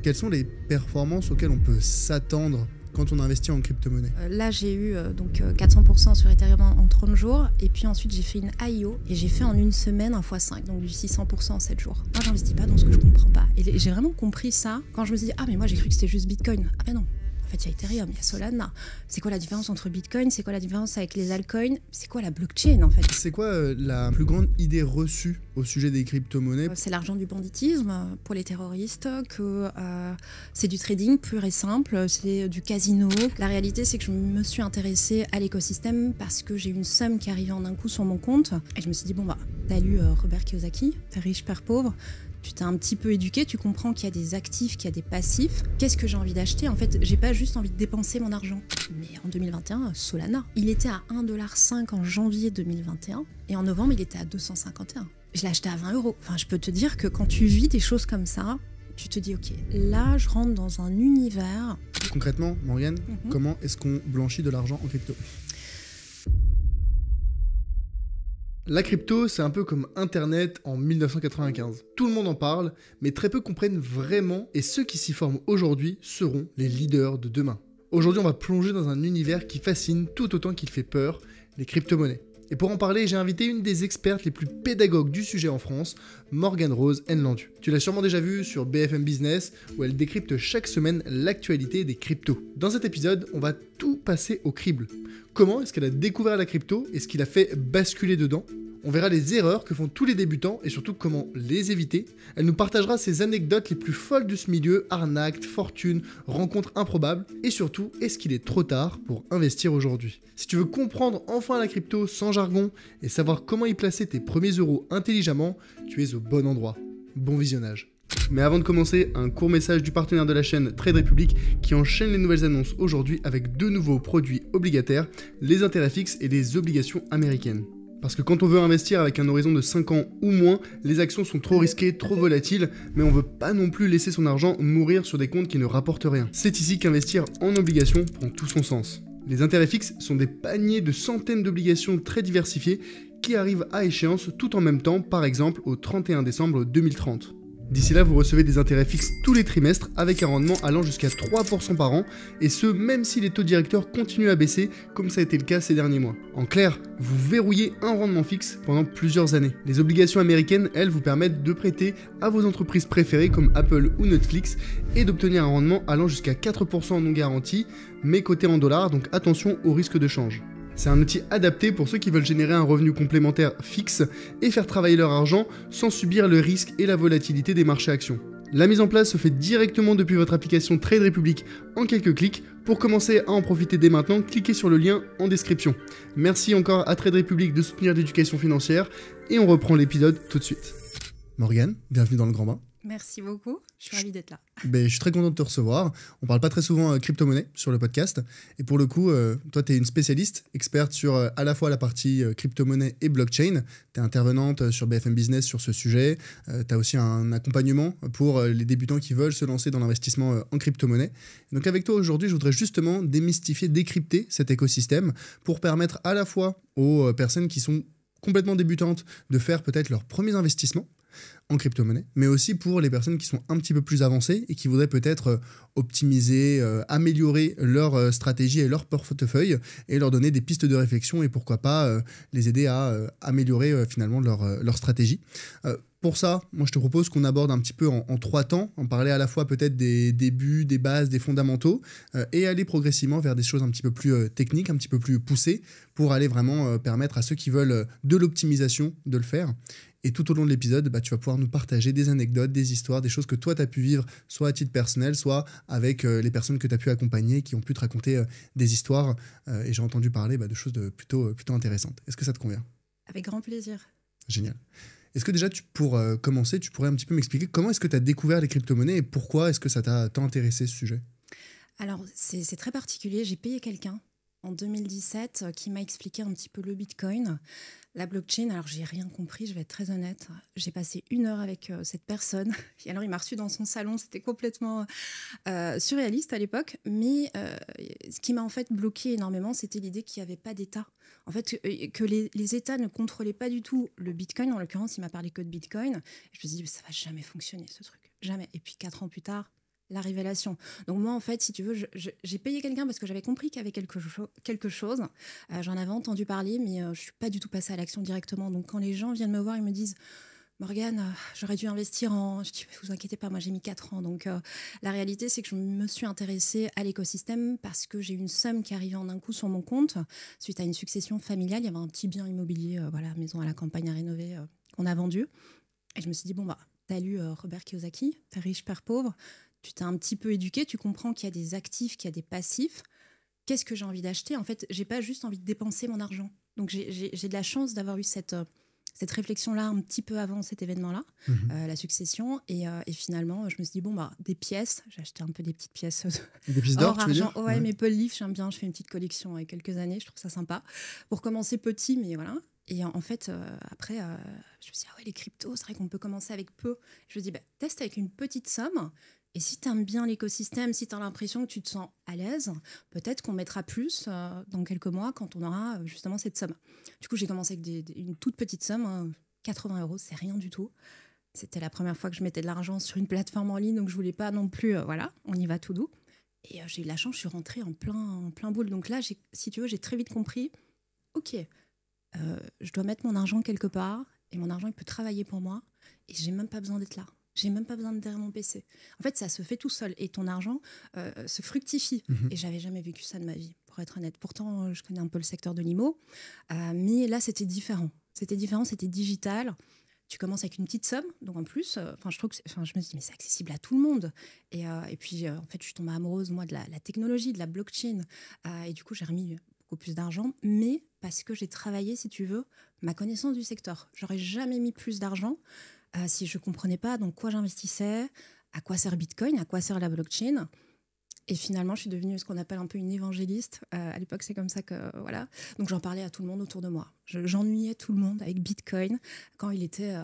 quelles sont les performances auxquelles on peut s'attendre quand on investit en crypto-monnaie? Là, j'ai eu 400% sur Ethereum en 30 jours. Et puis ensuite, j'ai fait une IO et j'ai fait en une semaine un x5, donc du 600% en 7 jours. Moi, j'investis pas dans ce que je comprends pas. Et j'ai vraiment compris ça quand je me suis dit, ah, mais moi, j'ai cru que c'était juste Bitcoin. Ah, mais non. En fait, il y a Ethereum, il y a Solana. C'est quoi la différence entre Bitcoin? C'est quoi la différence avec les altcoins? C'est quoi la blockchain, en fait? C'est quoi la plus grande idée reçue au sujet des crypto-monnaies? C'est l'argent du banditisme pour les terroristes, que c'est du trading pur et simple, c'est du casino. La réalité, c'est que je me suis intéressée à l'écosystème parce que j'ai eu une somme qui arrivait en un coup sur mon compte. Et je me suis dit, bon, bah, t'as lu Robert Kiyosaki, Père riche, Père pauvre. Tu t'es un petit peu éduqué, tu comprends qu'il y a des actifs, qu'il y a des passifs. Qu'est-ce que j'ai envie d'acheter? En fait, j'ai pas juste envie de dépenser mon argent. Mais en 2021, Solana, il était à 1,5$ en janvier 2021 et en novembre, il était à 251. Je l'ai acheté à 20 €. Enfin, je peux te dire que quand tu vis des choses comme ça, tu te dis, ok, là, je rentre dans un univers. Concrètement, Morgane, comment est-ce qu'on blanchit de l'argent en crypto? La crypto, c'est un peu comme Internet en 1995. Tout le monde en parle, mais très peu comprennent vraiment, et ceux qui s'y forment aujourd'hui seront les leaders de demain. Aujourd'hui, on va plonger dans un univers qui fascine tout autant qu'il fait peur, les crypto-monnaies. Et pour en parler, j'ai invité une des expertes les plus pédagogues du sujet en France, Morgane Rose Nlandu. Tu l'as sûrement déjà vue sur BFM Business, où elle décrypte chaque semaine l'actualité des cryptos. Dans cet épisode, on va tout passer au crible. Comment est-ce qu'elle a découvert la crypto et ce qui l'a fait basculer dedans? On verra les erreurs que font tous les débutants et surtout comment les éviter. Elle nous partagera ses anecdotes les plus folles de ce milieu, arnaques, fortunes, rencontres improbables et surtout, est-ce qu'il est trop tard pour investir aujourd'hui? Si tu veux comprendre enfin la crypto sans jargon et savoir comment y placer tes premiers euros intelligemment, tu es au bon endroit. Bon visionnage. Mais avant de commencer, un court message du partenaire de la chaîne Trade Republic qui enchaîne les nouvelles annonces aujourd'hui avec deux nouveaux produits obligataires, les intérêts fixes et les obligations américaines. Parce que quand on veut investir avec un horizon de 5 ans ou moins, les actions sont trop risquées, trop volatiles, mais on veut pas non plus laisser son argent mourir sur des comptes qui ne rapportent rien. C'est ici qu'investir en obligations prend tout son sens. Les intérêts fixes sont des paniers de centaines d'obligations très diversifiées qui arrivent à échéance tout en même temps, par exemple au 31 décembre 2030. D'ici là, vous recevez des intérêts fixes tous les trimestres avec un rendement allant jusqu'à 3% par an, et ce, même si les taux directeurs continuent à baisser, comme ça a été le cas ces derniers mois. En clair, vous verrouillez un rendement fixe pendant plusieurs années. Les obligations américaines, elles, vous permettent de prêter à vos entreprises préférées comme Apple ou Netflix et d'obtenir un rendement allant jusqu'à 4% non garanti, mais coté en dollars, donc attention au risque de change. C'est un outil adapté pour ceux qui veulent générer un revenu complémentaire fixe et faire travailler leur argent sans subir le risque et la volatilité des marchés actions. La mise en place se fait directement depuis votre application Trade Republic en quelques clics. Pour commencer à en profiter dès maintenant, cliquez sur le lien en description. Merci encore à Trade Republic de soutenir l'éducation financière et on reprend l'épisode tout de suite. Morgane, bienvenue dans le grand bain. Merci beaucoup, je suis ravie d'être là. Je suis très content de te recevoir. On parle pas très souvent crypto-monnaie sur le podcast. Et pour le coup, toi, tu es une spécialiste, experte sur à la fois la partie crypto-monnaie et blockchain. Tu es intervenante sur BFM Business sur ce sujet. Tu as aussi un accompagnement pour les débutants qui veulent se lancer dans l'investissement en crypto-monnaie. Donc avec toi aujourd'hui, je voudrais justement démystifier, décrypter cet écosystème pour permettre à la fois aux personnes qui sont complètement débutantes de faire peut-être leurs premiers investissements en crypto-monnaie, mais aussi pour les personnes qui sont un petit peu plus avancées et qui voudraient peut-être optimiser, améliorer leur stratégie et leur portefeuille et leur donner des pistes de réflexion et pourquoi pas les aider à améliorer finalement leur stratégie. Pour ça, moi je te propose qu'on aborde un petit peu en 3 temps, en parler à la fois peut-être des débuts, des bases, des fondamentaux et aller progressivement vers des choses un petit peu plus techniques, un petit peu plus poussées pour aller vraiment permettre à ceux qui veulent de l'optimisation de le faire. Et tout au long de l'épisode, tu vas pouvoir nous partager des anecdotes, des histoires, des choses que toi, tu as pu vivre, soit à titre personnel, soit avec les personnes que tu as pu accompagner, qui ont pu te raconter des histoires. Et j'ai entendu parler de choses plutôt intéressantes. Est-ce que ça te convient? Avec grand plaisir. Génial. Est-ce que déjà, pour commencer, tu pourrais un petit peu m'expliquer comment est-ce que tu as découvert les crypto-monnaies et pourquoi est-ce que ça t'a tant intéressé ce sujet? Alors, c'est très particulier. J'ai payé quelqu'un en 2017 qui m'a expliqué un petit peu le Bitcoin. La blockchain, alors j'ai rien compris, je vais être très honnête. J'ai passé 1 heure avec cette personne. Et alors il m'a reçu dans son salon, c'était complètement surréaliste à l'époque. Mais ce qui m'a en fait bloqué énormément, c'était l'idée qu'il n'y avait pas d'État. En fait, que les États ne contrôlaient pas du tout le Bitcoin. En l'occurrence, il m'a parlé que de Bitcoin. Et je me suis dit, ça va jamais fonctionner ce truc, jamais. Et puis 4 ans plus tard, la révélation. Donc moi, en fait, si tu veux, j'ai payé quelqu'un parce que j'avais compris qu'il y avait quelque chose. J'en avais entendu parler, mais je ne suis pas du tout passée à l'action directement. Donc quand les gens viennent me voir, ils me disent Morgane, j'aurais dû investir en... Je dis, vous inquiétez pas, moi j'ai mis 4 ans. Donc la réalité, c'est que je me suis intéressée à l'écosystème parce que j'ai eu une somme qui arrivait en un coup sur mon compte. Suite à une succession familiale, il y avait un petit bien immobilier, voilà, maison à la campagne à rénover, qu'on a vendu. Et je me suis dit, bon, bah, t'as lu Robert Kiyosaki, Père riche, Père pauvre. Tu t'es un petit peu éduqué, tu comprends qu'il y a des actifs, qu'il y a des passifs. Qu'est-ce que j'ai envie d'acheter? En fait, j'ai pas juste envie de dépenser mon argent. Donc j'ai de la chance d'avoir eu cette réflexion-là un petit peu avant cet événement-là, la succession. Et finalement, je me suis dit, bon, bah, des pièces. J'ai acheté un peu des petites pièces. Des pièces d'or, or, tu veux argent. dire? Ouais, Maple Leaf, j'aime bien. Je fais une petite collection avec quelques années. Je trouve ça sympa. Pour commencer petit, mais voilà. Et en fait, après, je me suis dit, ah ouais, les cryptos, c'est vrai qu'on peut commencer avec peu. Je me dis, bah, teste avec une petite somme. Et si tu aimes bien l'écosystème, si tu as l'impression que tu te sens à l'aise, peut-être qu'on mettra plus dans quelques mois quand on aura justement cette somme. Du coup, j'ai commencé avec une toute petite somme, hein, 80 €, c'est rien du tout. C'était la première fois que je mettais de l'argent sur une plateforme en ligne, donc je voulais pas non plus, voilà, on y va tout doux. Et j'ai eu la chance, je suis rentrée en plein boule. Donc là, si tu veux, j'ai très vite compris, ok, je dois mettre mon argent quelque part et mon argent, il peut travailler pour moi et j'ai même pas besoin d'être là. J'ai même pas besoin d'être derrière mon PC. En fait, ça se fait tout seul et ton argent se fructifie. Et j'avais jamais vécu ça de ma vie, pour être honnête. Pourtant, je connais un peu le secteur de l'IMO, mais là, c'était différent. C'était différent, c'était digital. Tu commences avec une petite somme, donc en plus, je trouve que, je me suis dit, mais c'est accessible à tout le monde. Et puis, en fait, je suis tombée amoureuse, moi, de la technologie, de la blockchain. Et du coup, j'ai remis beaucoup plus d'argent, mais parce que j'ai travaillé, si tu veux, ma connaissance du secteur. J'aurais jamais mis plus d'argent si je comprenais pas dans quoi j'investissais, à quoi sert Bitcoin, à quoi sert la blockchain. Et finalement, je suis devenue ce qu'on appelle un peu une évangéliste. À l'époque, c'est comme ça que, voilà. Donc, j'en parlais à tout le monde autour de moi. J'ennuyais tout le monde avec Bitcoin quand il était...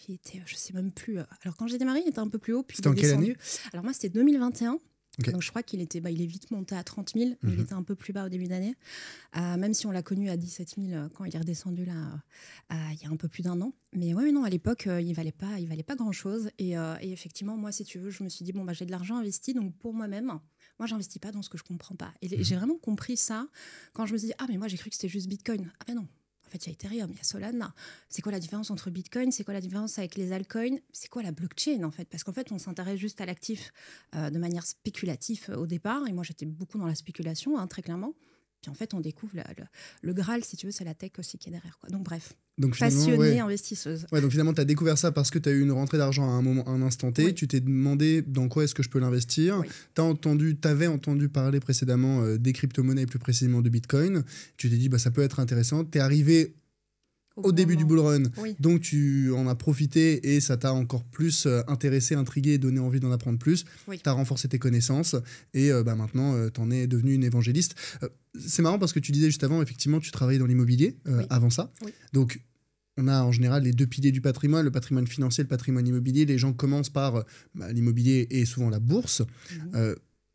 je sais même plus. Alors, quand j'ai démarré, il était un peu plus haut, puis C'était il en est quelle descendu. année? Alors, moi, c'était 2021. Okay. Donc, je crois qu'il était, il est vite monté à 30 000, mais il était un peu plus bas au début d'année. Même si on l'a connu à 17 000 quand il est redescendu là, il y a un peu plus d'1 an. Mais ouais, mais non, à l'époque, il valait pas grand-chose. Et effectivement, moi, si tu veux, je me suis dit, bon, bah, j'ai de l'argent investi, donc pour moi-même, moi, j'investis pas dans ce que je comprends pas. Et j'ai vraiment compris ça quand je me suis dit, ah, mais moi, j'ai cru que c'était juste Bitcoin. Ah, mais non. En fait, il y a Ethereum, il y a Solana. C'est quoi la différence entre Bitcoin? C'est quoi la différence avec les altcoins? C'est quoi la blockchain, en fait? Parce qu'en fait, on s'intéresse juste à l'actif de manière spéculative au départ. Et moi, j'étais beaucoup dans la spéculation, hein, très clairement. Puis en fait, on découvre le Graal, si tu veux, c'est la tech aussi qui est derrière, quoi. Donc bref, passionnée, investisseuse. Ouais, donc finalement, tu as découvert ça parce que tu as eu une rentrée d'argent à un instant T. Oui. Tu t'es demandé dans quoi est-ce que je peux l'investir. Oui. Tu avais entendu parler précédemment des crypto-monnaies, plus précisément de Bitcoin. Tu t'es dit, bah, ça peut être intéressant. Tu es arrivé au début du bull run, oui. Donc tu en as profité et ça t'a encore plus intéressé, intrigué et donné envie d'en apprendre plus. Oui. Tu as renforcé tes connaissances et maintenant tu en es devenu une évangéliste. C'est marrant parce que tu disais juste avant, effectivement, tu travaillais dans l'immobilier avant ça. Oui. Donc on a en général les deux piliers du patrimoine, le patrimoine financier, le patrimoine immobilier. Les gens commencent par l'immobilier et souvent la bourse.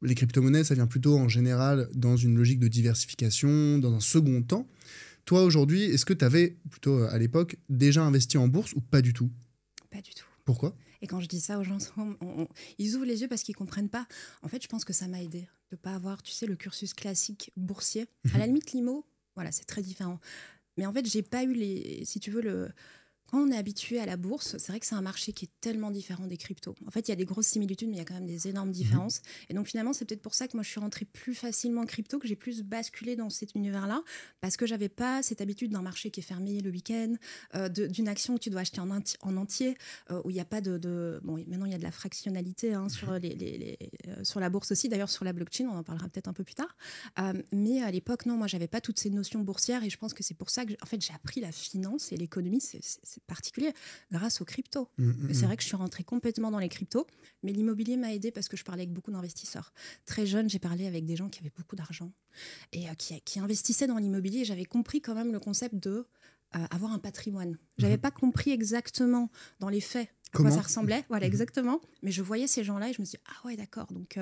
Les crypto-monnaies, ça vient plutôt en général dans une logique de diversification, dans un second temps. Toi, aujourd'hui, est-ce que tu avais, plutôt à l'époque, déjà investi en bourse ou pas du tout? Pas du tout. Pourquoi? Et quand je dis ça aux gens, ils ouvrent les yeux parce qu'ils ne comprennent pas. En fait, je pense que ça m'a aidé de ne pas avoir, tu sais, le cursus classique boursier. À la limite, l'IMO, voilà, c'est très différent. Mais en fait, j'ai pas eu si tu veux, quand on est habitué à la bourse, c'est vrai que c'est un marché qui est tellement différent des cryptos. En fait, il y a des grosses similitudes, mais il y a quand même des énormes différences. Et donc, finalement, c'est peut-être pour ça que moi, je suis rentrée plus facilement en crypto, que j'ai plus basculé dans cet univers-là, parce que j'avais pas cette habitude d'un marché qui est fermé le week-end, d'une action que tu dois acheter en entier, où il n'y a pas Bon, maintenant, il y a de la fractionnalité sur la bourse aussi. D'ailleurs, sur la blockchain, on en parlera peut-être un peu plus tard. Mais à l'époque, non, moi, j'avais pas toutes ces notions boursières, et je pense que c'est pour ça que, en fait, j'ai appris la finance et l'économie, c'est particulier grâce aux cryptos. C'est vrai que je suis rentrée complètement dans les cryptos, mais l'immobilier m'a aidée parce que je parlais avec beaucoup d'investisseurs. Très jeune, j'ai parlé avec des gens qui avaient beaucoup d'argent et qui investissaient dans l'immobilier, et j'avais compris quand même le concept de avoir un patrimoine. J'avais pas compris exactement dans les faits à quoi ça ressemblait, voilà, exactement, mais je voyais ces gens-là et je me suis dit, ah ouais, d'accord, donc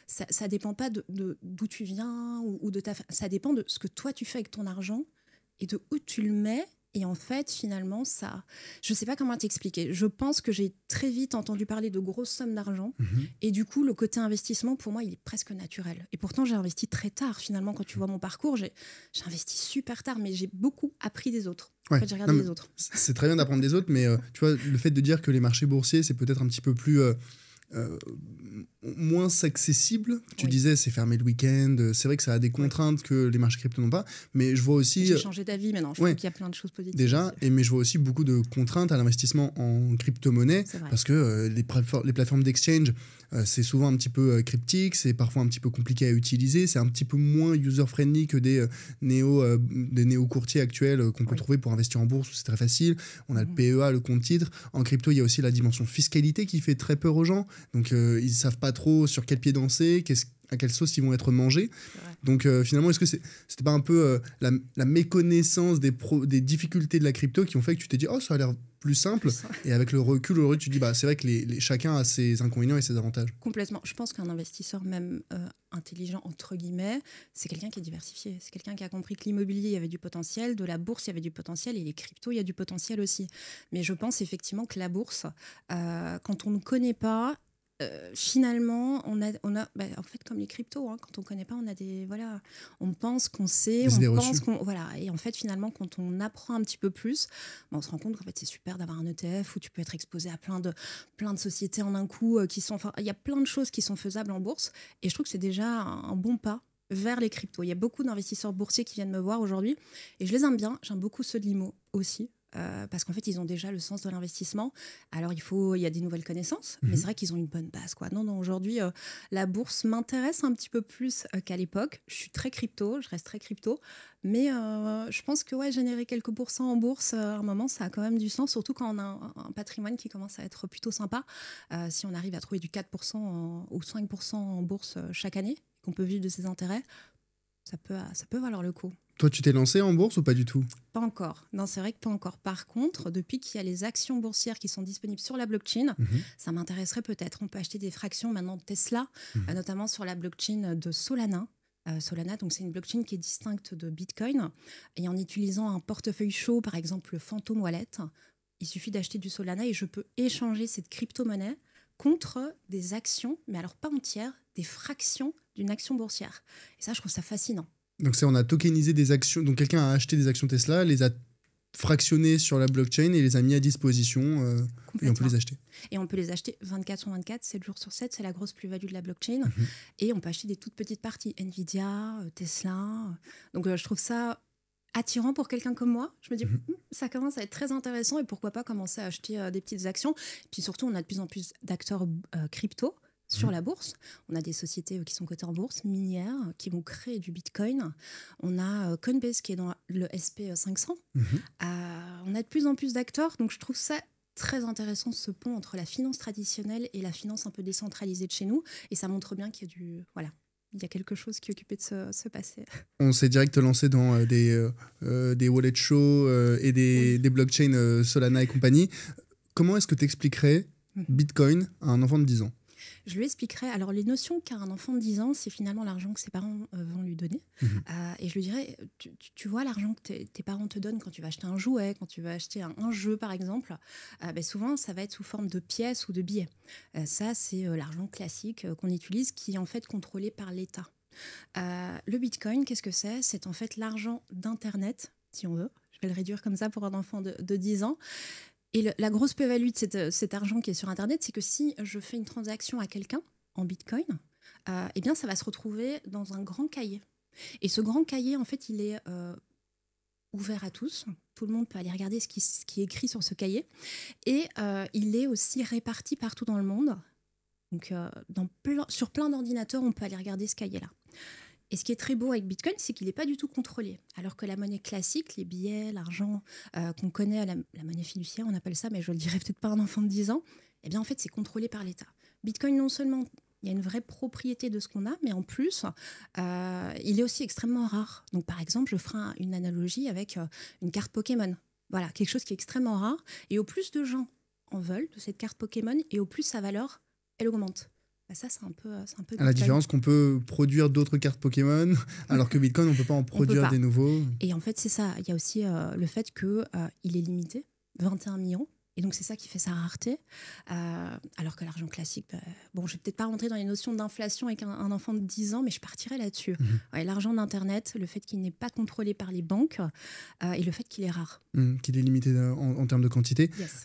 ça dépend pas d'où tu viens ou de ça dépend de ce que toi tu fais avec ton argent et de où tu le mets Et en fait, finalement, ça, je ne sais pas comment t'expliquer. Je pense que j'ai très vite entendu parler de grosses sommes d'argent. Et du coup, le côté investissement, pour moi, il est presque naturel. Et pourtant, j'ai investi très tard. Finalement, quand tu vois mon parcours, j'ai investi super tard, mais j'ai beaucoup appris des autres. En Ouais. fait, j'ai regardé les autres. C'est très bien d'apprendre des autres, mais tu vois, le fait de dire que les marchés boursiers, c'est peut-être un petit peu plus... moins accessible. Tu disais, c'est fermé le week-end. C'est vrai que ça a des contraintes que les marchés crypto n'ont pas. Mais je vois aussi... J'ai changé d'avis maintenant. Je trouve qu'il y a plein de choses positives. Déjà, mais je vois aussi beaucoup de contraintes à l'investissement en crypto-monnaie. Parce que les plateformes d'exchange, c'est souvent un petit peu cryptique. C'est parfois un petit peu compliqué à utiliser. C'est un petit peu moins user-friendly que des néo-courtiers actuels qu'on peut trouver pour investir en bourse où c'est très facile. On a le PEA, le compte titre. En crypto, il y a aussi la dimension fiscalité qui fait très peur aux gens. Donc, ils ne savent pas trop sur quel pied danser, à quelle sauce ils vont être mangés. Donc, finalement, est-ce que c'était pas un peu la méconnaissance des difficultés de la crypto qui ont fait que tu t'es dit « Oh, ça a l'air plus simple ». Et avec le recul, tu te dis c'est vrai que chacun a ses inconvénients et ses avantages. Complètement. Je pense qu'un investisseur même intelligent, entre guillemets, c'est quelqu'un qui est diversifié. C'est quelqu'un qui a compris que l'immobilier, il y avait du potentiel, de la bourse, il y avait du potentiel, et les cryptos, il y a du potentiel aussi. Mais je pense effectivement que la bourse, quand on ne connaît pas, finalement, on a en fait, comme les cryptos, quand on ne connaît pas, on a on pense qu'on sait, on pense qu'on... Voilà. Et en fait, finalement, quand on apprend un petit peu plus, on se rend compte qu'en fait, c'est super d'avoir un ETF où tu peux être exposé à plein de sociétés en un coup. Il y a plein de choses qui sont faisables en bourse. Et je trouve que c'est déjà un bon pas vers les cryptos. Il y a beaucoup d'investisseurs boursiers qui viennent me voir aujourd'hui. Et je les aime bien. J'aime beaucoup ceux de l'IMO aussi. Parce qu'en fait, ils ont déjà le sens de l'investissement. Alors, il y a des nouvelles connaissances, mais c'est vrai qu'ils ont une bonne base, quoi. Non, aujourd'hui, la bourse m'intéresse un petit peu plus qu'à l'époque. Je suis très crypto, je reste très crypto, mais je pense que générer quelques pourcents en bourse, à un moment, ça a quand même du sens, surtout quand on a un patrimoine qui commence à être plutôt sympa. Si on arrive à trouver du 4% ou 5% en bourse chaque année, qu'on peut vivre de ses intérêts, ça peut valoir le coup. Toi, tu t'es lancé en bourse ou pas du tout ? Pas encore. Non, c'est vrai que pas encore. Par contre, depuis qu'il y a les actions boursières qui sont disponibles sur la blockchain, ça m'intéresserait peut-être. On peut acheter des fractions maintenant de Tesla, notamment sur la blockchain de Solana. Solana, donc c'est une blockchain qui est distincte de Bitcoin. Et en utilisant un portefeuille chaud, par exemple le Phantom Wallet, il suffit d'acheter du Solana et je peux échanger cette crypto-monnaie contre des actions, mais alors pas entières, des fractions d'une action boursière. Et ça, je trouve ça fascinant. Donc on a tokenisé des actions, donc quelqu'un a acheté des actions Tesla, les a fractionnées sur la blockchain et les a mis à disposition et on peut les acheter. Et on peut les acheter 24 sur 24, 7 jours sur 7, c'est la grosse plus-value de la blockchain. Et on peut acheter des toutes petites parties, Nvidia, Tesla. Donc je trouve ça attirant pour quelqu'un comme moi. Je me dis, ça commence à être très intéressant et pourquoi pas commencer à acheter des petites actions. Et puis surtout, on a de plus en plus d'acteurs crypto sur la bourse. On a des sociétés qui sont cotées en bourse, minières, qui vont créer du Bitcoin. On a Coinbase qui est dans le SP500. On a de plus en plus d'acteurs, donc je trouve ça très intéressant, ce pont entre la finance traditionnelle et la finance un peu décentralisée de chez nous. Et ça montre bien qu'il y a il y a quelque chose qui est occupé de se passer. On s'est direct lancé dans des wallet shows et des blockchains Solana et compagnie. Comment est-ce que tu expliquerais Bitcoin à un enfant de 10 ans ? Je lui expliquerai. Alors, les notions qu'a un enfant de 10 ans, c'est finalement l'argent que ses parents vont lui donner. Et je lui dirais, tu vois l'argent que tes parents te donnent quand tu vas acheter un jouet, quand tu vas acheter un jeu, par exemple, souvent, ça va être sous forme de pièces ou de billets. Ça, c'est l'argent classique qu'on utilise, qui est en fait contrôlé par l'État. Le Bitcoin, qu'est-ce que c'est ? C'est en fait l'argent d'Internet, si on veut. Je vais le réduire comme ça pour un enfant de 10 ans. Et la grosse plus-value de cet argent qui est sur Internet, c'est que si je fais une transaction à quelqu'un en Bitcoin, eh bien, ça va se retrouver dans un grand cahier. Et ce grand cahier, en fait, il est ouvert à tous. Tout le monde peut aller regarder ce qui est écrit sur ce cahier. Et il est aussi réparti partout dans le monde. Donc, sur plein d'ordinateurs, on peut aller regarder ce cahier-là. Et ce qui est très beau avec Bitcoin, c'est qu'il n'est pas du tout contrôlé. Alors que la monnaie classique, les billets, l'argent qu'on connaît, la monnaie fiduciaire, on appelle ça, mais je ne le dirais peut-être pas à un enfant de 10 ans, eh bien en fait, c'est contrôlé par l'État. Bitcoin, non seulement il y a une vraie propriété de ce qu'on a, mais en plus, il est aussi extrêmement rare. Donc par exemple, je ferai une analogie avec une carte Pokémon. Voilà, quelque chose qui est extrêmement rare. Et au plus de gens en veulent de cette carte Pokémon, et au plus sa valeur, elle augmente. Bah ça, c'est un peu À la Bitcoin. différence qu'on peut produire d'autres cartes Pokémon, alors que Bitcoin, on ne peut pas en produire des nouveaux. Et en fait, c'est ça. Il y a aussi le fait qu'il est limité, 21 millions. Et donc, c'est ça qui fait sa rareté. Alors que l'argent classique, bon, je vais peut-être pas rentrer dans les notions d'inflation avec un enfant de 10 ans, mais je partirais là-dessus. Ouais, l'argent d'Internet, le fait qu'il n'est pas contrôlé par les banques et le fait qu'il est rare. Qu'il est limité en termes de quantité. Yes.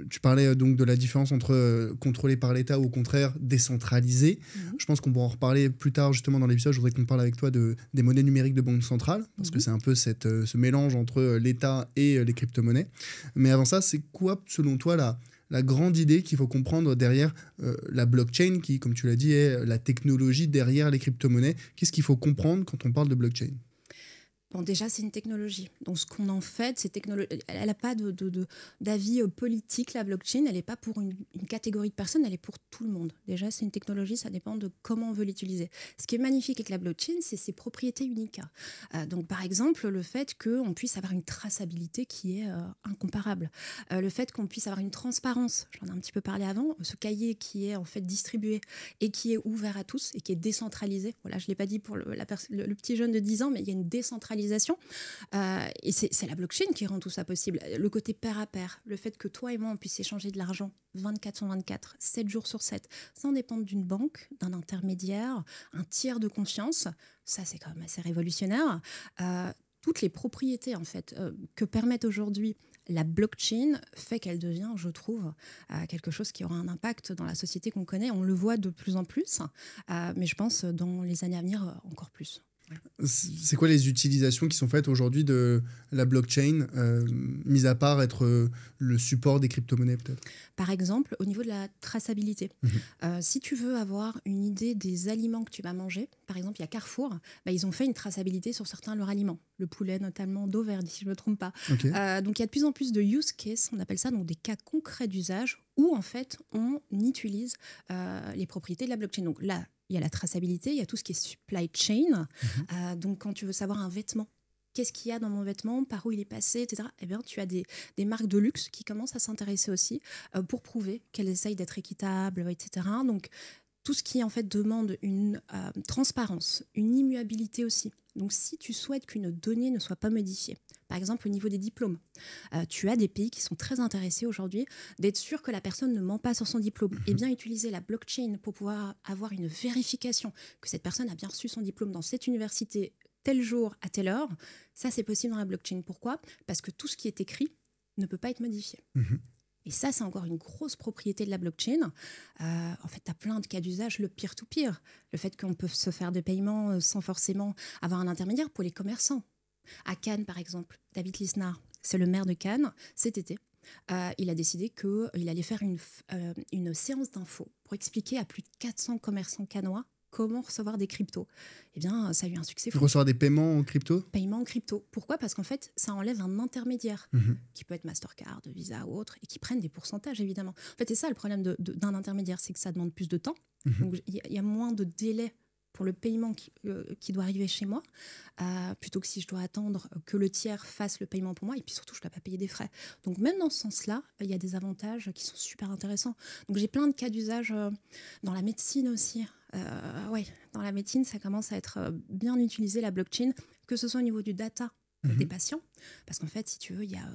Tu parlais donc de la différence entre contrôlé par l'État ou au contraire décentralisé. Je pense qu'on pourra en reparler plus tard justement dans l'épisode. Je voudrais qu'on parle avec toi des monnaies numériques de banque centrale, parce que c'est un peu ce mélange entre l'État et les crypto-monnaies. Mais avant ça, c'est quoi selon toi la grande idée qu'il faut comprendre derrière la blockchain, qui, comme tu l'as dit, est la technologie derrière les crypto-monnaies? Qu'est-ce qu'il faut comprendre quand on parle de blockchain? Bon, déjà, c'est une technologie. Donc, ce qu'on en fait, c'est technologie. Elle n'a pas d'avis politique, la blockchain. Elle n'est pas pour une catégorie de personnes, elle est pour tout le monde. Déjà, c'est une technologie, ça dépend de comment on veut l'utiliser. Ce qui est magnifique avec la blockchain, c'est ses propriétés uniques. Donc, par exemple, le fait qu'on puisse avoir une traçabilité qui est incomparable. Le fait qu'on puisse avoir une transparence. J'en ai un petit peu parlé avant. Ce cahier qui est en fait distribué et qui est ouvert à tous et qui est décentralisé. Voilà, je ne l'ai pas dit pour le petit jeune de 10 ans, mais il y a une décentralisation. Et c'est la blockchain qui rend tout ça possible. Le côté pair à pair, le fait que toi et moi, on puisse échanger de l'argent 24 sur 24, 7 jours sur 7, sans dépendre d'une banque, d'un intermédiaire, un tiers de confiance, ça c'est quand même assez révolutionnaire. Toutes les propriétés en fait que permettent aujourd'hui la blockchain fait qu'elle devient, je trouve, quelque chose qui aura un impact dans la société qu'on connaît. On le voit de plus en plus, mais je pense dans les années à venir encore plus. C'est quoi les utilisations qui sont faites aujourd'hui de la blockchain, mis à part être le support des crypto-monnaies peut-être? Par exemple, au niveau de la traçabilité, si tu veux avoir une idée des aliments que tu vas manger, par exemple, il y a Carrefour, ils ont fait une traçabilité sur certains de leurs aliments, le poulet notamment d'Auvergne, si je ne me trompe pas. Okay. Donc il y a de plus en plus de use cases, on appelle ça donc des cas concrets d'usage, où en fait on utilise les propriétés de la blockchain. Donc là, il y a la traçabilité, il y a tout ce qui est supply chain. Donc quand tu veux savoir un vêtement, qu'est-ce qu'il y a dans mon vêtement, par où il est passé, etc. Eh bien, tu as des marques de luxe qui commencent à s'intéresser aussi pour prouver qu'elles essayent d'être équitables, etc. Donc, tout ce qui en fait demande une transparence, une immuabilité aussi. Donc, si tu souhaites qu'une donnée ne soit pas modifiée, par exemple au niveau des diplômes, tu as des pays qui sont très intéressés aujourd'hui d'être sûr que la personne ne ment pas sur son diplôme. Et bien utiliser la blockchain pour pouvoir avoir une vérification que cette personne a bien reçu son diplôme dans cette université tel jour à telle heure, ça c'est possible dans la blockchain. Pourquoi ? Parce que tout ce qui est écrit ne peut pas être modifié. Et ça, c'est encore une grosse propriété de la blockchain. En fait, tu as plein de cas d'usage, le peer-to-peer, le fait qu'on peut se faire des paiements sans forcément avoir un intermédiaire pour les commerçants. À Cannes, par exemple, David Lisnard, c'est le maire de Cannes, cet été, il a décidé qu'il allait faire une séance d'infos pour expliquer à plus de 400 commerçants cannois comment recevoir des cryptos. Eh bien, ça a eu un succès fou. Recevoir des paiements en crypto ? Paiements en crypto. Pourquoi ? Parce qu'en fait, ça enlève un intermédiaire qui peut être Mastercard, Visa ou autre, et qui prennent des pourcentages, évidemment. En fait, c'est ça le problème d'un intermédiaire, c'est que ça demande plus de temps. Donc, il y a moins de délai pour le paiement qui doit arriver chez moi, plutôt que si je dois attendre que le tiers fasse le paiement pour moi, et puis surtout, je ne dois pas payer des frais. Donc, même dans ce sens-là, il y a des avantages qui sont super intéressants. Donc, j'ai plein de cas d'usage dans la médecine aussi. Dans la médecine, ça commence à être bien utilisé, la blockchain, que ce soit au niveau du data des patients, parce qu'en fait, si tu veux, il y a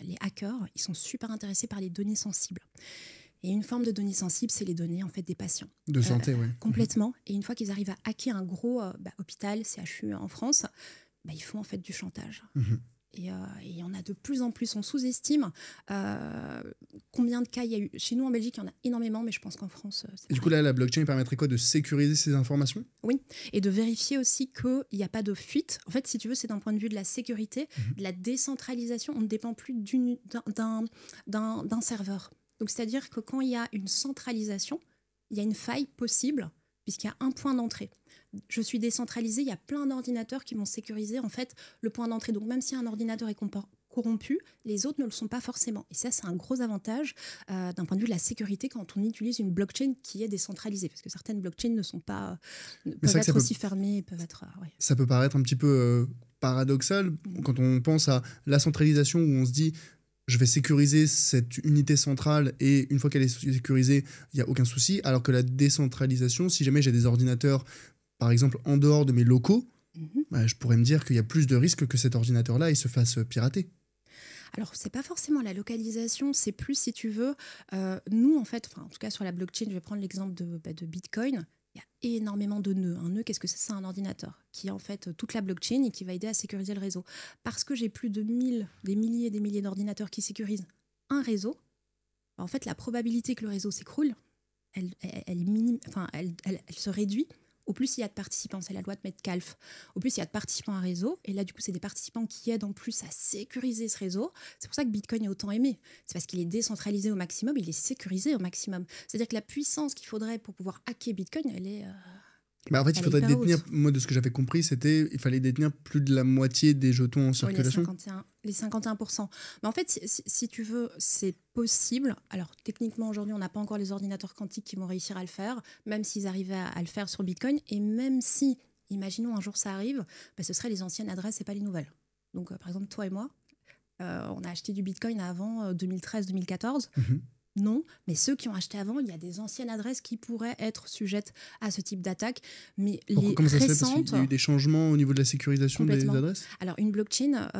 les hackers, ils sont super intéressés par les données sensibles. Et une forme de données sensibles, c'est les données en fait des patients. De santé, oui. Complètement. Et une fois qu'ils arrivent à hacker un gros hôpital, CHU en France, ils font en fait du chantage. Et il y en a de plus en plus. On sous-estime combien de cas il y a eu. Chez nous, en Belgique, il y en a énormément, mais je pense qu'en France... Et du coup, là, la blockchain permettrait quoi ? De sécuriser ces informations ? Oui, et de vérifier aussi qu'il n'y a pas de fuite. En fait, si tu veux, c'est d'un point de vue de la sécurité, de la décentralisation. On ne dépend plus d'un serveur. Donc, c'est-à-dire que quand il y a une centralisation, il y a une faille possible, puisqu'il y a un point d'entrée. Je suis décentralisée, il y a plein d'ordinateurs qui vont sécuriser en fait le point d'entrée. Donc même si un ordinateur est corrompu, les autres ne le sont pas forcément. Et ça, c'est un gros avantage d'un point de vue de la sécurité quand on utilise une blockchain qui est décentralisée. Parce que certaines blockchains ne sont pas peuvent être aussi fermées. Ça peut paraître un petit peu paradoxal quand on pense à la centralisation où on se dit je vais sécuriser cette unité centrale et une fois qu'elle est sécurisée, il n'y a aucun souci. Alors que la décentralisation, si jamais j'ai des ordinateurs, par exemple, en dehors de mes locaux, bah, je pourrais me dire qu'il y a plus de risques que cet ordinateur-là il se fasse pirater. Alors, c'est pas forcément la localisation, c'est plus, si tu veux, nous, en fait, en tout cas sur la blockchain, je vais prendre l'exemple de Bitcoin. Il y a énormément de nœuds. Un nœud, qu'est-ce que c'est? C'est un ordinateur qui est en fait toute la blockchain et qui va aider à sécuriser le réseau. Parce que j'ai plus de des milliers et des milliers d'ordinateurs qui sécurisent un réseau, en fait, la probabilité que le réseau s'écroule, elle est minime, enfin, elle se réduit. Au plus il y a de participants, c'est la loi de Metcalfe, au plus il y a de participants à un réseau, et là du coup c'est des participants qui aident en plus à sécuriser ce réseau. C'est pour ça que Bitcoin est autant aimé, c'est parce qu'il est décentralisé au maximum, il est sécurisé au maximum. C'est-à-dire que la puissance qu'il faudrait pour pouvoir hacker Bitcoin, elle est... Bah en fait, il faudrait détenir, moi de ce que j'avais compris, il fallait détenir plus de la moitié des jetons en circulation. Oui, les 51%. Mais en fait, si tu veux, c'est possible. Alors, techniquement, aujourd'hui, on n'a pas encore les ordinateurs quantiques qui vont réussir à le faire, même s'ils arrivaient à le faire sur Bitcoin. Et même si, imaginons un jour ça arrive, bah, ce seraient les anciennes adresses et pas les nouvelles. Donc, par exemple, toi et moi, on a acheté du Bitcoin avant 2013-2014. Non, mais ceux qui ont acheté avant, il y a des anciennes adresses qui pourraient être sujettes à ce type d'attaque. Mais comment ça se fait? Parce qu'il y a eu des changements au niveau de la sécurisation des adresses? Alors, une blockchain,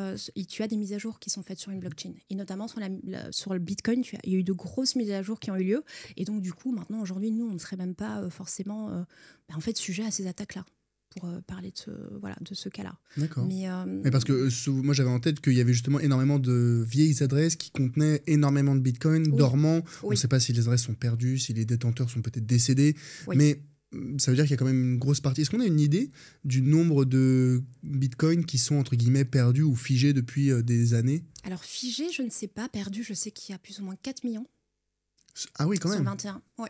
tu as des mises à jour qui sont faites sur une blockchain. Et notamment sur le Bitcoin, il y a eu de grosses mises à jour qui ont eu lieu. Et donc, du coup, maintenant, aujourd'hui, nous, on ne serait même pas forcément en fait, sujet à ces attaques-là, pour parler de ce cas-là. D'accord. Mais parce que moi, j'avais en tête qu'il y avait justement énormément de vieilles adresses qui contenaient énormément de bitcoin dormants. Oui. On ne sait pas si les adresses sont perdues, si les détenteurs sont peut-être décédés. Oui. Mais ça veut dire qu'il y a quand même une grosse partie. Est-ce qu'on a une idée du nombre de bitcoins qui sont, entre guillemets, perdus ou figés depuis des années? Alors, figés, je ne sais pas. Perdus, je sais qu'il y a plus ou moins 4 millions. Ah oui, quand même. Sur 21, ouais.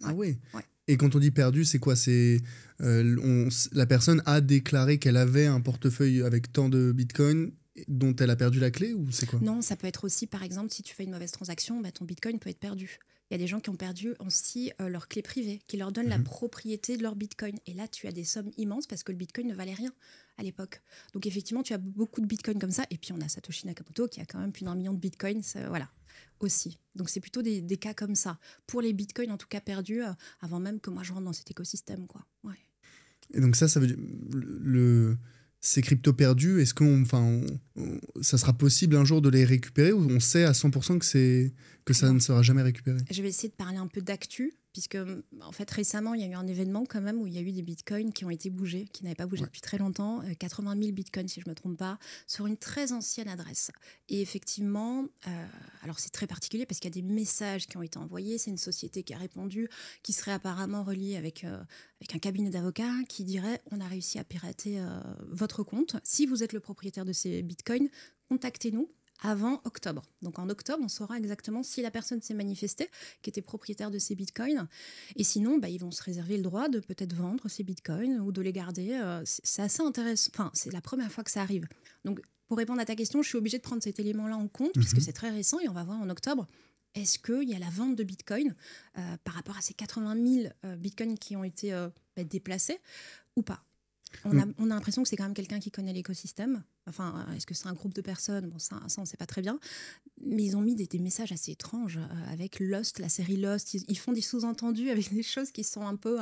Ah oui. Ouais. Et quand on dit perdu, c'est quoi? C'est la personne a déclaré qu'elle avait un portefeuille avec tant de bitcoin dont elle a perdu la clé, ou c'est quoi? Non, ça peut être aussi, par exemple, si tu fais une mauvaise transaction, ton bitcoin peut être perdu. Il y a des gens qui ont perdu aussi leur clé privée, qui leur donne la propriété de leur bitcoin. Et là, tu as des sommes immenses parce que le bitcoin ne valait rien à l'époque. Donc effectivement, tu as beaucoup de bitcoin comme ça. Et puis on a Satoshi Nakamoto qui a quand même plus d'1 million de bitcoins. Voilà. Aussi. Donc c'est plutôt des cas comme ça. Pour les bitcoins, en tout cas perdus, avant même que moi je rentre dans cet écosystème, quoi. Ouais. Et donc ça veut dire... Ces cryptos perdus, est-ce ça sera possible un jour de les récupérer, ou on sait à 100% que ça ne sera jamais récupéré? Je vais essayer de parler un peu d'actu, puisque en fait récemment il y a eu un événement quand même où il y a eu des bitcoins qui ont été bougés, qui n'avaient pas bougé depuis très longtemps, 80 000 bitcoins si je ne me trompe pas, sur une très ancienne adresse. Et effectivement, alors c'est très particulier parce qu'il y a des messages qui ont été envoyés, c'est une société qui a répondu, qui serait apparemment reliée avec un cabinet d'avocats qui dirait on a réussi à pirater votre compte. Si vous êtes le propriétaire de ces bitcoins, contactez-nous avant octobre. Donc en octobre, on saura exactement si la personne s'est manifestée, qui était propriétaire de ces bitcoins. Et sinon, ils vont se réserver le droit de peut-être vendre ces bitcoins ou de les garder. C'est assez intéressant. Enfin, c'est la première fois que ça arrive. Donc pour répondre à ta question, je suis obligée de prendre cet élément-là en compte, puisque c'est très récent et on va voir en octobre. Est-ce qu'il y a la vente de bitcoin par rapport à ces 80 000 bitcoins qui ont été déplacés ou pas? On a l'impression que c'est quand même quelqu'un qui connaît l'écosystème. Enfin, est-ce que c'est un groupe de personnes? Bon, ça on ne sait pas très bien. Mais ils ont mis des messages assez étranges avec Lost, la série Lost. Ils font des sous-entendus avec des choses qui sont un peu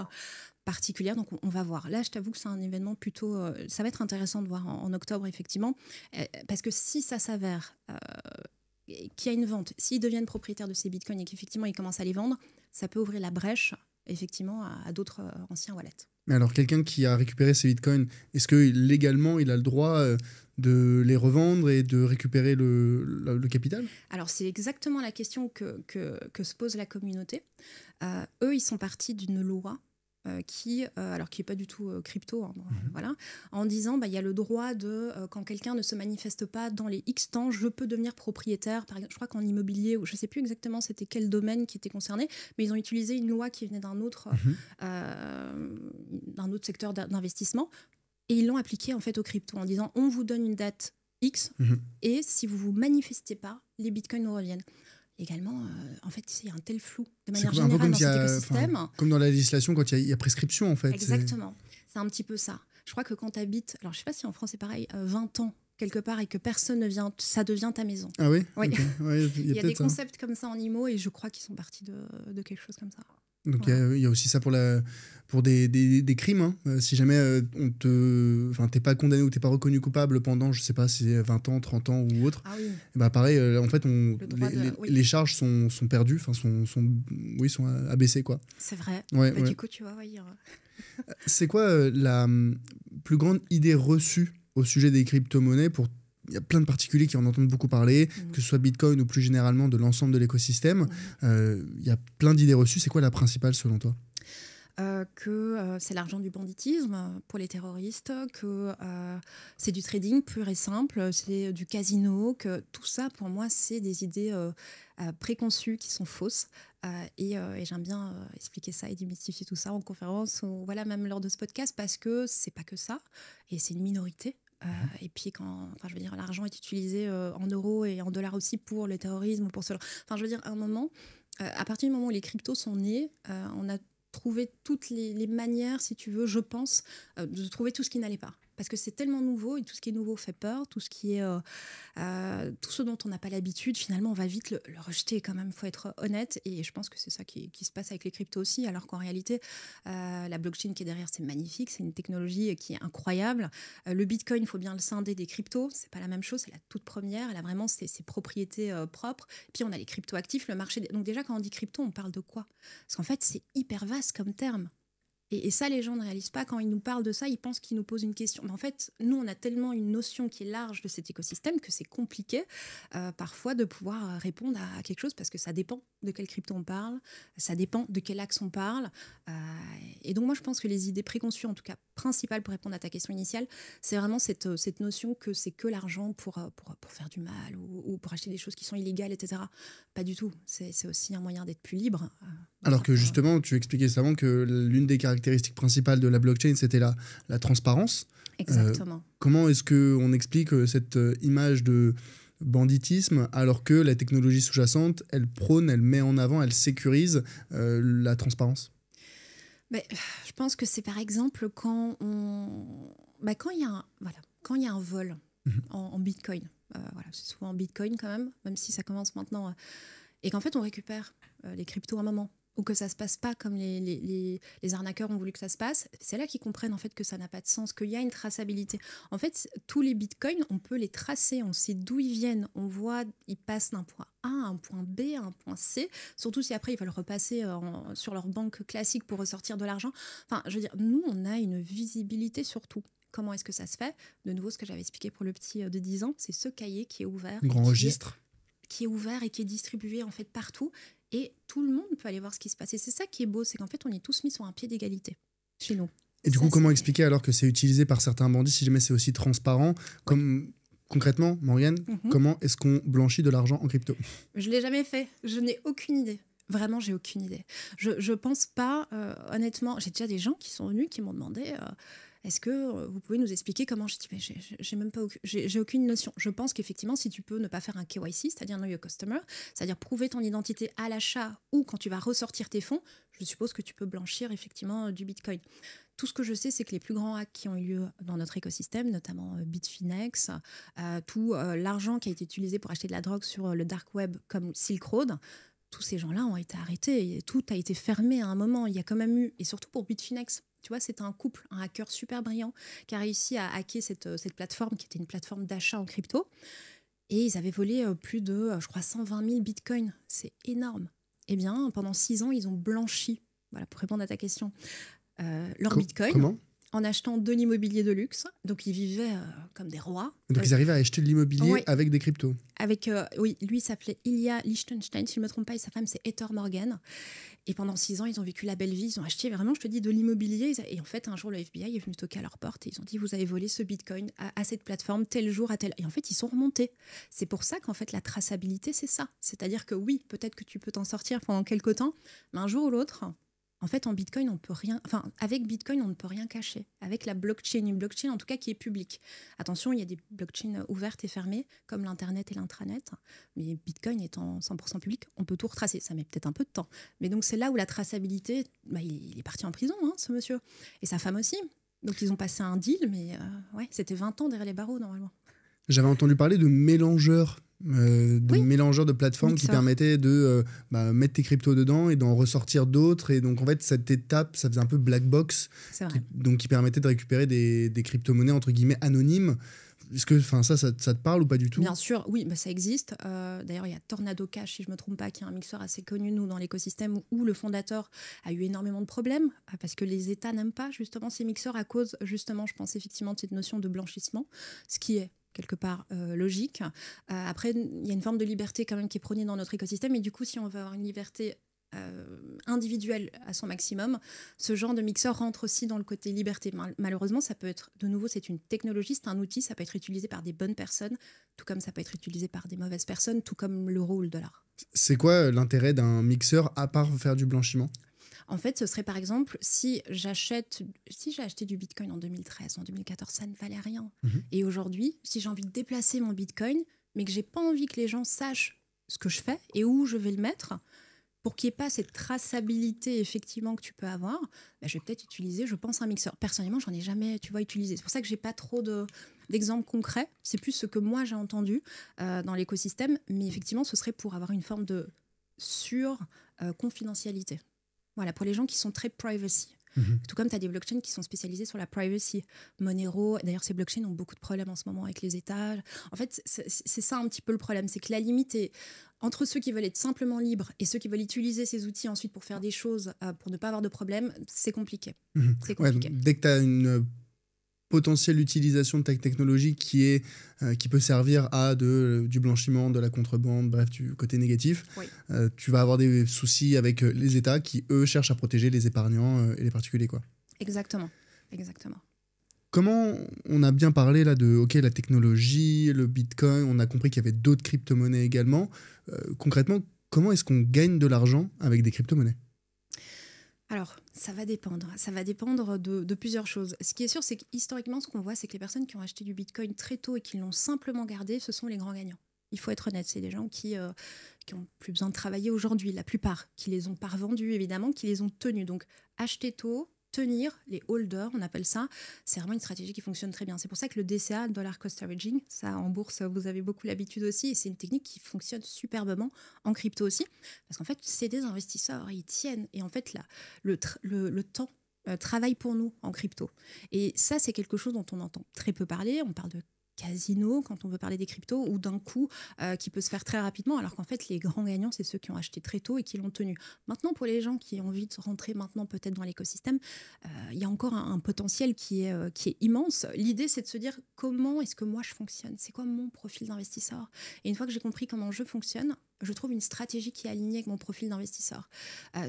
particulières. Donc, on va voir. Là, je t'avoue que c'est un événement plutôt... ça va être intéressant de voir en octobre, effectivement. Parce que si ça s'avère qu'il y a une vente, s'ils deviennent propriétaires de ces bitcoins et qu'effectivement, ils commencent à les vendre, ça peut ouvrir la brèche, effectivement, à d'autres anciens wallets. Mais alors, quelqu'un qui a récupéré ces bitcoins, est-ce que légalement, il a le droit de les revendre et de récupérer le capital? Alors, c'est exactement la question que se pose la communauté. Eux, ils sont partis d'une loi qui est pas du tout crypto, hein, voilà, en disant il y a le droit de, quand quelqu'un ne se manifeste pas dans les X temps, je peux devenir propriétaire, par exemple, je crois qu'en immobilier, ou je sais plus exactement c'était quel domaine qui était concerné, mais ils ont utilisé une loi qui venait d'un autre secteur d'investissement, et ils l'ont appliquée en fait aux cryptos, en disant on vous donne une date X, et si vous vous manifestez pas, les bitcoins nous reviennent. Également, en fait, il y a un tel flou de manière générale dans cet écosystème. Comme dans la législation, quand il y a prescription, en fait. Exactement. C'est un petit peu ça. Je crois que quand tu habites, alors je ne sais pas si en France c'est pareil, 20 ans quelque part et que personne ne vient, ça devient ta maison. Ah oui, Oui. Okay. Ouais, Il y a des ça. concepts comme ça en IMO et je crois qu'ils sont partis de quelque chose comme ça. Donc Voilà. il y a aussi ça pour des crimes. Hein. Si jamais t'es pas condamné ou t'es pas reconnu coupable pendant, je sais pas si c'est 20 ans, 30 ans ou autre, Ah oui. bah pareil, en fait, Oui. les charges sont perdues, sont abaissées, quoi. C'est vrai. Ouais, Bah, ouais. du coup, tu vois, oui. C'est quoi la plus grande idée reçue au sujet des crypto-monnaies pour... Il y a plein de particuliers qui en entendent beaucoup parler, que ce soit Bitcoin ou plus généralement de l'ensemble de l'écosystème. Il y a plein d'idées reçues. C'est quoi la principale selon toi ? Que c'est l'argent du banditisme pour les terroristes, que c'est du trading pur et simple, c'est du casino, que tout ça, pour moi, c'est des idées préconçues qui sont fausses. Et j'aime bien expliquer ça et démystifier tout ça en conférence, ou voilà, même lors de ce podcast, parce que c'est pas que ça, et c'est une minorité. Et puis je veux dire, l'argent est utilisé en euros et en dollars aussi pour le terrorisme ou pour cela. Enfin, je veux dire, à un moment, à partir du moment où les cryptos sont nés, on a trouvé toutes les manières, si tu veux, je pense, de trouver tout ce qui n'allait pas. Parce que c'est tellement nouveau et tout ce qui est nouveau fait peur, tout ce qui est tout ce dont on n'a pas l'habitude, finalement, on va vite le rejeter quand même. Il faut être honnête et je pense que c'est ça qui se passe avec les cryptos aussi, alors qu'en réalité, la blockchain qui est derrière, c'est magnifique, c'est une technologie qui est incroyable. Le Bitcoin, il faut bien le scinder des cryptos, c'est pas la même chose, c'est la toute première, elle a vraiment ses propriétés propres. Puis on a les cryptos actifs, le marché. Donc déjà, quand on dit crypto, on parle de quoi ? Parce qu'en fait, c'est hyper vaste comme terme. Et ça, les gens ne réalisent pas. Quand ils nous parlent de ça, ils pensent qu'ils nous posent une question. Mais en fait, nous, on a tellement une notion qui est large de cet écosystème que c'est compliqué parfois de pouvoir répondre à quelque chose parce que ça dépend de quelle crypto on parle, ça dépend de quel axe on parle. Et donc moi, je pense que les idées préconçues, en tout cas principales pour répondre à ta question initiale, c'est vraiment cette notion que c'est que l'argent pour faire du mal ou pour acheter des choses qui sont illégales, etc. Pas du tout. C'est aussi un moyen d'être plus libre. Alors que justement, tu expliquais avant que l'une des caractéristiques principales de la blockchain, c'était la transparence. Exactement. Comment est-ce qu'on explique cette image de banditisme alors que la technologie sous-jacente, elle prône, elle met en avant, elle sécurise la transparence ? Mais, je pense que c'est par exemple quand il y a un vol en Bitcoin. C'est souvent en Bitcoin quand même si ça commence maintenant. Et qu'en fait, on récupère les cryptos à un moment. Ou que ça ne se passe pas comme les arnaqueurs ont voulu que ça se passe, c'est là qu'ils comprennent en fait que ça n'a pas de sens, qu'il y a une traçabilité. En fait, tous les bitcoins, on peut les tracer, on sait d'où ils viennent, on voit, ils passent d'un point A à un point B, à un point C, surtout si après ils veulent repasser sur leur banque classique pour ressortir de l'argent. Enfin, je veux dire, nous, on a une visibilité sur tout. Comment est-ce que ça se fait ? De nouveau, ce que j'avais expliqué pour le petit de 10 ans, c'est ce cahier qui est ouvert. Grand registre. Qui est ouvert et qui est distribué en fait partout. Et tout le monde peut aller voir ce qui se passe. Et c'est ça qui est beau, c'est qu'en fait, on est tous mis sur un pied d'égalité chez nous. Et du coup, comment expliquer alors que c'est utilisé par certains bandits, si jamais c'est aussi transparent comme... Concrètement, Morgane, comment est-ce qu'on blanchit de l'argent en crypto ? Je ne l'ai jamais fait. Je n'ai aucune idée. Vraiment, j'ai aucune idée. Je pense pas, honnêtement, j'ai déjà des gens qui sont venus, qui m'ont demandé... Est-ce que vous pouvez nous expliquer comment j'ai même pas j'ai aucune notion. Je pense qu'effectivement, si tu peux ne pas faire un KYC, c'est-à-dire Know Your Customer, c'est-à-dire prouver ton identité à l'achat ou quand tu vas ressortir tes fonds, je suppose que tu peux blanchir effectivement du Bitcoin. Tout ce que je sais, c'est que les plus grands hacks qui ont eu lieu dans notre écosystème, notamment Bitfinex, tout l'argent qui a été utilisé pour acheter de la drogue sur le dark web comme Silk Road, tous ces gens-là ont été arrêtés. Et tout a été fermé à un moment. Il y a quand même eu, et surtout pour Bitfinex, tu vois, c'était un couple, un hacker super brillant qui a réussi à hacker cette plateforme qui était une plateforme d'achat en crypto. Et ils avaient volé plus de, je crois, 120 000 bitcoins. C'est énorme. Eh bien, pendant 6 ans, ils ont blanchi, voilà, pour répondre à ta question, leur bitcoin. Comment ? En achetant de l'immobilier de luxe. Donc, ils vivaient comme des rois. Donc, ils arrivaient à acheter de l'immobilier avec des cryptos. Oui, lui, il s'appelait Ilya Lichtenstein, si je ne me trompe pas, et sa femme, c'est Heather Morgan. Et pendant 6 ans, ils ont vécu la belle vie, ils ont acheté vraiment, je te dis, de l'immobilier. Et en fait, un jour, le FBI est venu toquer à leur porte et ils ont dit, vous avez volé ce bitcoin à cette plateforme, tel jour, à tel... Et en fait, ils sont remontés. C'est pour ça qu'en fait, la traçabilité, c'est ça. C'est-à-dire que oui, peut-être que tu peux t'en sortir pendant quelques temps, mais un jour ou l'autre... En fait, en Bitcoin, on peut rien. Enfin, avec Bitcoin, on ne peut rien cacher. Avec la blockchain, une blockchain en tout cas qui est publique. Attention, il y a des blockchains ouvertes et fermées, comme l'internet et l'intranet. Mais Bitcoin étant 100% public, on peut tout retracer. Ça met peut-être un peu de temps. Mais donc c'est là où la traçabilité, il est parti en prison, ce monsieur, et sa femme aussi. Donc ils ont passé un deal, mais ouais, c'était 20 ans derrière les barreaux normalement. J'avais entendu parler de mélangeurs. Mélangeurs de plateformes qui permettaient de mettre tes cryptos dedans et d'en ressortir d'autres. Et donc, en fait, cette étape, ça faisait un peu black box. Qui permettait de récupérer des crypto-monnaies, entre guillemets, anonymes. Est-ce que ça te parle ou pas du tout? Bien sûr, oui, ça existe. D'ailleurs, il y a Tornado Cash, si je ne me trompe pas, qui est un mixeur assez connu, nous, dans l'écosystème, où le fondateur a eu énormément de problèmes, parce que les États n'aiment pas, justement, ces mixeurs à cause, justement, je pense, effectivement, de cette notion de blanchissement, ce qui est quelque part logique. Après, il y a une forme de liberté quand même qui est prônée dans notre écosystème, et du coup, si on veut avoir une liberté individuelle à son maximum, ce genre de mixeur rentre aussi dans le côté liberté. Malheureusement, ça peut être, de nouveau, c'est une technologie, c'est un outil, ça peut être utilisé par des bonnes personnes, tout comme ça peut être utilisé par des mauvaises personnes, tout comme l'euro ou le dollar. C'est quoi l'intérêt d'un mixeur à part faire du blanchiment? En fait, ce serait par exemple, si j'ai acheté du Bitcoin en 2013, en 2014, ça ne valait rien. Et aujourd'hui, si j'ai envie de déplacer mon Bitcoin, mais que j'ai pas envie que les gens sachent ce que je fais et où je vais le mettre, pour qu'il n'y ait pas cette traçabilité effectivement que tu peux avoir, je vais peut-être utiliser, je pense, un mixeur. Personnellement, j'en ai jamais, utilisé. C'est pour ça que j'ai pas trop d'exemples concrets. C'est plus ce que moi j'ai entendu dans l'écosystème, mais effectivement, ce serait pour avoir une forme de confidentialité. Voilà, pour les gens qui sont très privacy. Tout comme tu as des blockchains qui sont spécialisés sur la privacy. Monero, d'ailleurs, ces blockchains ont beaucoup de problèmes en ce moment avec les États. En fait, c'est ça un petit peu le problème. C'est que la limite est entre ceux qui veulent être simplement libres et ceux qui veulent utiliser ces outils ensuite pour faire des choses, pour ne pas avoir de problème, c'est compliqué. C'est compliqué. Ouais, dès que tu as une potentielle utilisation de ta technologie qui peut servir à du blanchiment, de la contrebande, bref, du côté négatif, tu vas avoir des soucis avec les États qui, eux, cherchent à protéger les épargnants et les particuliers, quoi. Exactement. Comment on a bien parlé là de la technologie, le Bitcoin, on a compris qu'il y avait d'autres crypto-monnaies également. Concrètement, comment est-ce qu'on gagne de l'argent avec des crypto-monnaies ? Alors, ça va dépendre de plusieurs choses. Ce qui est sûr, c'est qu'historiquement, ce qu'on voit, c'est que les personnes qui ont acheté du Bitcoin très tôt et qui l'ont simplement gardé, ce sont les grands gagnants. Il faut être honnête, c'est des gens qui ont plus besoin de travailler aujourd'hui, la plupart, qui les ont pas revendus, évidemment, qui les ont tenus. Donc, acheter tôt, tenir, les holders, on appelle ça, c'est vraiment une stratégie qui fonctionne très bien. C'est pour ça que le DCA, Dollar Cost Averaging, ça en bourse, vous avez beaucoup l'habitude aussi, et c'est une technique qui fonctionne superbement en crypto aussi, parce qu'en fait, c'est des investisseurs, ils tiennent, et en fait, là, le temps travaille pour nous en crypto. Et ça, c'est quelque chose dont on entend très peu parler. On parle de casino quand on veut parler des cryptos, ou d'un coup qui peut se faire très rapidement, alors qu'en fait les grands gagnants c'est ceux qui ont acheté très tôt et qui l'ont tenu. Maintenant, pour les gens qui ont envie de rentrer maintenant peut-être dans l'écosystème, il y a encore un potentiel qui est immense. L'idée c'est de se dire comment est-ce que moi je fonctionne, c'est quoi mon profil d'investisseur, et une fois que j'ai compris comment je fonctionne, je trouve une stratégie qui est alignée avec mon profil d'investisseur.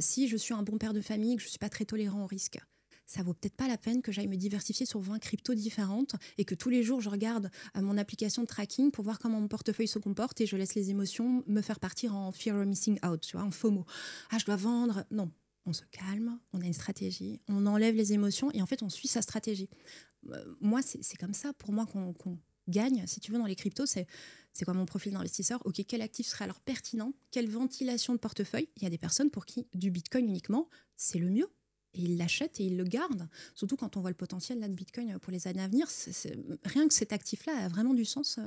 Si je suis un bon père de famille, que je ne suis pas très tolérant au risque, ça vaut peut-être pas la peine que j'aille me diversifier sur 20 cryptos différentes et que tous les jours, je regarde mon application de tracking pour voir comment mon portefeuille se comporte et je laisse les émotions me faire partir en fear of missing out, tu vois, en FOMO. Ah, je dois vendre. Non, on se calme, on a une stratégie, on enlève les émotions et en fait, on suit sa stratégie. Moi, c'est comme ça, pour moi, qu'on gagne, si tu veux, dans les cryptos, c'est quoi mon profil d'investisseur? Ok, quel actif serait alors pertinent? Quelle ventilation de portefeuille? Il y a des personnes pour qui du Bitcoin uniquement, c'est le mieux. Et ils l'achètent et ils le gardent. Surtout quand on voit le potentiel là, de Bitcoin pour les années à venir. Rien que cet actif-là a vraiment du sens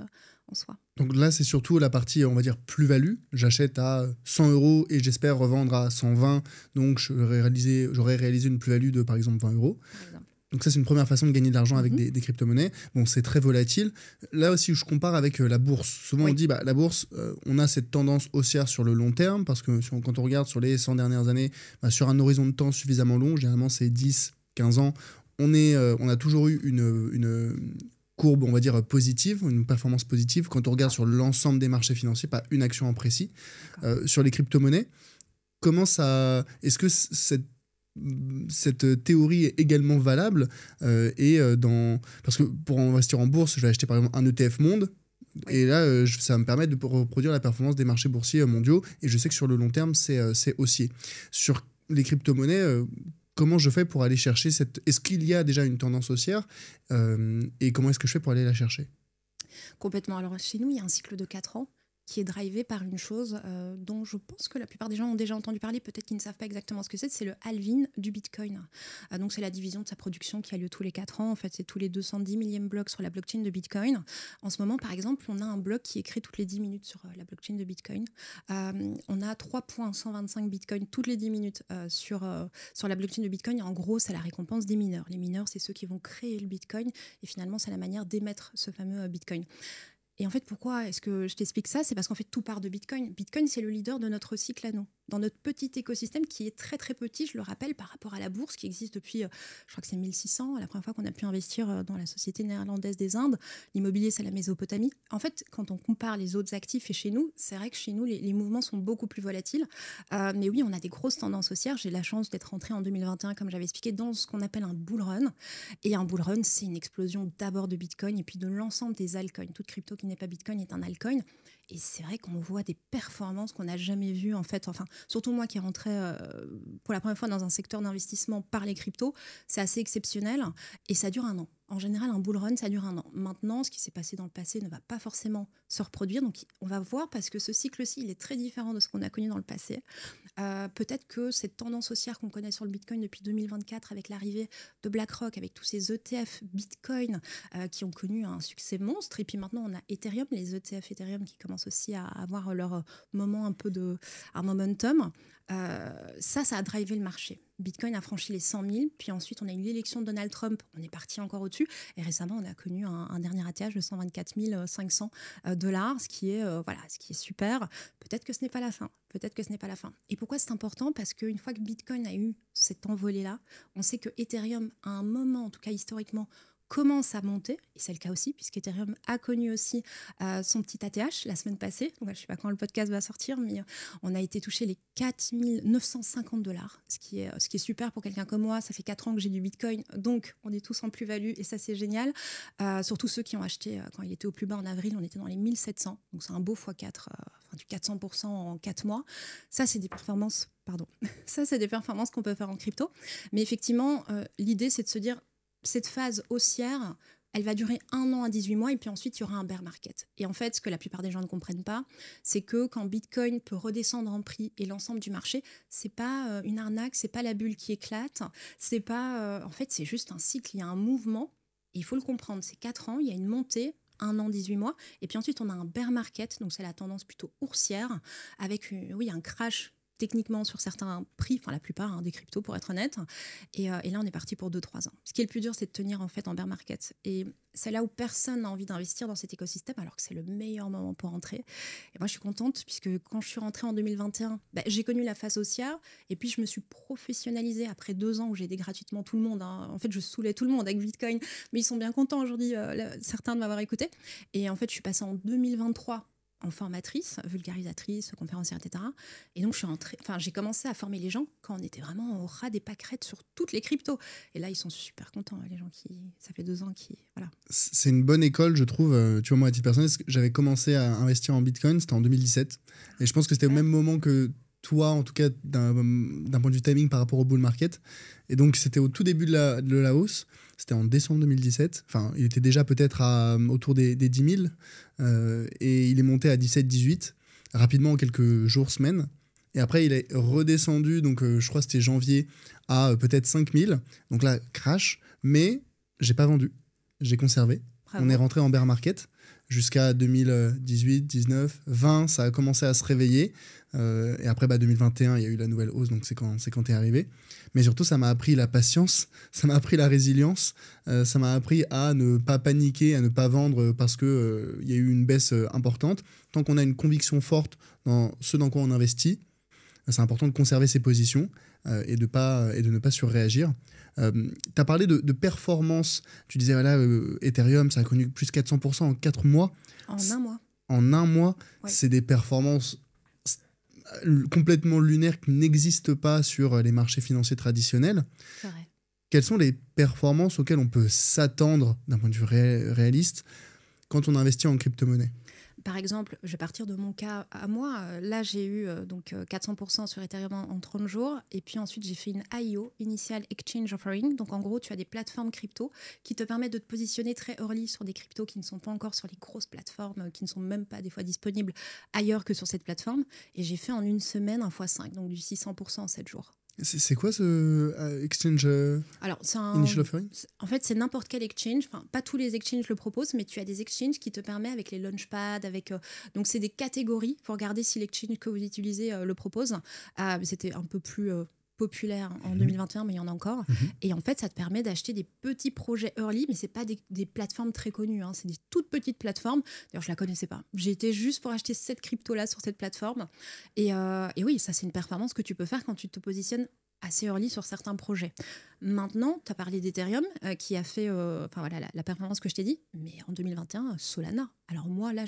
en soi. Donc là, c'est surtout la partie, on va dire, plus-value. J'achète à 100 € et j'espère revendre à 120. Donc j'aurais réalisé une plus-value de, par exemple, 20 €. Par exemple. Donc ça, c'est une première façon de gagner de l'argent avec des crypto-monnaies. Bon, c'est très volatile. Là aussi, je compare avec la bourse. Souvent, on dit, la bourse, on a cette tendance haussière sur le long terme, parce que quand on regarde sur les 100 dernières années, sur un horizon de temps suffisamment long, généralement c'est 10, 15 ans, on a toujours eu une courbe, on va dire, positive, une performance positive, quand on regarde sur l'ensemble des marchés financiers, pas une action en précis. Sur les crypto-monnaies, est-ce que cette théorie est également valable parce que pour investir en bourse, je vais acheter par exemple un ETF monde, et là ça va me permettre de reproduire la performance des marchés boursiers mondiaux, et je sais que sur le long terme c'est haussier. Sur les crypto-monnaies, comment je fais pour aller chercher est-ce qu'il y a déjà une tendance haussière, et comment est-ce que je fais pour aller la chercher? Complètement. Alors chez nous, il y a un cycle de 4 ans qui est drivé par une chose dont je pense que la plupart des gens ont déjà entendu parler, peut-être qu'ils ne savent pas exactement ce que c'est le halving du Bitcoin. Donc c'est la division de sa production qui a lieu tous les 4 ans. En fait, c'est tous les 210 millième blocs sur la blockchain de Bitcoin. En ce moment, par exemple, on a un bloc qui est créé toutes les 10 minutes sur la blockchain de Bitcoin. On a 3,125 Bitcoin toutes les 10 minutes sur la blockchain de Bitcoin. Et en gros, c'est la récompense des mineurs. Les mineurs, c'est ceux qui vont créer le Bitcoin. Et finalement, c'est la manière d'émettre ce fameux Bitcoin. Et en fait, pourquoi est-ce que je t'explique ça? C'est parce qu'en fait, tout part de Bitcoin. Bitcoin, c'est le leader de notre cycle à nous, dans notre petit écosystème qui est très très petit, je le rappelle, par rapport à la bourse qui existe depuis, je crois que c'est 1600, la première fois qu'on a pu investir dans la Société néerlandaise des Indes. L'immobilier, c'est la Mésopotamie. En fait, quand on compare les autres actifs et chez nous, c'est vrai que chez nous, les mouvements sont beaucoup plus volatiles. Mais oui, on a des grosses tendances haussières. J'ai la chance d'être rentrée en 2021, comme j'avais expliqué, dans ce qu'on appelle un bull run. Et un bull run, c'est une explosion d'abord de Bitcoin et puis de l'ensemble des altcoins. Toute crypto qui n'est pas Bitcoin est un altcoin. Et c'est vrai qu'on voit des performances qu'on n'a jamais vues, en fait. Enfin, surtout moi qui est rentrée pour la première fois dans un secteur d'investissement par les cryptos, c'est assez exceptionnel et ça dure 1 an. En général, un bull run, ça dure 1 an. Maintenant, ce qui s'est passé dans le passé ne va pas forcément se reproduire. Donc, on va voir parce que ce cycle-ci, il est très différent de ce qu'on a connu dans le passé. Peut-être que cette tendance haussière qu'on connaît sur le Bitcoin depuis 2024 avec l'arrivée de BlackRock, avec tous ces ETF Bitcoin qui ont connu un succès monstre. Et puis maintenant, on a Ethereum, les ETF Ethereum qui commencent aussi à avoir leur moment un peu un momentum. Ça a drivé le marché. Bitcoin a franchi les 100 000, puis ensuite on a eu l'élection de Donald Trump, on est parti encore au-dessus, et récemment on a connu un dernier atterrage de 124 500 $, ce qui est super. Peut-être que ce n'est pas la fin, Et pourquoi c'est important? Parce qu'une fois que Bitcoin a eu cette envolée-là, on sait que Ethereum, à un moment, en tout cas historiquement, commence à monter, et c'est le cas aussi, puisqu'Ethereum a connu aussi son petit ATH la semaine passée. Donc, je ne sais pas quand le podcast va sortir, mais on a été touché les 4 950 $, ce qui est super pour quelqu'un comme moi. Ça fait 4 ans que j'ai du Bitcoin, donc on est tous en plus-value, et ça, c'est génial. Surtout ceux qui ont acheté quand il était au plus bas en avril, on était dans les 1700, donc c'est un beau x4, du 400% en 4 mois. Ça, c'est des performances, qu'on peut faire en crypto. Mais effectivement, l'idée, c'est de se dire, cette phase haussière, elle va durer 1 an à 18 mois et puis ensuite, il y aura un bear market. Et en fait, ce que la plupart des gens ne comprennent pas, c'est que quand Bitcoin peut redescendre en prix et l'ensemble du marché, c'est pas une arnaque, c'est pas la bulle qui éclate, c'est pas... en fait, c'est juste un cycle, il y a un mouvement, et il faut le comprendre, c'est 4 ans, il y a une montée, 1 an, 18 mois, et puis ensuite, on a un bear market, donc c'est la tendance plutôt haussière, avec un crash techniquement sur certains prix, enfin la plupart des cryptos pour être honnête, et là on est parti pour 2-3 ans. Ce qui est le plus dur, c'est de tenir en fait en bear market, et c'est là où personne n'a envie d'investir dans cet écosystème alors que c'est le meilleur moment pour rentrer. Et moi je suis contente puisque quand je suis rentrée en 2021, j'ai connu la phase haussière et puis je me suis professionnalisée après 2 ans où j'ai aidé gratuitement tout le monde. En fait je saoulais tout le monde avec Bitcoin, mais ils sont bien contents aujourd'hui, certains de m'avoir écouté. Et en fait je suis passée en 2023 en formatrice, vulgarisatrice, conférencière, etc. Et donc, j'ai commencé à former les gens quand on était vraiment au ras des pâquerettes sur toutes les cryptos. Et là, ils sont super contents, les gens ça fait 2 ans voilà. C'est une bonne école, je trouve. Tu vois, moi, à titre personnel, j'avais commencé à investir en Bitcoin, c'était en 2017. Et je pense que c'était au même moment que toi, en tout cas, d'un point de vue timing par rapport au bull market. Et donc, c'était au tout début de la hausse. C'était en décembre 2017. Enfin, il était déjà peut-être autour des 10 000. Et il est monté à 17-18, rapidement en quelques jours, semaines. Et après, il est redescendu, donc je crois que c'était janvier, à peut-être 5 000. Donc là, crash. Mais j'ai pas vendu. J'ai conservé. Bravo. On est rentré en bear market jusqu'à 2018, 19, 20. Ça a commencé à se réveiller. Et après, 2021, il y a eu la nouvelle hausse. Donc c'est quand t'es arrivé. Mais surtout, ça m'a appris la patience, ça m'a appris la résilience, ça m'a appris à ne pas paniquer, à ne pas vendre parce qu'il y a eu une baisse importante. Tant qu'on a une conviction forte dans ce dans quoi on investit, c'est important de conserver ses positions et de ne pas surréagir. Tu as parlé de performance. Tu disais, Ethereum, ça a connu plus 400% en 4 mois. En 1 mois. En 1 mois, ouais. C'est des performances complètement lunaire qui n'existe pas sur les marchés financiers traditionnels. C'est vrai. Quelles sont les performances auxquelles on peut s'attendre d'un point de vue réaliste quand on investit en crypto-monnaie ? par exemple, je vais partir de mon cas à moi. Là, j'ai eu 400% sur Ethereum en 30 jours. Et puis ensuite, j'ai fait une IEO, Initial Exchange Offering. Donc en gros, tu as des plateformes crypto qui te permettent de te positionner très early sur des cryptos qui ne sont pas encore sur les grosses plateformes, qui ne sont même pas des fois disponibles ailleurs que sur cette plateforme. Et j'ai fait en une semaine un x5, donc du 600% en 7 jours. C'est quoi ce exchange Alors, initial offering? En fait, c'est n'importe quel exchange. Enfin, pas tous les exchanges le proposent, mais tu as des exchanges qui te permettent avec les launchpads, donc c'est des catégories. Il faut regarder si l'exchange que vous utilisez le propose. C'était un peu plus populaire en 2021, mais il y en a encore. Et en fait, ça te permet d'acheter des petits projets early, mais c'est pas des plateformes très connues. Hein. C'est des toutes petites plateformes. D'ailleurs, je la connaissais pas. J'ai été juste pour acheter cette crypto-là sur cette plateforme. Et oui, ça, c'est une performance que tu peux faire quand tu te positionnes assez early sur certains projets. Maintenant, tu as parlé d'Ethereum qui a fait la performance que je t'ai dit, mais en 2021, Solana. Alors moi, là,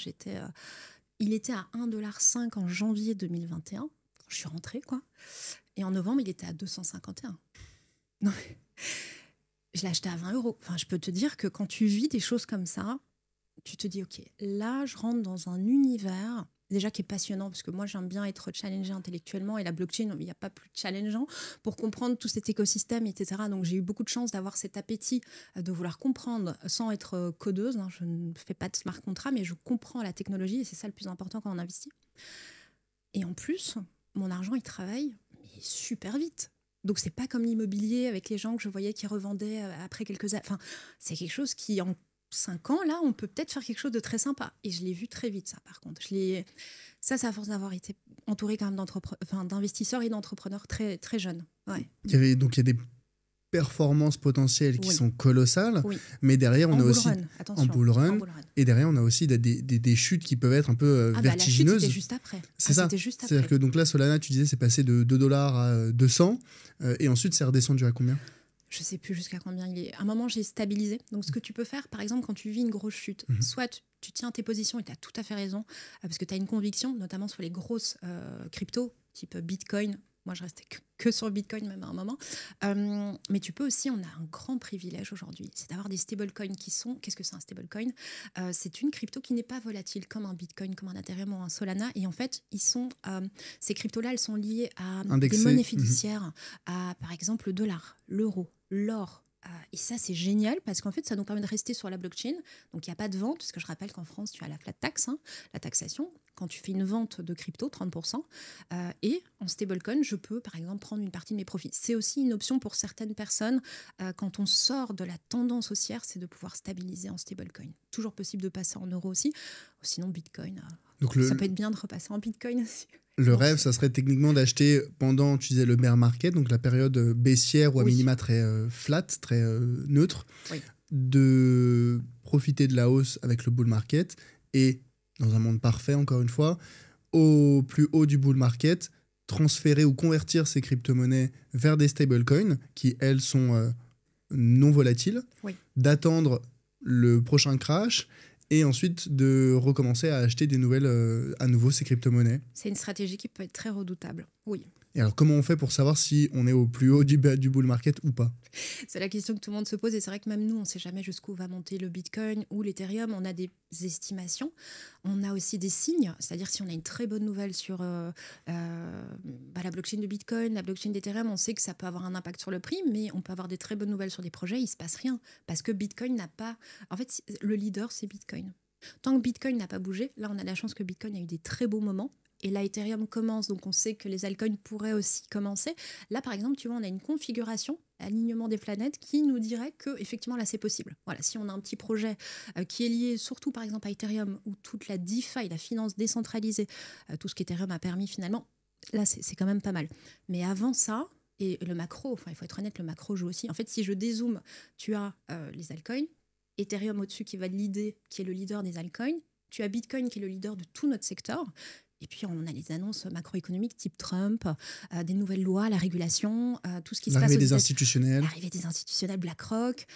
il était à 1,5$ en janvier 2021, quand je suis rentrée, quoi. Et en novembre, il était à 251. Non, je l'ai acheté à 20€. Enfin, je peux te dire que quand tu vis des choses comme ça, tu te dis, OK, là, je rentre dans un univers déjà qui est passionnant, parce que moi, j'aime bien être challengée intellectuellement, et la blockchain, il n'y a pas plus challengeant pour comprendre tout cet écosystème, etc. Donc, j'ai eu beaucoup de chance d'avoir cet appétit de vouloir comprendre sans être codeuse. Hein. Je ne fais pas de smart contract, mais je comprends la technologie, et c'est ça le plus important quand on investit. Et en plus, mon argent, il travaille mais super vite. Donc, c'est pas comme l'immobilier avec les gens que je voyais qui revendaient après quelques années. Enfin, c'est quelque chose qui, en 5 ans, là, on peut peut-être faire quelque chose de très sympa. Et je l'ai vu très vite, ça, par contre. Ça, c'est à force d'avoir été entourée quand même d'investisseurs et d'entrepreneurs très, très jeunes. Ouais. Il y a des performances potentielles qui sont colossales, mais derrière, on a aussi en bull run. Et derrière, on a aussi des chutes qui peuvent être un peu vertigineuses. La chute, c'était juste après. C'est ça. C'est-à-dire que donc là, Solana, tu disais, c'est passé de 2$ à 200, et ensuite, c'est redescendu à combien? Je ne sais plus jusqu'à combien il est. À un moment, j'ai stabilisé. Donc, ce que tu peux faire, par exemple, quand tu vis une grosse chute, soit tu tiens tes positions, et tu as tout à fait raison, parce que tu as une conviction, notamment sur les grosses cryptos, type Bitcoin. Moi, je restais que sur Bitcoin, même à un moment. Mais tu peux aussi, on a un grand privilège aujourd'hui, c'est d'avoir des stablecoins qui sont... Qu'est-ce que c'est un stablecoin? C'est une crypto qui n'est pas volatile, comme un Bitcoin, comme un Ethereum ou un Solana. Et en fait, ces cryptos-là, elles sont liées à des monnaies fiduciaires, à, par exemple, le dollar, l'euro, l'or. Et ça, c'est génial parce qu'en fait, ça nous permet de rester sur la blockchain. Donc, il n'y a pas de vente, parce que je rappelle qu'en France, tu as la flat tax, la taxation. Quand tu fais une vente de crypto, 30%. Et en stablecoin, je peux, par exemple, prendre une partie de mes profits. C'est aussi une option pour certaines personnes. Quand on sort de la tendance haussière, c'est de pouvoir stabiliser en stablecoin. Toujours possible de passer en euros aussi. Sinon, Bitcoin, ça peut être bien de repasser en Bitcoin aussi. Le rêve, ça serait techniquement d'acheter pendant, tu disais, le bear market, donc la période baissière ou à minima très flat, très neutre, de profiter de la hausse avec le bull market et, dans un monde parfait, encore une fois, au plus haut du bull market, transférer ou convertir ces crypto-monnaies vers des stablecoins qui, elles, sont non volatiles, d'attendre le prochain crash et ensuite de recommencer à acheter des nouvelles, à nouveau ces crypto-monnaies. C'est une stratégie qui peut être très redoutable, oui. Et alors, comment on fait pour savoir si on est au plus haut du bull market ou pas? C'est la question que tout le monde se pose, et c'est vrai que même nous, on ne sait jamais jusqu'où va monter le Bitcoin ou l'Ethereum. On a des estimations, on a aussi des signes, c'est-à-dire si on a une très bonne nouvelle sur la blockchain de Bitcoin, la blockchain d'Ethereum, on sait que ça peut avoir un impact sur le prix, mais on peut avoir des très bonnes nouvelles sur des projets, il ne se passe rien, parce que Bitcoin n'a pas... En fait, le leader, c'est Bitcoin. Tant que Bitcoin n'a pas bougé, là, on a la chance que Bitcoin a eu des très beaux moments. Et là, Ethereum commence, donc on sait que les altcoins pourraient aussi commencer. Là, par exemple, tu vois, on a une configuration, alignement des planètes, qui nous dirait que effectivement là, c'est possible. Voilà, si on a un petit projet qui est lié surtout, par exemple, à Ethereum, ou toute la DeFi, la finance décentralisée, tout ce qu'Ethereum a permis finalement, là, c'est quand même pas mal. Mais avant ça, et le macro, il faut être honnête, le macro joue aussi. En fait, si je dézoome, tu as les altcoins, Ethereum au-dessus qui est le leader des altcoins, tu as Bitcoin qui est le leader de tout notre secteur. Et puis, on a les annonces macroéconomiques type Trump, des nouvelles lois, la régulation, tout ce qui se passe. L'arrivée des institutionnels. L'arrivée des institutionnels, BlackRock.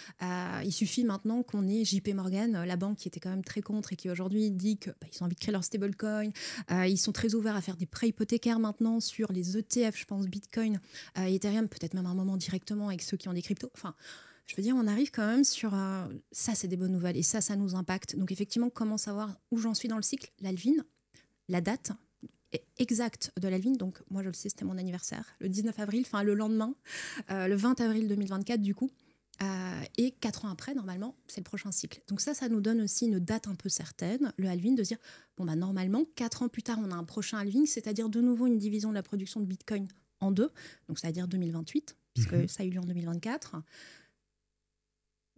Il suffit maintenant qu'on ait JP Morgan, la banque qui était quand même très contre et qui aujourd'hui dit qu'ils ont envie de créer leur stablecoin. Ils sont très ouverts à faire des prêts hypothécaires maintenant sur les ETF, je pense, Bitcoin, Ethereum, peut-être même à un moment directement avec ceux qui ont des cryptos. Enfin, Je veux dire, on arrive quand même sur... ça, c'est des bonnes nouvelles et ça nous impacte. Donc effectivement, comment savoir où j'en suis dans le cycle? L'halving, la date exacte de l'halving. Donc moi, je le sais, c'était mon anniversaire, le 19 avril, enfin le lendemain, le 20 avril 2024 du coup. Et 4 ans après, normalement, c'est le prochain cycle. Donc ça nous donne aussi une date un peu certaine, le halving, de se dire, bon, bah, normalement, 4 ans plus tard, on a un prochain halving, c'est-à-dire de nouveau une division de la production de Bitcoin en deux, donc c'est-à-dire 2028, puisque ça a eu lieu en 2024.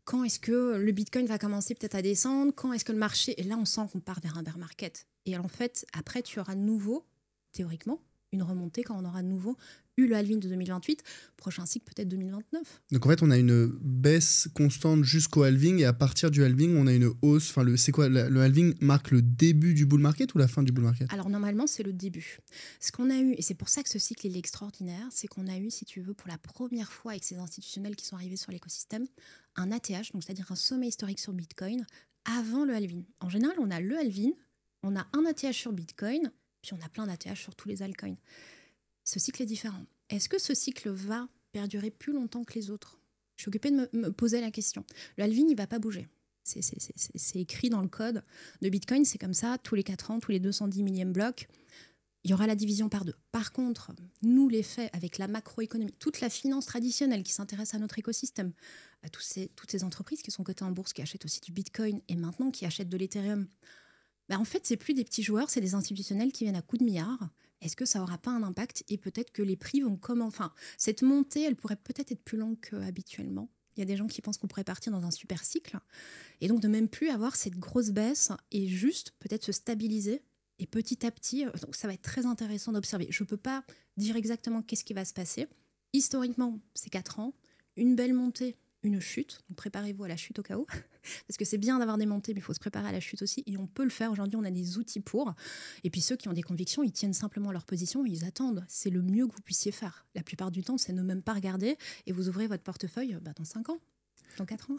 Quand est-ce que le Bitcoin va commencer peut-être à descendre? Quand est-ce que le marché... Et là, on sent qu'on part vers un bear market. Et en fait, après, tu auras de nouveau, théoriquement, une remontée quand on aura de nouveau eu le halving de 2028. Prochain cycle, peut-être 2029. Donc en fait, on a une baisse constante jusqu'au halving et à partir du halving, on a une hausse. Enfin, c'est quoi? Le halving marque le début du bull market ou la fin du bull market? Alors normalement, c'est le début. Ce qu'on a eu, et c'est pour ça que ce cycle est extraordinaire, c'est qu'on a eu, si tu veux, pour la première fois avec ces institutionnels qui sont arrivés sur l'écosystème, un ATH, donc c'est-à-dire un sommet historique sur Bitcoin, avant le halving. En général, on a le halving, on a un ATH sur Bitcoin, puis on a plein d'ATH sur tous les altcoins. Ce cycle est différent. Est-ce que ce cycle va perdurer plus longtemps que les autres? Je suis occupée de me poser la question. Le halving, il ne va pas bouger. C'est écrit dans le code de Bitcoin, c'est comme ça, tous les 4 ans, tous les 210 millièmes blocs, il y aura la division par 2. Par contre, nous, les faits, avec la macroéconomie, toute la finance traditionnelle qui s'intéresse à notre écosystème, à toutes ces entreprises qui sont cotées en bourse, qui achètent aussi du Bitcoin et maintenant qui achètent de l'Ethereum, en fait, c'est plus des petits joueurs, c'est des institutionnels qui viennent à coups de milliards. Est-ce que ça n'aura pas un impact? Et peut-être que les prix vont Enfin, cette montée, elle pourrait peut-être être plus longue qu'habituellement. Il y a des gens qui pensent qu'on pourrait partir dans un super cycle. Et donc, de même plus avoir cette grosse baisse et juste peut-être se stabiliser. Et petit à petit, donc ça va être très intéressant d'observer. Je ne peux pas dire exactement qu'est-ce qui va se passer. Historiquement, c'est 4 ans. Une belle montée, une chute. Donc, préparez-vous à la chute au cas où. Parce que c'est bien d'avoir des montées, mais il faut se préparer à la chute aussi. Et on peut le faire. Aujourd'hui, on a des outils pour. Et puis ceux qui ont des convictions, ils tiennent simplement leur position, ils attendent. C'est le mieux que vous puissiez faire. La plupart du temps, c'est ne même pas regarder et vous ouvrez votre portefeuille dans 5 ans, dans 4 ans.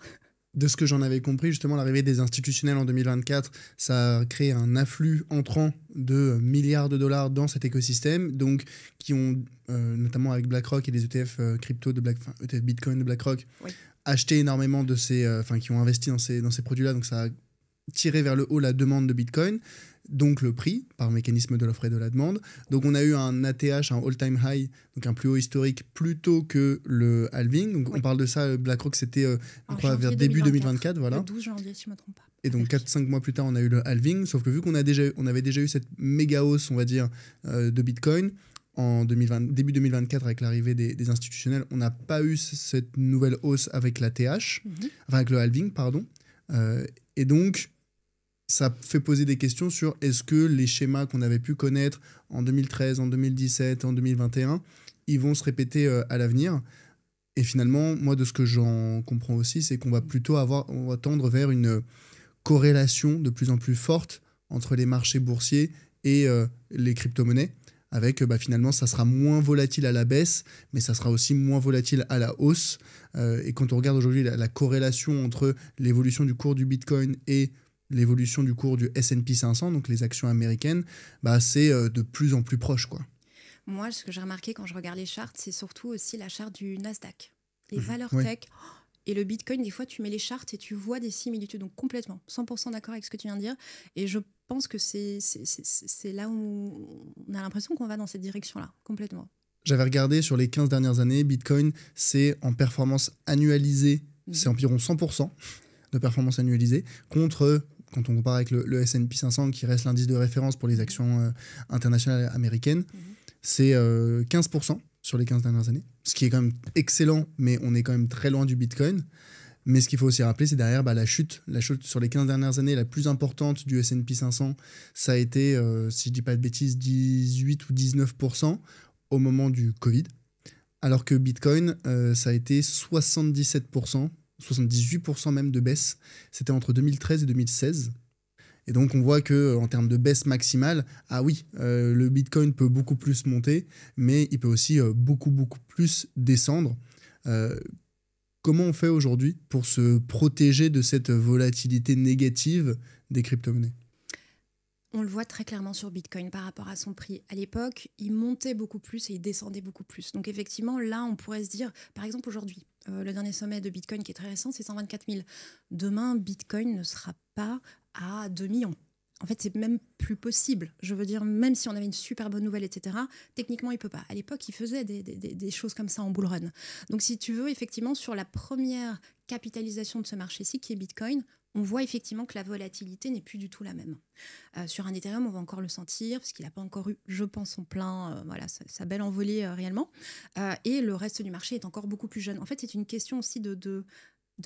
De ce que j'en avais compris, justement, l'arrivée des institutionnels en 2024, ça a créé un afflux entrant de milliards de dollars dans cet écosystème, donc qui ont, notamment avec BlackRock et les ETF crypto de ETF Bitcoin de BlackRock, oui, acheté énormément de ces, qui ont investi dans ces produits-là, donc ça a tiré vers le haut la demande de Bitcoin, donc le prix, par mécanisme de l'offre et de la demande. Donc on a eu un ATH, un all-time high, donc un plus haut historique, plutôt que le halving. Donc oui, on parle de ça, BlackRock, c'était je crois, vers début 2024. Voilà. Le 12 janvier, si je ne me trompe pas. Et donc 4-5 mois plus tard, on a eu le halving, sauf que vu qu'on avait déjà eu cette méga hausse, on va dire, de Bitcoin, en début 2024, avec l'arrivée des institutionnels, on n'a pas eu cette nouvelle hausse avec l'ATH, enfin avec le halving, pardon. Et donc, ça fait poser des questions sur est-ce que les schémas qu'on avait pu connaître en 2013, en 2017, en 2021, ils vont se répéter à l'avenir. Et finalement, moi, de ce que j'en comprends aussi, c'est qu'on va plutôt on va tendre vers une corrélation de plus en plus forte entre les marchés boursiers et les crypto-monnaies, avec finalement, ça sera moins volatile à la baisse, mais ça sera aussi moins volatile à la hausse. Et quand on regarde aujourd'hui la corrélation entre l'évolution du cours du Bitcoin et l'évolution du cours du S&P 500, donc les actions américaines, c'est de plus en plus proche, quoi. Moi, ce que j'ai remarqué quand je regarde les charts, c'est surtout aussi la charte du Nasdaq. Les valeurs oui, tech et le Bitcoin, des fois, tu mets les charts et tu vois des similitudes. Donc complètement, 100% d'accord avec ce que tu viens de dire. Et je pense que c'est là où on a l'impression qu'on va dans cette direction-là, complètement. J'avais regardé sur les 15 dernières années, Bitcoin, c'est en performance annualisée, c'est environ 100% de performance annualisée, contre... Quand on compare avec le S&P 500, qui reste l'indice de référence pour les actions internationales américaines, c'est 15% sur les 15 dernières années, ce qui est quand même excellent, mais on est quand même très loin du Bitcoin. Mais ce qu'il faut aussi rappeler, c'est derrière la chute sur les 15 dernières années, la plus importante du S&P 500, ça a été, si je ne dis pas de bêtises, 18 ou 19% au moment du Covid, alors que Bitcoin, ça a été 77%, 78% même de baisse. C'était entre 2013 et 2016. Et donc, on voit qu'en termes de baisse maximale, le Bitcoin peut beaucoup plus monter, mais il peut aussi beaucoup, beaucoup plus descendre. Comment on fait aujourd'hui pour se protéger de cette volatilité négative des crypto-monnaies ? On le voit très clairement sur Bitcoin par rapport à son prix. À l'époque, il montait beaucoup plus et il descendait beaucoup plus. Donc effectivement, là, on pourrait se dire, par exemple aujourd'hui, le dernier sommet de Bitcoin qui est très récent, c'est 124 000. Demain, Bitcoin ne sera pas à 2 millions. En fait, c'est même plus possible. Je veux dire, même si on avait une super bonne nouvelle, etc., techniquement, il ne peut pas. À l'époque, il faisait des choses comme ça en bull run. Donc, si tu veux, effectivement, sur la première capitalisation de ce marché-ci, qui est Bitcoin, on voit effectivement que la volatilité n'est plus du tout la même. Sur un Ethereum, on va encore le sentir, parce qu'il n'a pas encore eu, je pense, son plein, sa belle envolée réellement. Et le reste du marché est encore beaucoup plus jeune. En fait, c'est une question aussi de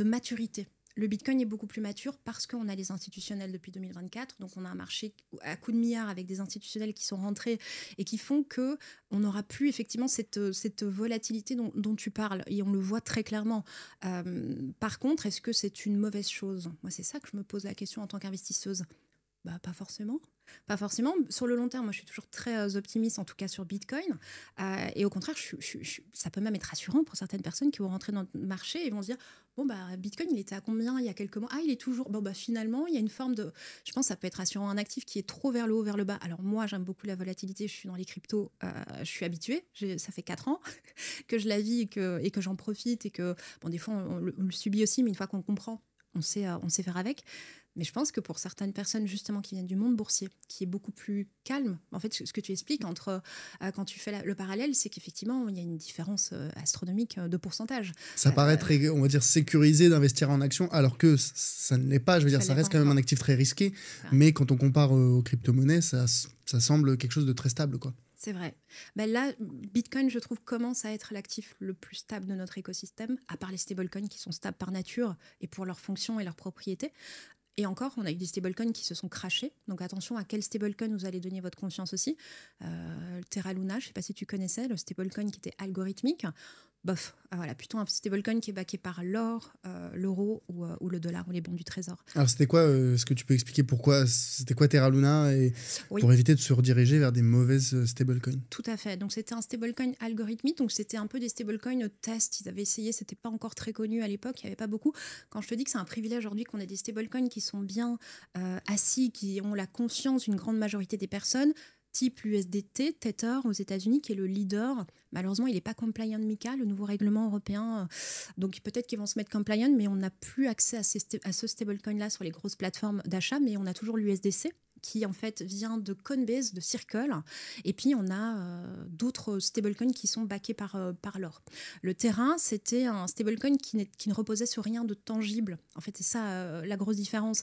maturité. Le Bitcoin est beaucoup plus mature parce qu'on a les institutionnels depuis 2024. Donc, on a un marché à coups de milliards avec des institutionnels qui sont rentrés et qui font qu'on n'aura plus effectivement cette volatilité dont tu parles. Et on le voit très clairement. Par contre, est-ce que c'est une mauvaise chose ? Moi, c'est ça que je me pose la question en tant qu'investisseuse. Pas forcément. Pas forcément. Sur le long terme, moi, je suis toujours très optimiste, en tout cas sur Bitcoin. Et au contraire, ça peut même être rassurant pour certaines personnes qui vont rentrer dans le marché et vont se dire, Bitcoin, il était à combien il y a quelques mois ? Il est toujours... finalement, il y a une forme de... Je pense que ça peut être rassurant. Un actif qui est trop vers le haut, vers le bas. Alors moi, j'aime beaucoup la volatilité. Je suis dans les cryptos. Je suis habituée. Ça fait 4 ans que je la vis et que j'en profite. Et que, des fois, on le subit aussi, mais une fois qu'on comprend, on sait faire avec. Mais je pense que pour certaines personnes, justement, qui viennent du monde boursier, qui est beaucoup plus calme, en fait, ce que tu expliques entre quand tu fais le parallèle, c'est qu'effectivement, il y a une différence astronomique de pourcentage. Ça paraît très, on va dire, sécurisé d'investir en actions, alors que ça ne l'est pas. Je veux dire, ça reste quand même un actif très risqué. Mais quand on compare aux crypto-monnaies, ça semble quelque chose de très stable, quoi. C'est vrai. Là, Bitcoin, je trouve, commence à être l'actif le plus stable de notre écosystème, à part les stablecoins qui sont stables par nature et pour leurs fonctions et leurs propriétés. Et encore, on a eu des stablecoins qui se sont crashés. Donc attention à quel stablecoin vous allez donner votre confiance aussi. Terra Luna, je ne sais pas si tu connaissais, le stablecoin qui était algorithmique. Voilà, plutôt un stablecoin qui est backé par l'or, l'euro ou le dollar ou les bons du trésor. Alors c'était quoi, est-ce que tu peux expliquer c'était quoi Terra Luna pour éviter de se rediriger vers des mauvaises stablecoins ? Tout à fait. Donc c'était un stablecoin algorithmique, donc c'était un peu des stablecoins test. Ils avaient essayé, c'était pas encore très connu à l'époque, il n'y avait pas beaucoup. Quand je te dis que c'est un privilège aujourd'hui qu'on ait des stablecoins qui sont bien assis, qui ont la confiance d'une grande majorité des personnes, type l'USDT, Tether aux États-Unis, qui est le leader. Malheureusement, il n'est pas compliant MiCA, le nouveau règlement européen. Donc peut-être qu'ils vont se mettre compliant, mais on n'a plus accès à ce stablecoin-là sur les grosses plateformes d'achat, mais on a toujours l'USDC qui en fait vient de Coinbase, de Circle, et puis on a d'autres stablecoins qui sont backés par l'or. Le Terra, c'était un stablecoin qui ne reposait sur rien de tangible. En fait, c'est ça la grosse différence.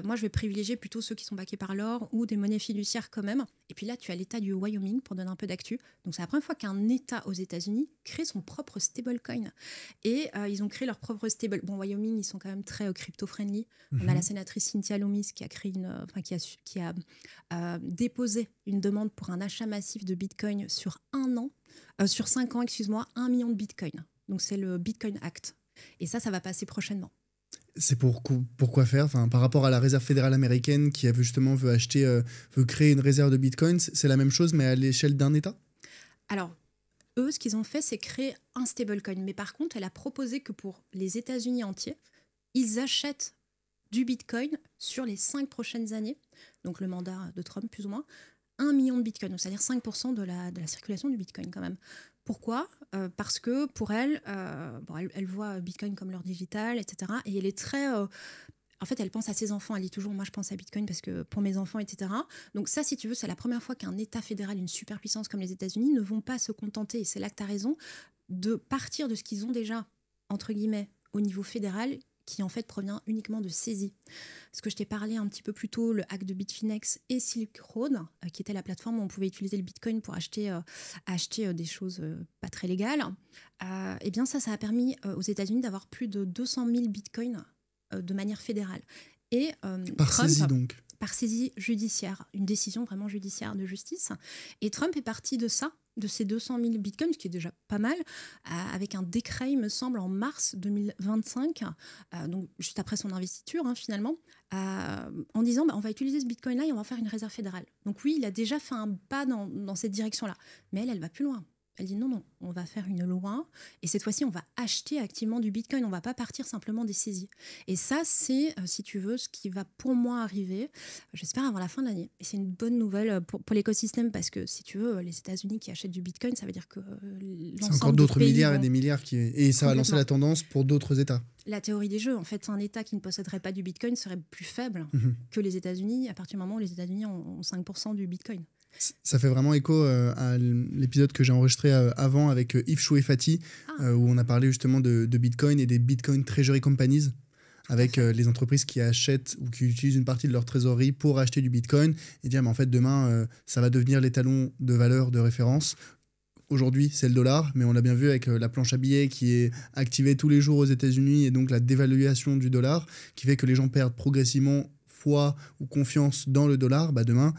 Moi, je vais privilégier plutôt ceux qui sont backés par l'or ou des monnaies fiduciaires quand même. Et puis là, tu as l'État du Wyoming, pour donner un peu d'actu. Donc c'est la première fois qu'un État aux États-Unis crée son propre stablecoin. Et ils ont créé leur propre stable. Wyoming, ils sont quand même très crypto-friendly. On a la sénatrice Cynthia Loomis qui a créé qui a déposé une demande pour un achat massif de Bitcoin sur 5 ans, 1 million de Bitcoin. Donc c'est le Bitcoin Act. Et ça va passer prochainement. C'est pourquoi faire, par rapport à la Réserve fédérale américaine qui veut créer une réserve de Bitcoin, c'est la même chose mais à l'échelle d'un État ? Alors, eux, ce qu'ils ont fait, c'est créer un stablecoin. Mais par contre, elle a proposé que pour les États-Unis entiers, ils achètent du Bitcoin sur les 5 prochaines années, donc le mandat de Trump plus ou moins, 1 million de Bitcoin, donc c'est-à-dire 5% de la circulation du Bitcoin quand même. Pourquoi ? Parce que pour elle, elle voit Bitcoin comme leur digital, etc. Et elle est très... en fait, elle pense à ses enfants. Elle dit toujours, moi, je pense à Bitcoin parce que pour mes enfants, etc. Donc ça, si tu veux, c'est la première fois qu'un État fédéral, une superpuissance comme les États-Unis, ne vont pas se contenter, et c'est là que tu as raison, de partir de ce qu'ils ont déjà, entre guillemets, au niveau fédéral, qui en fait provient uniquement de saisies. Parce que je t'ai parlé un petit peu plus tôt, le hack de Bitfinex et Silk Road, qui était la plateforme où on pouvait utiliser le Bitcoin pour acheter des choses pas très légales. Eh bien ça a permis aux États-Unis d'avoir plus de 200 000 Bitcoins de manière fédérale. Et par Trump, saisie donc. Par saisie judiciaire, une décision vraiment judiciaire de justice. Et Trump est parti de ça, de ces 200 000 bitcoins, ce qui est déjà pas mal, avec un décret, il me semble, en mars 2025, donc juste après son investiture, finalement, en disant on va utiliser ce bitcoin-là et on va faire une réserve fédérale. Donc oui, il a déjà fait un pas dans cette direction-là. Mais elle va plus loin. Elle dit non, on va faire une loi et cette fois-ci, on va acheter activement du Bitcoin. On ne va pas partir simplement des saisies. Et ça, c'est, si tu veux, ce qui va pour moi arriver, j'espère, avant la fin de l'année. Et c'est une bonne nouvelle pour l'écosystème parce que, si tu veux, les États-Unis qui achètent du Bitcoin, ça veut dire que c'est encore d'autres milliards et des milliards et ça va lancer la tendance pour d'autres États. La théorie des jeux, en fait, un État qui ne posséderait pas du Bitcoin serait plus faible que les États-Unis à partir du moment où les États-Unis ont 5% du Bitcoin. Ça fait vraiment écho à l'épisode que j'ai enregistré avant avec Yves Chouefati, où on a parlé justement de Bitcoin et des Bitcoin Treasury Companies, avec les entreprises qui achètent ou qui utilisent une partie de leur trésorerie pour acheter du Bitcoin et dire mais en fait demain ça va devenir l'étalon de valeur de référence. Aujourd'hui, c'est le dollar, mais on l'a bien vu avec la planche à billets qui est activée tous les jours aux États-Unis et donc la dévaluation du dollar qui fait que les gens perdent progressivement foi ou confiance dans le dollar. Bah demain,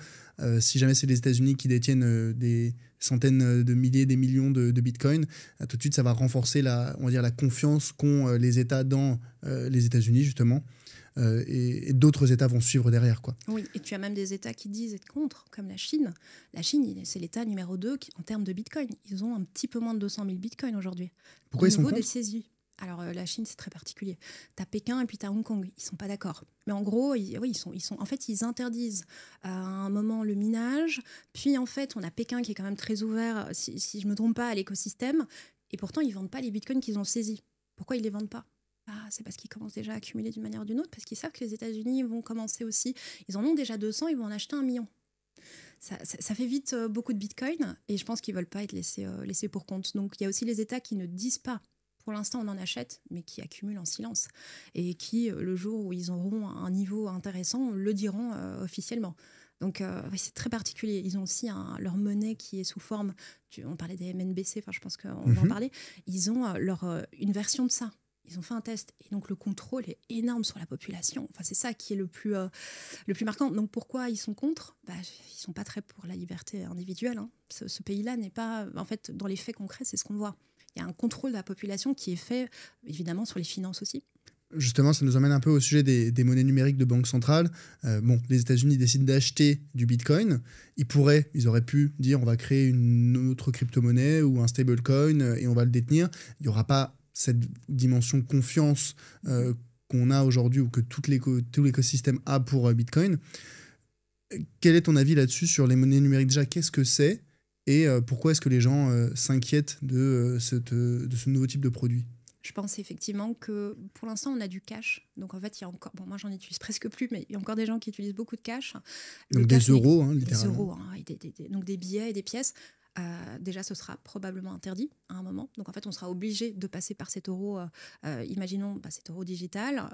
si jamais c'est les États-Unis qui détiennent des centaines de milliers, des millions de Bitcoin, tout de suite, ça va renforcer on va dire, la confiance qu'ont les États dans les États-Unis, justement. Et d'autres États vont suivre derrière, quoi. Oui, et tu as même des États qui disent être contre, comme la Chine. La Chine, c'est l'État numéro 2 en termes de Bitcoin. Ils ont un petit peu moins de 200 000 Bitcoins aujourd'hui. Pourquoi ils sont contre ? Au niveau des saisies. Alors, la Chine, c'est très particulier. Tu as Pékin et puis tu as Hong Kong. Ils ne sont pas d'accord. Mais en gros, en fait, ils interdisent à un moment le minage. Puis, en fait, on a Pékin qui est quand même très ouvert, si je ne me trompe pas, à l'écosystème. Et pourtant, ils ne vendent pas les bitcoins qu'ils ont saisis. Pourquoi ils ne les vendent pas ? C'est parce qu'ils commencent déjà à accumuler d'une manière ou d'une autre, parce qu'ils savent que les États-Unis vont commencer aussi. Ils en ont déjà 200, ils vont en acheter 1 million. Ça fait vite beaucoup de bitcoin et je pense qu'ils ne veulent pas être laissés pour compte. Donc, il y a aussi les États qui ne disent pas pour l'instant, on en achète, mais qui accumulent en silence. Et qui, le jour où ils auront un niveau intéressant, le diront officiellement. Donc, c'est très particulier. Ils ont aussi leur monnaie qui est sous forme... On parlait des MNBC, je pense qu'on va en parler. Ils ont une version de ça. Ils ont fait un test. Et donc, le contrôle est énorme sur la population. Enfin, c'est ça qui est le plus marquant. Donc, pourquoi ils sont contre ? Ils ne sont pas très pour la liberté individuelle. Hein. Ce pays-là n'est pas... En fait, dans les faits concrets, c'est ce qu'on voit. Il y a un contrôle de la population qui est fait, évidemment, sur les finances aussi. Justement, ça nous emmène un peu au sujet des monnaies numériques de banque centrale. Les États-Unis décident d'acheter du Bitcoin. Ils auraient pu dire on va créer une autre crypto-monnaie ou un stablecoin et on va le détenir. Il n'y aura pas cette dimension confiance qu'on a aujourd'hui ou que tout l'écosystème a pour Bitcoin. Quel est ton avis là-dessus sur les monnaies numériques ? Déjà, qu'est-ce que c'est ? Et pourquoi est-ce que les gens s'inquiètent de ce nouveau type de produit ? Je pense effectivement que pour l'instant, on a du cash. Donc en fait, il y a encore... Bon, moi, j'en utilise presque plus, mais il y a encore des gens qui utilisent beaucoup de cash. Donc des euros, littéralement. Des euros, donc des billets et des pièces. Déjà, ce sera probablement interdit à un moment. Donc, en fait, on sera obligé de passer par cet euro, imaginons cet euro digital.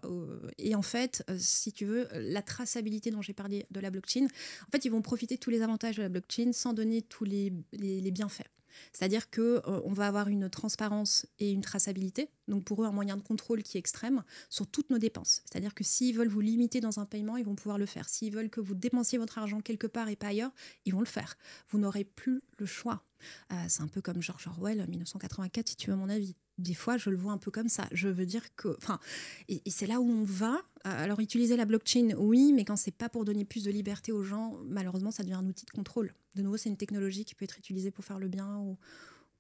Et en fait, si tu veux, la traçabilité dont j'ai parlé de la blockchain, en fait, ils vont profiter de tous les avantages de la blockchain sans donner tous les bienfaits. C'est-à-dire qu'on va avoir une transparence et une traçabilité. Donc, pour eux, un moyen de contrôle qui est extrême sur toutes nos dépenses. C'est-à-dire que s'ils veulent vous limiter dans un paiement, ils vont pouvoir le faire. S'ils veulent que vous dépensiez votre argent quelque part et pas ailleurs, ils vont le faire. Vous n'aurez plus le choix. C'est un peu comme George Orwell, 1984, si tu veux mon avis. Des fois, je le vois un peu comme ça. Je veux dire que... Et c'est là où on va. Alors, utiliser la blockchain, oui, mais quand c'est pas pour donner plus de liberté aux gens, malheureusement, ça devient un outil de contrôle. De nouveau, c'est une technologie qui peut être utilisée pour faire le bien ou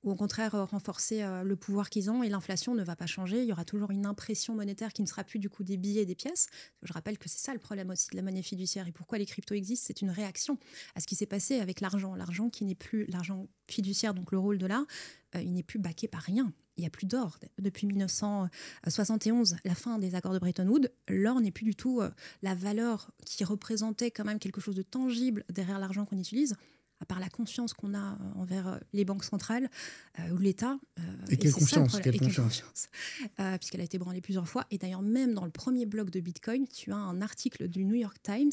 au contraire renforcer le pouvoir qu'ils ont. Et l'inflation ne va pas changer. Il y aura toujours une impression monétaire qui ne sera plus du coup des billets et des pièces. Je rappelle que c'est ça le problème aussi de la monnaie fiduciaire. Et pourquoi les cryptos existent, c'est une réaction à ce qui s'est passé avec l'argent. L'argent qui n'est plus l'argent fiduciaire, donc le rôle de l'art, il n'est plus baqué par rien. Il n'y a plus d'or. Depuis 1971, la fin des accords de Bretton Woods, l'or n'est plus du tout la valeur qui représentait quand même quelque chose de tangible derrière l'argent qu'on utilise, à part la confiance qu'on a envers les banques centrales ou l'État. Et quelle confiance, puisqu'elle a été branlée plusieurs fois. Et d'ailleurs, même dans le premier bloc de Bitcoin, tu as un article du New York Times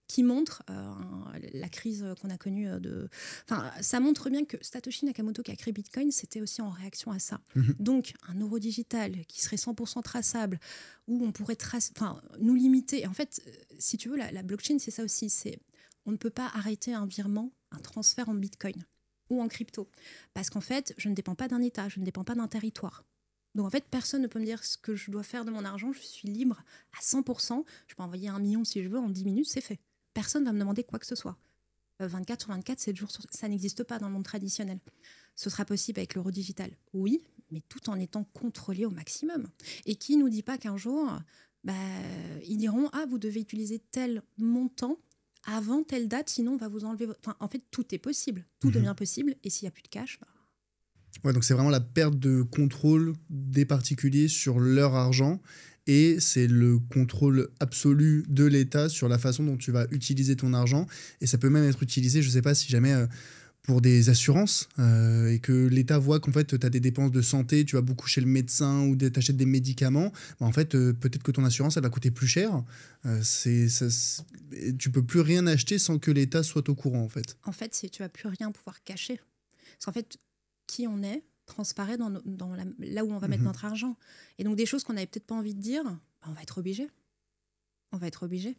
qui montre la crise qu'on a connue. Ça montre bien que Satoshi Nakamoto qui a créé Bitcoin, c'était aussi en réaction à ça. Donc, un euro digital qui serait 100% traçable, où on pourrait nous limiter. Et en fait, si tu veux, la blockchain, c'est ça aussi. On ne peut pas arrêter un virement, un transfert en Bitcoin ou en crypto. Parce qu'en fait, je ne dépends pas d'un État, je ne dépends pas d'un territoire. Donc en fait, personne ne peut me dire ce que je dois faire de mon argent. Je suis libre à 100%. Je peux envoyer 1 million si je veux, en 10 minutes, c'est fait. Personne ne va me demander quoi que ce soit. 24 sur 24, 7 jours sur... Ça n'existe pas dans le monde traditionnel. Ce sera possible avec l'euro digital, oui, mais tout en étant contrôlé au maximum. Et qui nous dit pas qu'un jour, ils diront « Ah, vous devez utiliser tel montant avant telle date, sinon on va vous enlever... » Enfin, en fait, tout est possible. Tout devient possible. Et s'il n'y a plus de cash... Ouais, donc c'est vraiment la perte de contrôle des particuliers sur leur argent et c'est le contrôle absolu de l'État sur la façon dont tu vas utiliser ton argent. Et ça peut même être utilisé, je ne sais pas si jamais... pour des assurances et que l'État voit qu'en fait tu as des dépenses de santé, tu vas beaucoup chez le médecin ou tu achètes des médicaments, en fait peut-être que ton assurance elle va coûter plus cher. Tu peux plus rien acheter sans que l'État soit au courant en fait. En fait, tu vas plus rien pouvoir cacher. Parce qu'en fait, qui on est transparaît là où on va mettre notre argent. Et donc des choses qu'on n'avait peut-être pas envie de dire, on va être obligé. On va être obligé.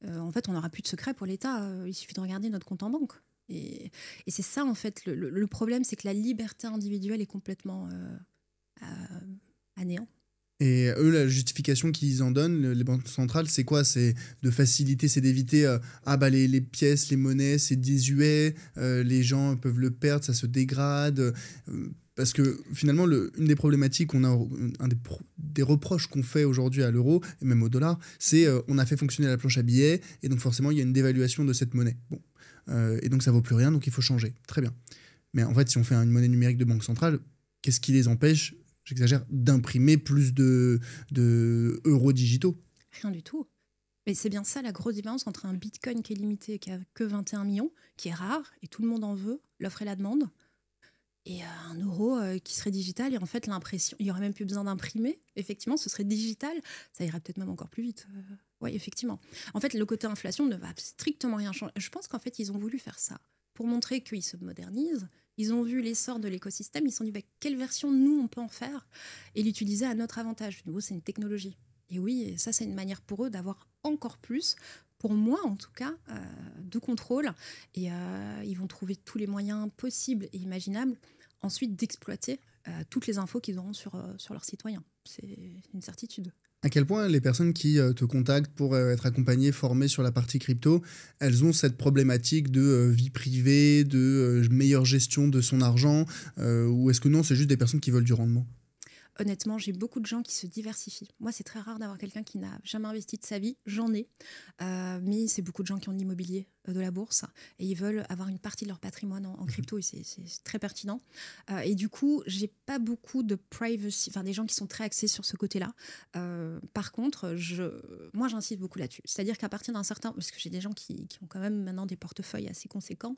En fait, on n'aura plus de secret pour l'État. Il suffit de regarder notre compte en banque. Et c'est ça, en fait, le problème, c'est que la liberté individuelle est complètement à néant. Et eux, la justification qu'ils en donnent, les banques centrales, c'est quoi? C'est de faciliter, c'est d'éviter les pièces, les monnaies, c'est désuet, les gens peuvent le perdre, ça se dégrade. Parce que finalement, une des problématiques, des reproches qu'on fait aujourd'hui à l'euro, et même au dollar, c'est on a fait fonctionner la planche à billets, et donc forcément, il y a une dévaluation de cette monnaie. Bon. Et donc ça vaut plus rien, donc il faut changer. Très bien. Mais en fait, si on fait une monnaie numérique de banque centrale, qu'est-ce qui les empêche, j'exagère, d'imprimer plus de euros digitaux? Rien du tout. Mais c'est bien ça la grosse différence entre un bitcoin qui est limité, qui a que 21 millions, qui est rare, et tout le monde en veut, l'offre et la demande, et un euro qui serait digital, et en fait l'impression, il n'y aurait même plus besoin d'imprimer, effectivement, ce serait digital, ça irait peut-être même encore plus vite. Oui, effectivement. En fait, le côté inflation ne va strictement rien changer. Je pense qu'en fait, ils ont voulu faire ça pour montrer qu'ils se modernisent. Ils ont vu l'essor de l'écosystème. Ils se sont dit, quelle version, nous, on peut en faire et l'utiliser à notre avantage. De nouveau, c'est une technologie. Et oui, ça, c'est une manière pour eux d'avoir encore plus, pour moi en tout cas, de contrôle. Et ils vont trouver tous les moyens possibles et imaginables, ensuite, d'exploiter toutes les infos qu'ils auront sur leurs citoyens. C'est une certitude. À quel point les personnes qui te contactent pour être accompagnées, formées sur la partie crypto, elles ont cette problématique de vie privée, de meilleure gestion de son argent, ou est-ce que non, c'est juste des personnes qui veulent du rendement? Honnêtement, j'ai beaucoup de gens qui se diversifient. Moi, c'est très rare d'avoir quelqu'un qui n'a jamais investi de sa vie. J'en ai. Mais c'est beaucoup de gens qui ont de l'immobilier, de la bourse, et ils veulent avoir une partie de leur patrimoine en crypto, et c'est très pertinent. Et du coup, j'ai pas beaucoup de privacy, enfin des gens qui sont très axés sur ce côté-là. Par contre, moi, j'insiste beaucoup là-dessus. C'est-à-dire qu'à partir d'un certain... Parce que j'ai des gens qui ont quand même maintenant des portefeuilles assez conséquents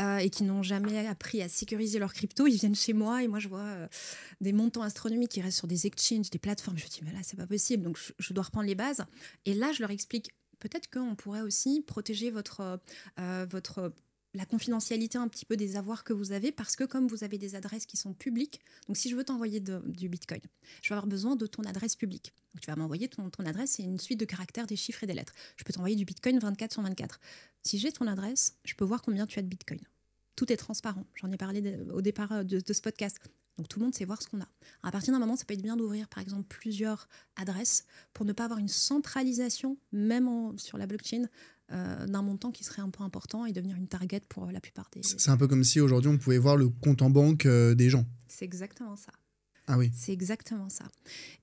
et qui n'ont jamais appris à sécuriser leur crypto. Ils viennent chez moi et moi, je vois des montants astronomiques qui restent sur des exchanges, des plateformes. Je me dis, mais là, c'est pas possible. Donc, je dois reprendre les bases. Et là, je leur explique, peut-être qu'on pourrait aussi protéger la confidentialité un petit peu des avoirs que vous avez, parce que comme vous avez des adresses qui sont publiques, donc si je veux t'envoyer du Bitcoin, je vais avoir besoin de ton adresse publique. Donc, tu vas m'envoyer ton adresse et une suite de caractères, des chiffres et des lettres. Je peux t'envoyer du Bitcoin 24/24. Si j'ai ton adresse, je peux voir combien tu as de Bitcoin. Tout est transparent. J'en ai parlé au départ de ce podcast. Donc tout le monde sait voir ce qu'on a. À partir d'un moment, ça peut être bien d'ouvrir par exemple plusieurs adresses pour ne pas avoir une centralisation, même sur la blockchain, d'un montant qui serait un peu important et devenir une target pour la plupart des... C'est un peu comme si aujourd'hui on pouvait voir le compte en banque des gens. C'est exactement ça. Ah oui. C'est exactement ça.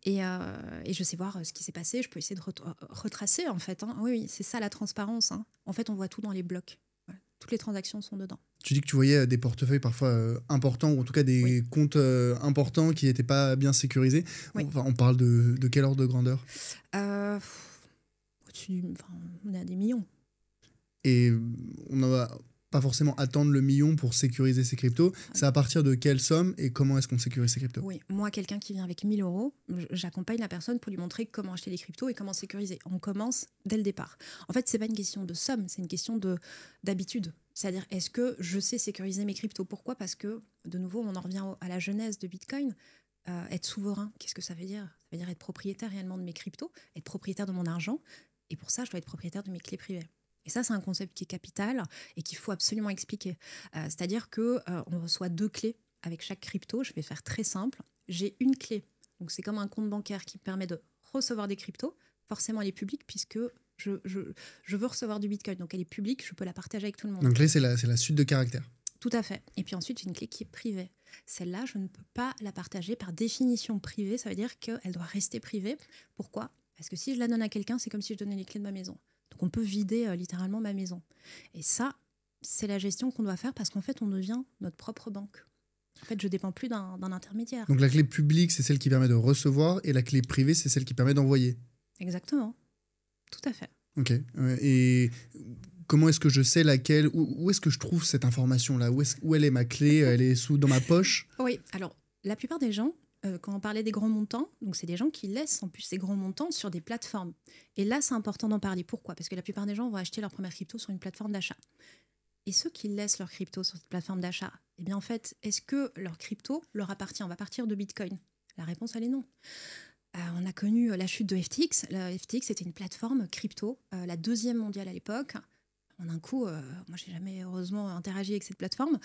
Et je sais voir ce qui s'est passé, je peux essayer de retracer en fait. Hein. Oui, c'est ça la transparence. Hein. En fait, on voit tout dans les blocs. Voilà. Toutes les transactions sont dedans. Tu dis que tu voyais des portefeuilles parfois importants, ou en tout cas des comptes importants qui n'étaient pas bien sécurisés. Oui. On parle de quel ordre de grandeur? On a des millions. Et on ne va pas forcément attendre le million pour sécuriser ses cryptos. C'est à partir de quelle somme et comment est-ce qu'on sécurise ses cryptos? Oui, moi, quelqu'un qui vient avec 1 000 euros, j'accompagne la personne pour lui montrer comment acheter les cryptos et comment sécuriser. On commence dès le départ. En fait, ce n'est pas une question de somme, c'est une question d'habitude. C'est-à-dire, est-ce que je sais sécuriser mes cryptos? Pourquoi? Parce que, de nouveau, on en revient à la genèse de Bitcoin. Être souverain, qu'est-ce que ça veut dire? Ça veut dire être propriétaire réellement de mes cryptos, être propriétaire de mon argent. Et pour ça, je dois être propriétaire de mes clés privées. Et ça, c'est un concept qui est capital et qu'il faut absolument expliquer. C'est-à-dire qu'on reçoit 2 clés avec chaque crypto. Je vais faire très simple. J'ai une clé. Donc, c'est comme un compte bancaire qui me permet de recevoir des cryptos. Forcément, elle est publique puisque je veux recevoir du Bitcoin. Donc, elle est publique. Je peux la partager avec tout le monde. Donc, là, c'est la suite de caractères. Tout à fait. Et puis ensuite, j'ai une clé qui est privée. Celle-là, je ne peux pas la partager par définition privée. Ça veut dire qu'elle doit rester privée. Pourquoi ? Parce que si je la donne à quelqu'un, c'est comme si je donnais les clés de ma maison. Donc on peut vider littéralement ma maison. Et ça, c'est la gestion qu'on doit faire parce qu'en fait, on devient notre propre banque. En fait, je ne dépends plus d'un intermédiaire. Donc la clé publique, c'est celle qui permet de recevoir et la clé privée, c'est celle qui permet d'envoyer. Exactement. Tout à fait. Ok. Et comment est-ce que je sais laquelle, où est-ce que je trouve cette information-là, où elle est ma clé, elle est dans ma poche? Oui, alors la plupart des gens, quand on parlait des grands montants, donc c'est des gens qui laissent en plus ces grands montants sur des plateformes. Et là, c'est important d'en parler. Pourquoi ? Parce que la plupart des gens vont acheter leur première crypto sur une plateforme d'achat. Et ceux qui laissent leur crypto sur cette plateforme d'achat, eh bien en fait, est-ce que leur crypto leur appartient ? On va partir de Bitcoin. La réponse, elle est non. On a connu la chute de FTX. La FTX, c'était une plateforme crypto, la deuxième mondiale à l'époque. En un coup, moi, j'ai jamais heureusement interagi avec cette plateforme.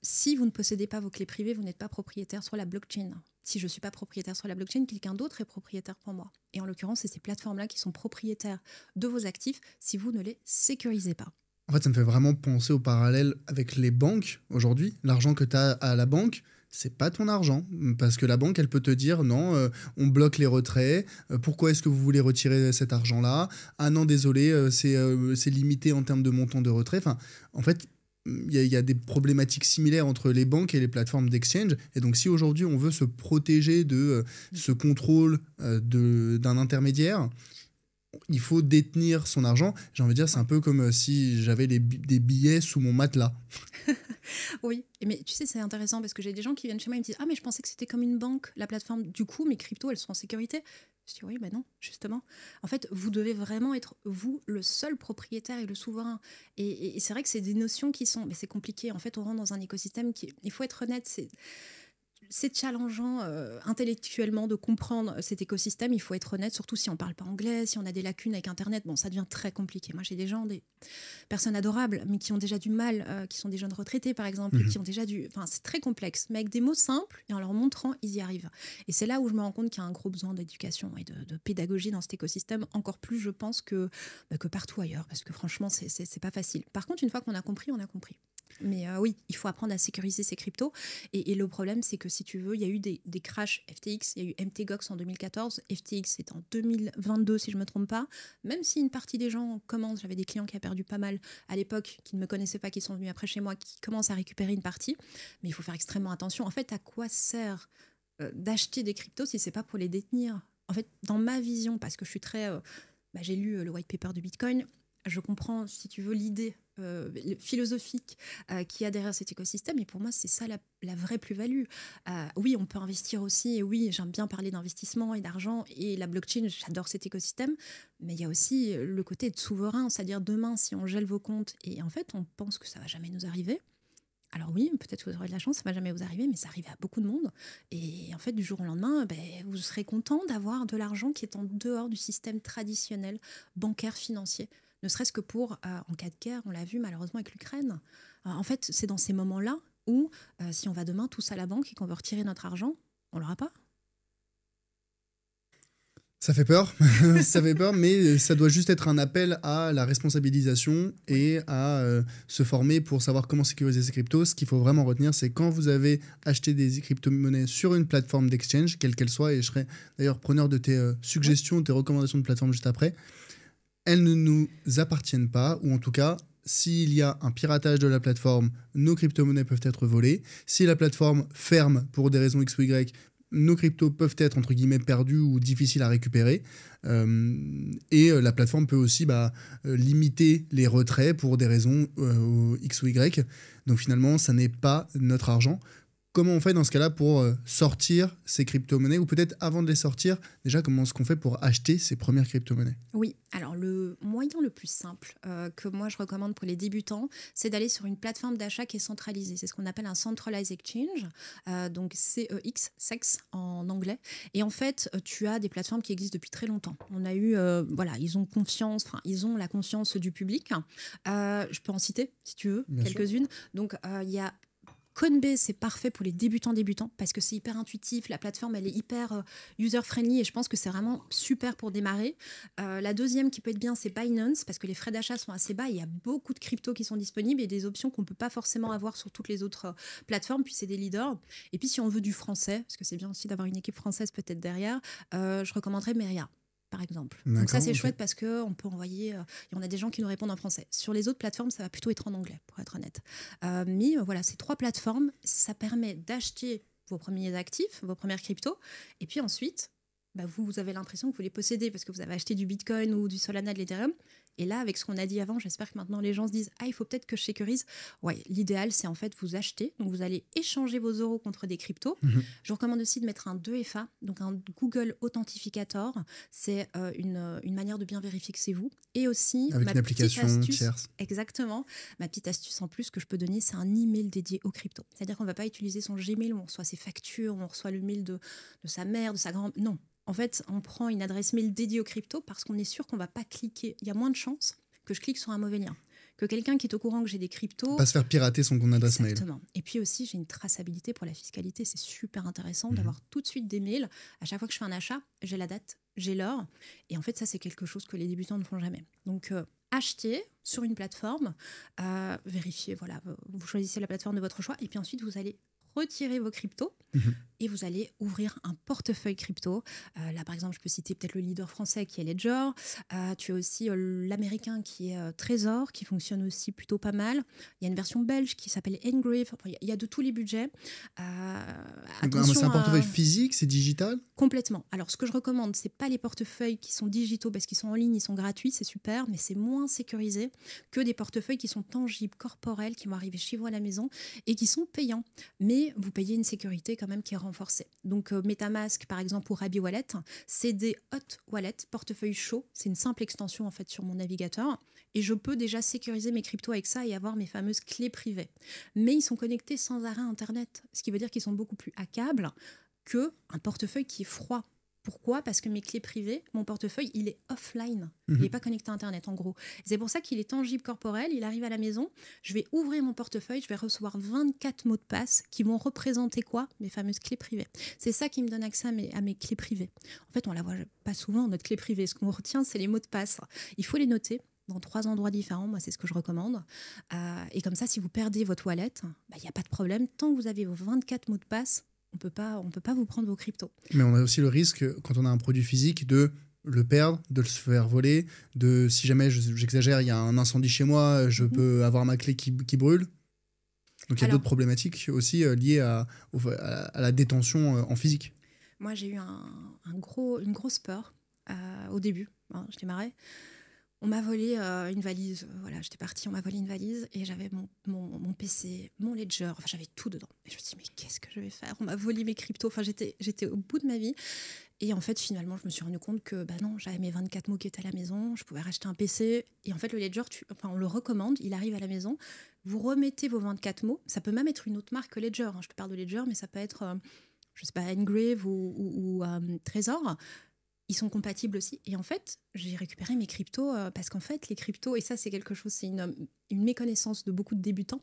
Si vous ne possédez pas vos clés privées, vous n'êtes pas propriétaire sur la blockchain. Si je ne suis pas propriétaire sur la blockchain, quelqu'un d'autre est propriétaire pour moi. Et en l'occurrence, c'est ces plateformes-là qui sont propriétaires de vos actifs si vous ne les sécurisez pas. En fait, ça me fait vraiment penser au parallèle avec les banques aujourd'hui. L'argent que tu as à la banque, c'est pas ton argent. Parce que la banque, elle peut te dire non, on bloque les retraits. Pourquoi est-ce que vous voulez retirer cet argent-là? Ah non, désolé, c'est limité en termes de montant de retrait. Enfin, en fait, il y a des problématiques similaires entre les banques et les plateformes d'exchange. Et donc, si aujourd'hui, on veut se protéger de ce contrôle d'un intermédiaire, il faut détenir son argent. J'ai envie de dire, c'est un peu comme si j'avais des billets sous mon matelas. Oui, mais tu sais, c'est intéressant parce que j'ai des gens qui viennent chez moi et me disent « Ah, mais je pensais que c'était comme une banque, la plateforme. Du coup, mes cryptos, elles sont en sécurité. » Je dis « Oui, ben non, justement. En fait, vous devez vraiment être, vous, le seul propriétaire et le souverain. » Et c'est vrai que c'est des notions qui sont... Mais c'est compliqué. En fait, on rentre dans un écosystème qui... Il faut être honnête, c'est challengeant intellectuellement de comprendre cet écosystème, il faut être honnête, surtout si on ne parle pas anglais, si on a des lacunes avec Internet, bon, ça devient très compliqué. Moi, j'ai des gens, des personnes adorables, mais qui ont déjà du mal, qui sont des jeunes retraités, par exemple, qui ont déjà du... Enfin, c'est très complexe, mais avec des mots simples, et en leur montrant, ils y arrivent. Et c'est là où je me rends compte qu'il y a un gros besoin d'éducation et de pédagogie dans cet écosystème, encore plus, je pense, que partout ailleurs, parce que franchement, c'est pas facile. Par contre, une fois qu'on a compris, on a compris. Mais oui, il faut apprendre à sécuriser ses cryptos. Et le problème, c'est que si tu veux, il y a eu des crashs FTX, il y a eu MTGOX en 2014, FTX c'est en 2022 si je ne me trompe pas. Même si une partie des gens commencent, j'avais des clients qui ont perdu pas mal à l'époque, qui ne me connaissaient pas, qui sont venus après chez moi, qui commencent à récupérer une partie. Mais il faut faire extrêmement attention. En fait, à quoi sert d'acheter des cryptos si ce n'est pas pour les détenir ? En fait, dans ma vision, parce que je suis très... j'ai lu le white paper du Bitcoin, je comprends, si tu veux, l'idée philosophique qu'il y a derrière cet écosystème. Et pour moi, c'est ça la vraie plus-value. Oui, on peut investir aussi. Et oui, j'aime bien parler d'investissement et d'argent. Et la blockchain, j'adore cet écosystème. Mais il y a aussi le côté de souverain. C'est-à-dire, demain, si on gèle vos comptes, et en fait, on pense que ça ne va jamais nous arriver. Alors oui, peut-être que vous aurez de la chance, ça ne va jamais vous arriver, mais ça arrive à beaucoup de monde. Et en fait, du jour au lendemain, vous serez content d'avoir de l'argent qui est en dehors du système traditionnel bancaire financier. Ne serait-ce que pour, en cas de guerre, on l'a vu malheureusement avec l'Ukraine. En fait, c'est dans ces moments-là où, si on va demain tous à la banque et qu'on veut retirer notre argent, on ne l'aura pas. Ça fait peur, ça fait peur, mais ça doit juste être un appel à la responsabilisation et à se former pour savoir comment sécuriser ses cryptos. Ce qu'il faut vraiment retenir, c'est quand vous avez acheté des crypto-monnaies sur une plateforme d'exchange, quelle qu'elle soit, et je serai d'ailleurs preneur de tes suggestions, tes recommandations de plateforme juste après, elles ne nous appartiennent pas, ou en tout cas, s'il y a un piratage de la plateforme, nos crypto-monnaies peuvent être volées. Si la plateforme ferme pour des raisons X ou Y, nos cryptos peuvent être, entre guillemets, perdus ou difficiles à récupérer. Et la plateforme peut aussi limiter les retraits pour des raisons X ou Y. Donc finalement, ça n'est pas notre argent. Comment on fait dans ce cas-là pour sortir ces crypto-monnaies, ou peut-être avant de les sortir, déjà comment est-ce qu'on fait pour acheter ces premières crypto-monnaies? Oui, alors le moyen le plus simple que moi je recommande pour les débutants, c'est d'aller sur une plateforme d'achat qui est centralisée. C'est ce qu'on appelle un Centralized Exchange, donc CEX, SEX en anglais. Et en fait, tu as des plateformes qui existent depuis très longtemps. On a eu, ils ont confiance, ils ont la confiance du public. Je peux en citer, si tu veux, quelques-unes. Donc, il y a Coinbase, c'est parfait pour les débutants parce que c'est hyper intuitif. La plateforme, elle est hyper user-friendly et je pense que c'est vraiment super pour démarrer. La deuxième qui peut être bien, c'est Binance parce que les frais d'achat sont assez bas. Il y a beaucoup de cryptos qui sont disponibles et des options qu'on ne peut pas forcément avoir sur toutes les autres plateformes. Puis c'est des leaders. Et puis si on veut du français, parce que c'est bien aussi d'avoir une équipe française peut-être derrière, je recommanderais Meria, par exemple. Donc ça, c'est chouette parce qu'on peut envoyer... et on a des gens qui nous répondent en français. Sur les autres plateformes, ça va plutôt être en anglais, pour être honnête. Mais voilà, ces 3 plateformes, ça permet d'acheter vos premiers actifs, vos premières cryptos, et puis ensuite, vous avez l'impression que vous les possédez parce que vous avez acheté du Bitcoin ou du Solana, de l'Ethereum. Et là, avec ce qu'on a dit avant, j'espère que maintenant les gens se disent « Ah, il faut peut-être que je sécurise ». Ouais, l'idéal, c'est en fait vous acheter. Donc, vous allez échanger vos euros contre des cryptos. Je vous recommande aussi de mettre un 2FA, donc un Google Authentificator. C'est une manière de bien vérifier que c'est vous. Et aussi, avec une application tierce. Exactement. Ma petite astuce en plus que je peux donner, c'est un email dédié aux cryptos. C'est-à-dire qu'on ne va pas utiliser son Gmail où on reçoit ses factures, où on reçoit le mail de sa mère, de sa grand-mère. Non. En fait, on prend une adresse mail dédiée aux cryptos parce qu'on est sûr qu'on ne va pas cliquer. Il y a moins de chances que je clique sur un mauvais lien. Que quelqu'un qui est au courant que j'ai des cryptos... Pas se faire pirater son compte adresse mail. Exactement. Et puis aussi, j'ai une traçabilité pour la fiscalité. C'est super intéressant d'avoir tout de suite des mails. À chaque fois que je fais un achat, j'ai la date, j'ai l'heure. Et en fait, ça, c'est quelque chose que les débutants ne font jamais. Donc, achetez sur une plateforme, vérifiez, voilà, vous choisissez la plateforme de votre choix. Et puis ensuite, vous allez retirer vos cryptos et vous allez ouvrir un portefeuille crypto. Là, par exemple, je peux citer peut-être le leader français qui est Ledger. Tu as aussi l'américain qui est Trésor, qui fonctionne aussi plutôt pas mal. Il y a une version belge qui s'appelle Engrave. Enfin, il y a de tous les budgets. C'est un portefeuille physique, c'est digital ? Complètement. Alors, ce que je recommande, c'est pas les portefeuilles qui sont digitaux parce qu'ils sont en ligne, ils sont gratuits, c'est super, mais c'est moins sécurisé que des portefeuilles qui sont tangibles, corporels, qui vont arriver chez vous à la maison et qui sont payants. Mais vous payez une sécurité quand même qui est renforcée. Donc, MetaMask, par exemple, ou Rabi Wallet, c'est des hot wallets, portefeuille chaud. C'est une simple extension, en fait, sur mon navigateur. Et je peux déjà sécuriser mes cryptos avec ça et avoir mes fameuses clés privées. Mais ils sont connectés sans arrêt à Internet, ce qui veut dire qu'ils sont beaucoup plus hackables qu'un portefeuille qui est froid. Pourquoi ? Parce que mes clés privées, mon portefeuille, il est offline. Il n'est pas connecté à Internet, en gros. C'est pour ça qu'il est tangible, corporel. Il arrive à la maison. Je vais ouvrir mon portefeuille. Je vais recevoir 24 mots de passe qui vont représenter quoi ? Mes fameuses clés privées. C'est ça qui me donne accès à mes clés privées. En fait, on ne la voit pas souvent, notre clé privée. Ce qu'on retient, c'est les mots de passe. Il faut les noter dans 3 endroits différents. Moi, c'est ce que je recommande. Et comme ça, si vous perdez votre wallet, il n'y a pas de problème. Tant que vous avez vos 24 mots de passe, on peut pas vous prendre vos cryptos. Mais on a aussi le risque, quand on a un produit physique, de le perdre, de le se faire voler, de, si jamais, j'exagère, il y a un incendie chez moi, je peux avoir ma clé qui brûle. Donc il y a d'autres problématiques aussi liées à la détention en physique. Moi, j'ai eu une grosse peur au début. Je démarrais. On m'a volé une valise. Voilà, j'étais partie, on m'a volé une valise et j'avais mon PC, mon Ledger. Enfin, j'avais tout dedans. Et je me suis dit, mais qu'est-ce que je vais faire ? On m'a volé mes cryptos. Enfin, j'étais au bout de ma vie. Et en fait, finalement, je me suis rendu compte que non, j'avais mes 24 mots qui étaient à la maison. Je pouvais racheter un PC. Et en fait, le Ledger, on le recommande. Il arrive à la maison. Vous remettez vos 24 mots. Ça peut même être une autre marque que Ledger. Je te parle de Ledger, mais ça peut être, je sais pas, Engrave ou Trésor. Ils sont compatibles aussi. Et en fait, j'ai récupéré mes cryptos parce qu'en fait, les cryptos, et ça, c'est quelque chose, c'est une méconnaissance de beaucoup de débutants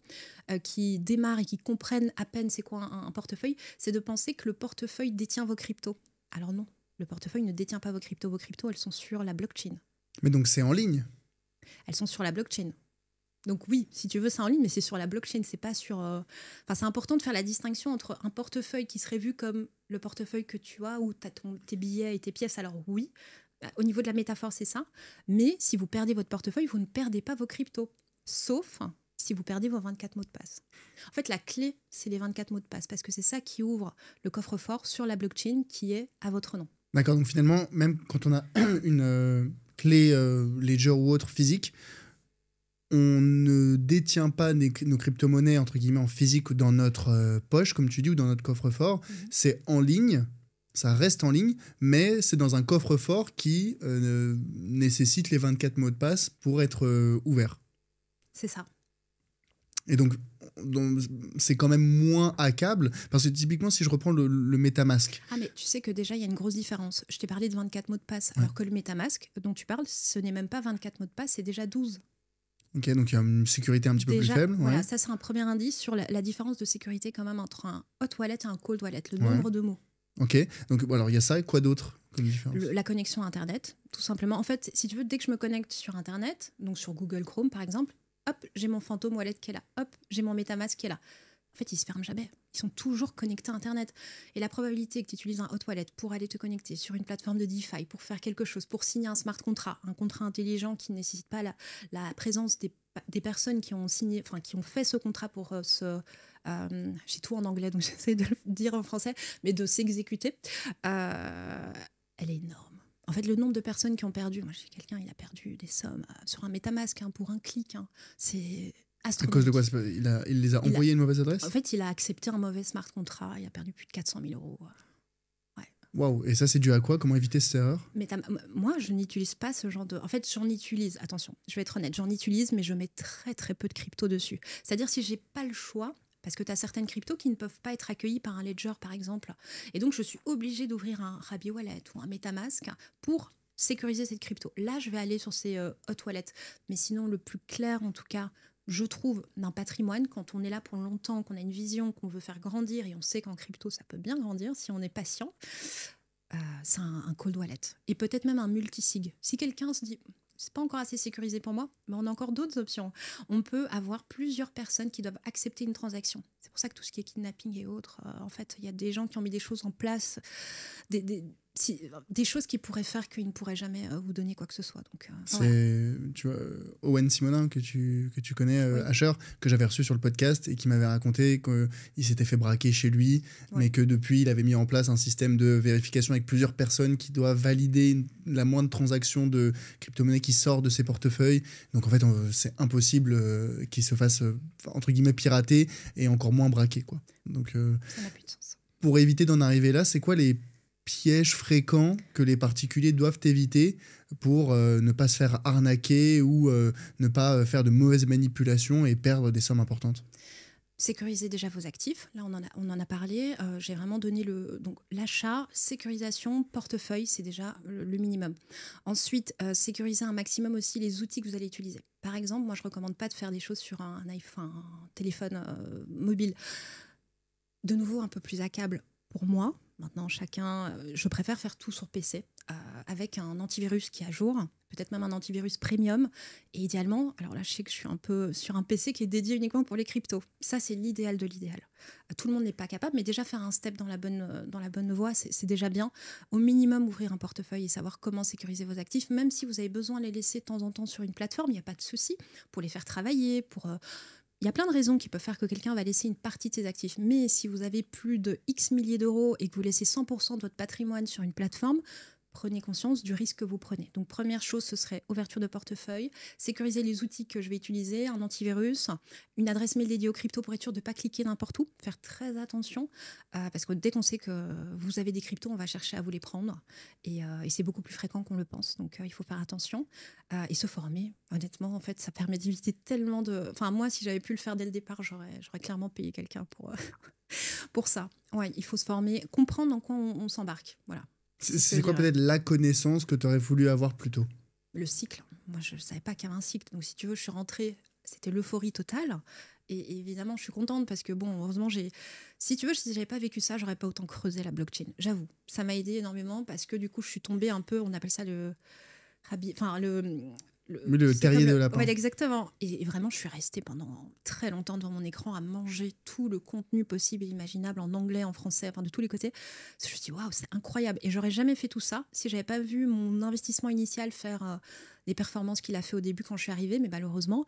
qui démarrent et qui comprennent à peine c'est quoi un portefeuille, c'est de penser que le portefeuille détient vos cryptos. Alors non, le portefeuille ne détient pas vos cryptos. Vos cryptos, elles sont sur la blockchain. Mais donc, c'est en ligne ? Elles sont sur la blockchain. Donc oui, si tu veux, c'est en ligne, mais c'est sur la blockchain, c'est pas sur... c'est important de faire la distinction entre un portefeuille qui serait vu comme le portefeuille que tu as, où tu as tes billets et tes pièces. Alors oui, au niveau de la métaphore, c'est ça. Mais si vous perdez votre portefeuille, vous ne perdez pas vos cryptos. Sauf si vous perdez vos 24 mots de passe. En fait, la clé, c'est les 24 mots de passe, parce que c'est ça qui ouvre le coffre-fort sur la blockchain qui est à votre nom. D'accord, donc finalement, même quand on a une clé Ledger ou autre physique, on ne détient pas nos crypto-monnaies entre guillemets en physique ou dans notre poche, comme tu dis, ou dans notre coffre-fort. C'est en ligne, ça reste en ligne, mais c'est dans un coffre-fort qui nécessite les 24 mots de passe pour être ouvert. C'est ça. Et donc c'est quand même moins hackable, parce que typiquement, si je reprends le MetaMask... Ah, mais tu sais que déjà, il y a une grosse différence. Je t'ai parlé de 24 mots de passe, alors que le MetaMask dont tu parles, ce n'est même pas 24 mots de passe, c'est déjà 12. Ok, donc il y a une sécurité un petit peu plus Déjà, faible. voilà, Ouais. ça c'est un premier indice sur la différence de sécurité quand même entre un hot wallet et un cold wallet, le Ouais. nombre de mots. Ok, donc bon, alors il y a ça, et quoi d'autre comme différence? La connexion à Internet, tout simplement. En fait, si tu veux, dès que je me connecte sur Internet, donc sur Google Chrome par exemple, hop, j'ai mon Phantom Wallet qui est là, hop, j'ai mon MetaMask qui est là. En fait, ils se ferment jamais. Ils sont toujours connectés à Internet. Et la probabilité que tu utilises un hot wallet pour aller te connecter sur une plateforme de DeFi, pour faire quelque chose, pour signer un smart contract, un contrat intelligent qui ne nécessite pas la présence des personnes qui ont signé, enfin qui ont fait ce contrat pour j'ai tout en anglais, donc j'essaie de le dire en français, mais de s'exécuter, elle est énorme. En fait, le nombre de personnes qui ont perdu, moi j'ai quelqu'un, il a perdu des sommes sur un MetaMask pour un clic, c'est À cause de quoi? astronomique. Il les a envoyé une mauvaise adresse? En fait, il a accepté un mauvais smart contract, il a perdu plus de 400 000 euros. Ouais. Waouh, et ça c'est dû à quoi? Comment éviter cette erreur? Mais moi, je n'utilise pas ce genre de... En fait, j'en utilise, attention, je vais être honnête, j'en utilise, mais je mets très très peu de crypto dessus. C'est-à-dire si j'ai pas le choix, parce que tu as certaines cryptos qui ne peuvent pas être accueillies par un ledger, par exemple. Et donc, je suis obligée d'ouvrir un Rabi Wallet ou un MetaMask pour sécuriser cette crypto. Là, je vais aller sur ces hot wallets. Mais sinon, le plus clair, en tout cas, je trouve, d'un patrimoine, quand on est là pour longtemps, qu'on a une vision, qu'on veut faire grandir, et on sait qu'en crypto, ça peut bien grandir si on est patient, c'est un cold wallet. Et peut-être même un multisig. Si quelqu'un se dit, c'est pas encore assez sécurisé pour moi, mais on a encore d'autres options. On peut avoir plusieurs personnes qui doivent accepter une transaction. C'est pour ça que tout ce qui est kidnapping et autres, en fait, il y a des gens qui ont mis des choses en place, des choses qui pourraient faire qu'ils ne pourraient jamais vous donner quoi que ce soit. Donc, C'est, voilà. tu vois, Owen Simonin, que tu connais, Oui. Asher, que j'avais reçu sur le podcast et qui m'avait raconté qu'il s'était fait braquer chez lui, Ouais. mais que depuis, il avait mis en place un système de vérification avec plusieurs personnes qui doivent valider la moindre transaction de crypto-monnaie qui sort de ses portefeuilles. Donc en fait, c'est impossible qu'il se fasse, entre guillemets, pirater et encore moins braquer, quoi. Donc, Ça n'a plus de sens. pour éviter d'en arriver là, c'est quoi les pièges fréquents que les particuliers doivent éviter pour ne pas se faire arnaquer ou ne pas faire de mauvaises manipulations et perdre des sommes importantes? Sécuriser déjà vos actifs. Là, on en a parlé. J'ai vraiment donné donc l'achat, sécurisation, portefeuille, c'est déjà le minimum. Ensuite, sécuriser un maximum aussi les outils que vous allez utiliser. Par exemple, moi, je ne recommande pas de faire des choses sur un iPhone, un téléphone mobile. De nouveau, un peu plus à câble pour moi. Maintenant, chacun, je préfère faire tout sur PC avec un antivirus qui est à jour, peut-être même un antivirus premium. Et idéalement, alors là, je sais que je suis un peu sur un PC qui est dédié uniquement pour les cryptos. Ça, c'est l'idéal de l'idéal. Tout le monde n'est pas capable, mais déjà faire un step dans la bonne voie, c'est déjà bien. Au minimum, ouvrir un portefeuille et savoir comment sécuriser vos actifs, même si vous avez besoin de les laisser de temps en temps sur une plateforme, il n'y a pas de souci pour les faire travailler, pour... Il y a plein de raisons qui peuvent faire que quelqu'un va laisser une partie de ses actifs. Mais si vous avez plus de X milliers d'euros et que vous laissez 100% de votre patrimoine sur une plateforme, prenez conscience du risque que vous prenez. Donc, première chose, ce serait ouverture de portefeuille, sécuriser les outils que je vais utiliser, un antivirus, une adresse mail dédiée au crypto pour être sûr de ne pas cliquer n'importe où, faire très attention, parce que dès qu'on sait que vous avez des cryptos, on va chercher à vous les prendre. Et c'est beaucoup plus fréquent qu'on le pense. Donc, il faut faire attention et se former. Honnêtement, en fait, ça permet d'éviter tellement de... Enfin, moi, si j'avais pu le faire dès le départ, j'aurais clairement payé quelqu'un pour ça. Ouais, il faut se former, comprendre dans quoi on s'embarque. Voilà. C'est quoi peut-être la connaissance que tu aurais voulu avoir plus tôt? Le cycle. Moi, je ne savais pas qu'il y avait un cycle. Donc, si tu veux, je suis rentrée, c'était l'euphorie totale. Et évidemment, je suis contente parce que, bon, heureusement, si tu veux, si je n'avais pas vécu ça, je n'aurais pas autant creusé la blockchain. J'avoue, ça m'a aidé énormément parce que, du coup, je suis tombée un peu, on appelle ça le terrier de lapin. Ouais, exactement. Et vraiment, je suis restée pendant très longtemps devant mon écran à manger tout le contenu possible et imaginable en anglais, en français, enfin de tous les côtés. Je me suis dit, waouh, c'est incroyable. Et j'aurais jamais fait tout ça si j'avais pas vu mon investissement initial faire des performances qu'il a fait au début quand je suis arrivée. Mais malheureusement,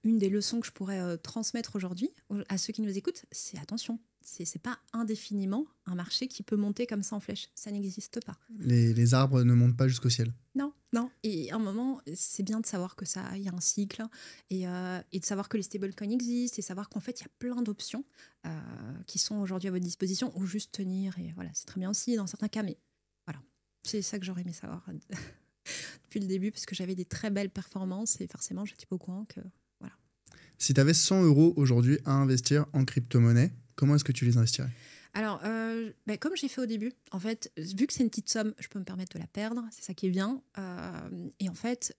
une des leçons que je pourrais transmettre aujourd'hui à ceux qui nous écoutent, c'est attention. C'est pas indéfiniment un marché qui peut monter comme ça en flèche. Ça n'existe pas. Les arbres ne montent pas jusqu'au ciel. Non. Et à un moment, c'est bien de savoir que ça, il y a un cycle et de savoir que les stablecoins existent et savoir qu'en fait, il y a plein d'options qui sont aujourd'hui à votre disposition ou juste tenir. Et voilà, c'est très bien aussi dans certains cas. Mais voilà, c'est ça que j'aurais aimé savoir depuis le début parce que j'avais des très belles performances et forcément, j'étais pas au courant que... Voilà. Si tu avais 100 € aujourd'hui à investir en crypto-monnaie, comment est-ce que tu les investirais? Alors, comme j'ai fait au début, en fait, vu que c'est une petite somme, je peux me permettre de la perdre, c'est ça qui est bien. Et en fait,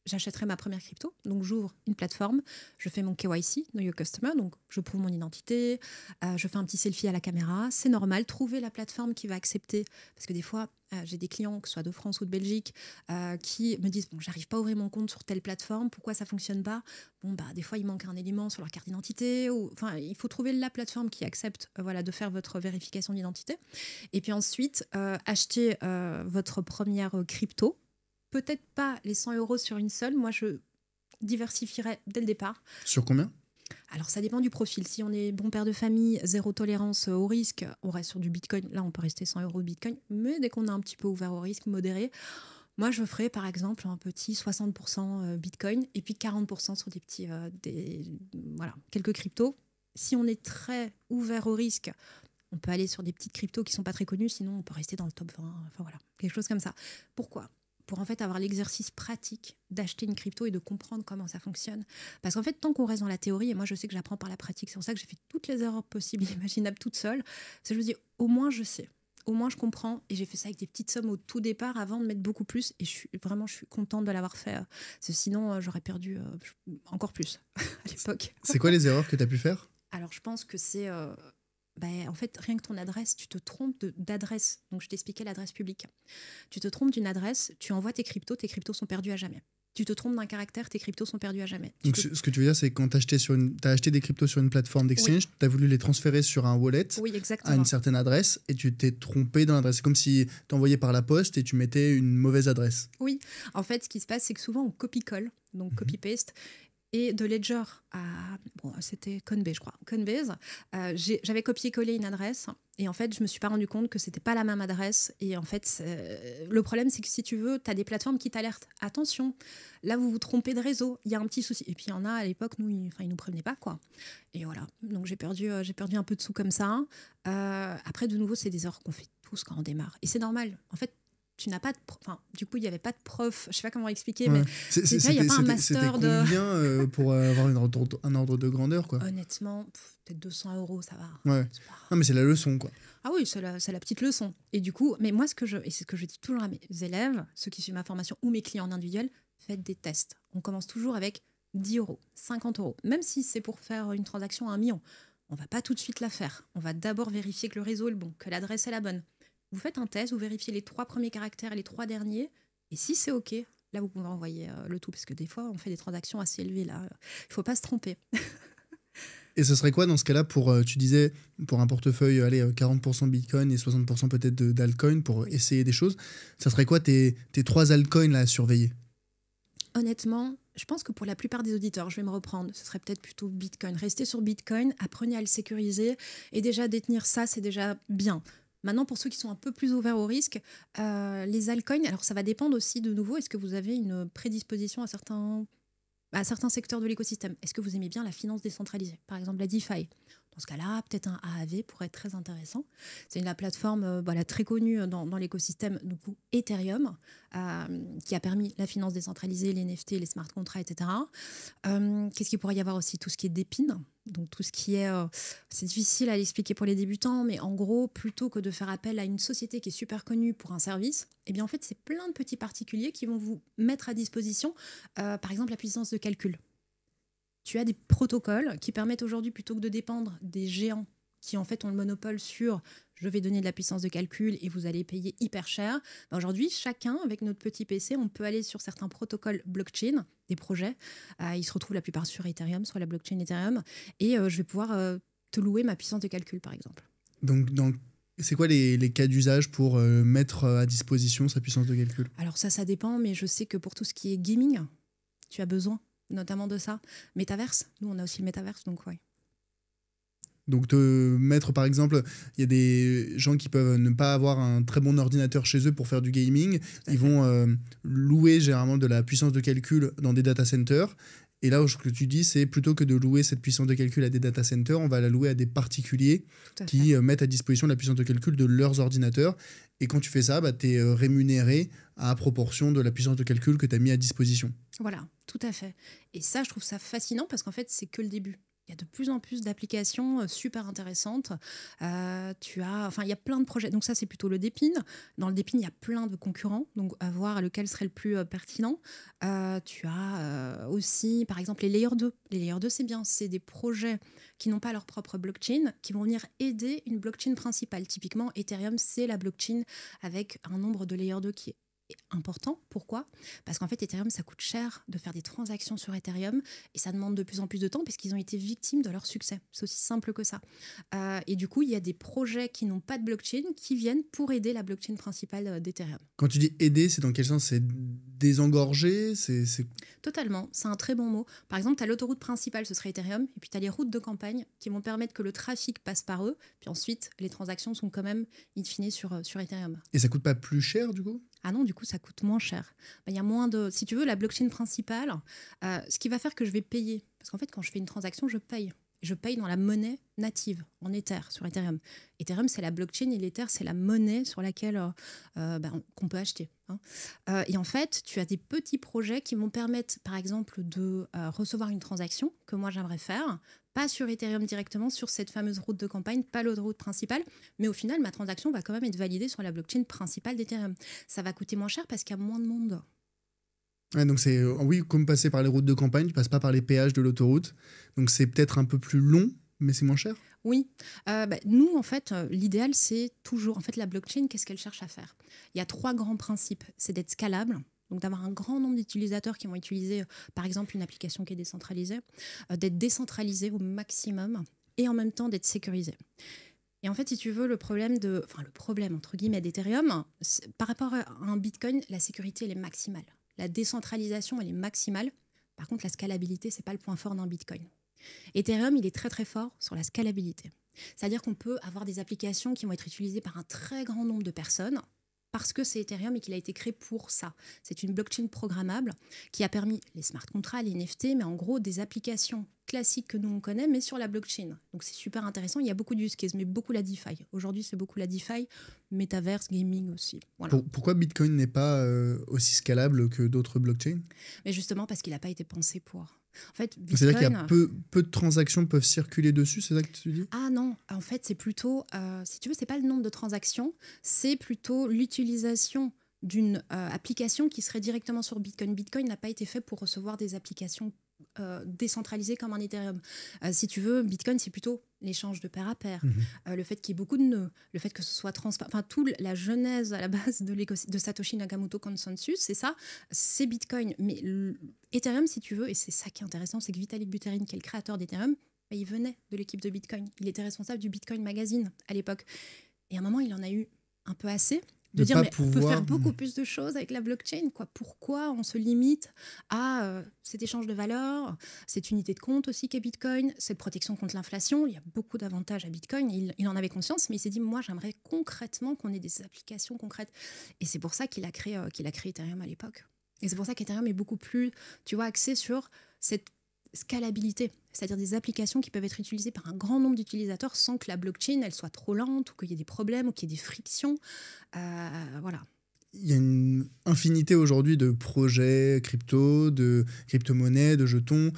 j'achèterai ma première crypto. Donc, j'ouvre une plateforme, je fais mon KYC, Know Your Customer, donc je prouve mon identité, je fais un petit selfie à la caméra. C'est normal, trouver la plateforme qui va accepter. Parce que des fois, j'ai des clients, que ce soit de France ou de Belgique, qui me disent, bon, j'arrive pas à ouvrir mon compte sur telle plateforme, pourquoi ça fonctionne pas? Bon, des fois, il manque un élément sur leur carte d'identité. Enfin, il faut trouver la plateforme qui accepte de faire votre vérification d'identité. Et puis ensuite, acheter votre première crypto. Peut-être pas les 100 € sur une seule. Moi, je diversifierais dès le départ. Sur combien? Alors, ça dépend du profil. Si on est bon père de famille, zéro tolérance au risque, on reste sur du Bitcoin. Là, on peut rester 100 € de Bitcoin. Mais dès qu'on est un petit peu ouvert au risque, modéré, moi, je ferais par exemple un petit 60% Bitcoin et puis 40% sur des petits, quelques cryptos. Si on est très ouvert au risque, on peut aller sur des petites cryptos qui ne sont pas très connues. Sinon, on peut rester dans le top 20. Enfin, voilà, quelque chose comme ça. Pourquoi ? Pour en fait avoir l'exercice pratique d'acheter une crypto et de comprendre comment ça fonctionne. Parce qu'en fait, tant qu'on reste dans la théorie, et moi je sais que j'apprends par la pratique, c'est pour ça que j'ai fait toutes les erreurs possibles et imaginables toute seule, c'est que je me dis, au moins je sais, au moins je comprends, et j'ai fait ça avec des petites sommes au tout départ avant de mettre beaucoup plus, et je suis contente de l'avoir fait, parce que sinon j'aurais perdu encore plus à l'époque. C'est quoi les erreurs que tu as pu faire? Alors je pense que c'est... en fait, rien que ton adresse, tu te trompes d'adresse. Donc, je t'expliquais l'adresse publique. Tu te trompes d'une adresse, tu envoies tes cryptos sont perdus à jamais. Tu te trompes d'un caractère, tes cryptos sont perdus à jamais. Donc, ce que tu veux dire, c'est que quand tu as acheté des cryptos sur une plateforme d'exchange, tu as voulu les transférer sur un wallet à une certaine adresse et tu t'es trompé dans l'adresse. C'est comme si tu envoyais par la poste et tu mettais une mauvaise adresse. Oui, en fait, ce qui se passe, c'est que souvent, on copie-colle, donc copy-paste. Et de Ledger à... Bon, c'était Coinbase, je crois. Coinbase, j'avais copié-collé une adresse. Et en fait, je ne me suis pas rendu compte que ce n'était pas la même adresse. Et en fait, le problème, c'est que si tu veux, tu as des plateformes qui t'alertent. Attention, là, vous vous trompez de réseau. Il y a un petit souci. Et puis, il y en a, à l'époque, ils nous prévenaient pas, quoi. Et voilà. Donc, j'ai perdu un peu de sous comme ça. Après, de nouveau, c'est des erreurs qu'on fait tous quand on démarre. Et c'est normal. En fait, tu n'as pas de du coup il n'y avait pas de prof, je sais pas comment expliquer, mais il n'y a pas un master de... C'était combien pour avoir un ordre de grandeur, quoi? Honnêtement, peut-être 200 € ça va. Ouais. Pas... Non mais c'est la leçon, quoi. Ah oui, c'est la petite leçon. Et du coup, mais moi c'est ce que je dis toujours à mes élèves, ceux qui suivent ma formation ou mes clients en individuel, faites des tests. On commence toujours avec 10 €, 50 €, même si c'est pour faire une transaction à 1 million. On va pas tout de suite la faire. On va d'abord vérifier que le réseau est le bon, que l'adresse est la bonne. Vous faites un test, vous vérifiez les 3 premiers caractères et les 3 derniers. Et si c'est OK, là, vous pouvez envoyer le tout. Parce que des fois, on fait des transactions assez élevées. Là, il ne faut pas se tromper. Et ce serait quoi dans ce cas-là pour, tu disais, pour un portefeuille, 40% Bitcoin et 60% peut-être d'altcoin pour essayer des choses. Ça serait quoi tes 3 altcoins là, à surveiller? Honnêtement, je pense que pour la plupart des auditeurs, je vais me reprendre, ce serait peut-être plutôt Bitcoin. Restez sur Bitcoin, apprenez à le sécuriser. Et déjà, détenir ça, c'est déjà bien. Maintenant, pour ceux qui sont un peu plus ouverts au risque, les altcoins, alors ça va dépendre aussi de nouveau, est-ce que vous avez une prédisposition à certains secteurs de l'écosystème? Est-ce que vous aimez bien la finance décentralisée? Par exemple, la DeFi. Dans ce cas-là, peut-être un AAV pourrait être très intéressant. C'est la plateforme très connue dans l'écosystème, du coup, Ethereum, qui a permis la finance décentralisée, les NFT, les smart contracts, etc. Qu'est-ce qu'il pourrait y avoir aussi? Tout ce qui est d'épines. Donc tout ce qui est... c'est difficile à l'expliquer pour les débutants, mais en gros, plutôt que de faire appel à une société qui est super connue pour un service, eh bien en fait, c'est plein de petits particuliers qui vont vous mettre à disposition, par exemple, la puissance de calcul. Tu as des protocoles qui permettent aujourd'hui, plutôt que de dépendre des géants qui en fait ont le monopole sur je vais donner de la puissance de calcul et vous allez payer hyper cher. Aujourd'hui, chacun, avec notre petit PC, on peut aller sur certains protocoles blockchain, des projets. Ils se retrouvent la plupart sur Ethereum, sur la blockchain Ethereum. Et je vais pouvoir te louer ma puissance de calcul, par exemple. Donc, c'est quoi les cas d'usage pour mettre à disposition sa puissance de calcul? Alors ça dépend, mais je sais que pour tout ce qui est gaming, tu as besoin notamment de ça. Métaverse, nous on a aussi le métaverse, donc ouais. Donc te mettre par exemple, il y a des gens qui peuvent ne pas avoir un très bon ordinateur chez eux pour faire du gaming, ils vont louer généralement de la puissance de calcul dans des data centers. Et là, ce que tu dis, c'est plutôt que de louer cette puissance de calcul à des data centers, on va la louer à des particuliers qui mettent à disposition la puissance de calcul de leurs ordinateurs. Et quand tu fais ça, tu es rémunéré à proportion de la puissance de calcul que tu as mis à disposition. Voilà, tout à fait. Et ça, je trouve ça fascinant parce qu'en fait, c'est que le début. Il y a de plus en plus d'applications super intéressantes. Il y a plein de projets. Donc ça, c'est plutôt le Dépine. Dans le Dépine, il y a plein de concurrents. Donc à voir lequel serait le plus pertinent. Tu as aussi, par exemple, les Layer 2. Les Layer 2, c'est bien. C'est des projets qui n'ont pas leur propre blockchain, qui vont venir aider une blockchain principale. Typiquement, Ethereum, c'est la blockchain avec un nombre de Layer 2 qui est important. Pourquoi ? Parce qu'en fait, Ethereum, ça coûte cher de faire des transactions sur Ethereum et ça demande de plus en plus de temps parce qu'ils ont été victimes de leur succès. C'est aussi simple que ça. Et du coup, il y a des projets qui n'ont pas de blockchain qui viennent pour aider la blockchain principale d'Ethereum. Quand tu dis aider, c'est dans quel sens ? C'est désengorger ? Totalement, c'est un très bon mot. Par exemple, tu as l'autoroute principale, ce serait Ethereum, et puis tu as les routes de campagne qui vont permettre que le trafic passe par eux, puis ensuite, les transactions sont quand même in fine sur Ethereum. Et ça coûte pas plus cher, du coup ? Ah non, du coup, ça coûte moins cher. Il y a moins de... Si tu veux, la blockchain principale, ce qui va faire que je vais payer, parce qu'en fait, quand je fais une transaction, je paye. Je paye dans la monnaie native, en Ether, sur Ethereum. Ethereum, c'est la blockchain et l'Ether, c'est la monnaie sur laquelle qu'on peut acheter. Et en fait, tu as des petits projets qui vont permettre, par exemple, de recevoir une transaction que moi, j'aimerais faire, pas sur Ethereum directement, sur cette fameuse route de campagne, pas l'autoroute principale, mais au final, ma transaction va quand même être validée sur la blockchain principale d'Ethereum. Ça va coûter moins cher parce qu'il y a moins de monde. Ouais, donc c'est oui, comme passer par les routes de campagne, tu passes pas par les péages de l'autoroute. Donc c'est peut-être un peu plus long, mais c'est moins cher. Oui. Nous, en fait, l'idéal, c'est toujours... En fait, la blockchain, qu'est-ce qu'elle cherche à faire ? Il y a 3 grands principes. C'est d'être scalable, donc d'avoir un grand nombre d'utilisateurs qui vont utiliser, par exemple, une application qui est décentralisée, d'être décentralisé au maximum, et en même temps d'être sécurisé. Et en fait, si tu veux, le problème, entre guillemets, d'Ethereum, par rapport à un Bitcoin, la sécurité, elle est maximale. La décentralisation, elle est maximale. Par contre, la scalabilité, ce n'est pas le point fort d'un Bitcoin. Ethereum, il est très très fort sur la scalabilité. C'est-à-dire qu'on peut avoir des applications qui vont être utilisées par un très grand nombre de personnes parce que c'est Ethereum et qu'il a été créé pour ça. C'est une blockchain programmable qui a permis les smart contracts, les NFT, mais en gros des applications classiques que nous on connaît, mais sur la blockchain. Donc c'est super intéressant. Il y a beaucoup de use cases, mais beaucoup la DeFi. Aujourd'hui, c'est beaucoup la DeFi, Metaverse, gaming aussi. Voilà. Pourquoi Bitcoin n'est pas aussi scalable que d'autres blockchains ? Mais justement parce qu'il n'a pas été pensé pour. En fait, Bitcoin... C'est-à-dire qu'il y a peu de transactions peuvent circuler dessus, c'est ça que tu dis ? Ah non, en fait, c'est plutôt, si tu veux, c'est pas le nombre de transactions, c'est plutôt l'utilisation d'une application qui serait directement sur Bitcoin. Bitcoin n'a pas été fait pour recevoir des applications décentralisées comme un Ethereum. Si tu veux, Bitcoin, c'est plutôt l'échange de pair à pair, le fait qu'il y ait beaucoup de nœuds, le fait que ce soit transparent, enfin, toute la genèse à la base de Satoshi Nakamoto Consensus, c'est ça, c'est Bitcoin. Mais Ethereum, si tu veux, et c'est ça qui est intéressant, c'est que Vitalik Buterin, qui est le créateur d'Ethereum, il venait de l'équipe de Bitcoin. Il était responsable du Bitcoin Magazine à l'époque. Et à un moment, il en a eu un peu assez de dire mais on peut faire beaucoup plus de choses avec la blockchain, quoi. Pourquoi on se limite à cet échange de valeurs, cette unité de compte aussi qu'est Bitcoin, cette protection contre l'inflation. Il y a beaucoup d'avantages à Bitcoin. Il en avait conscience, mais il s'est dit moi j'aimerais concrètement qu'on ait des applications concrètes. Et c'est pour ça qu'il a créé Ethereum à l'époque. Et c'est pour ça qu'Ethereum est beaucoup plus, tu vois, axé sur cette scalabilité, c'est-à-dire des applications qui peuvent être utilisées par un grand nombre d'utilisateurs sans que la blockchain elle soit trop lente ou qu'il y ait des problèmes ou qu'il y ait des frictions. Voilà. Il y a une infinité aujourd'hui de projets crypto, de crypto-monnaies, de jetons.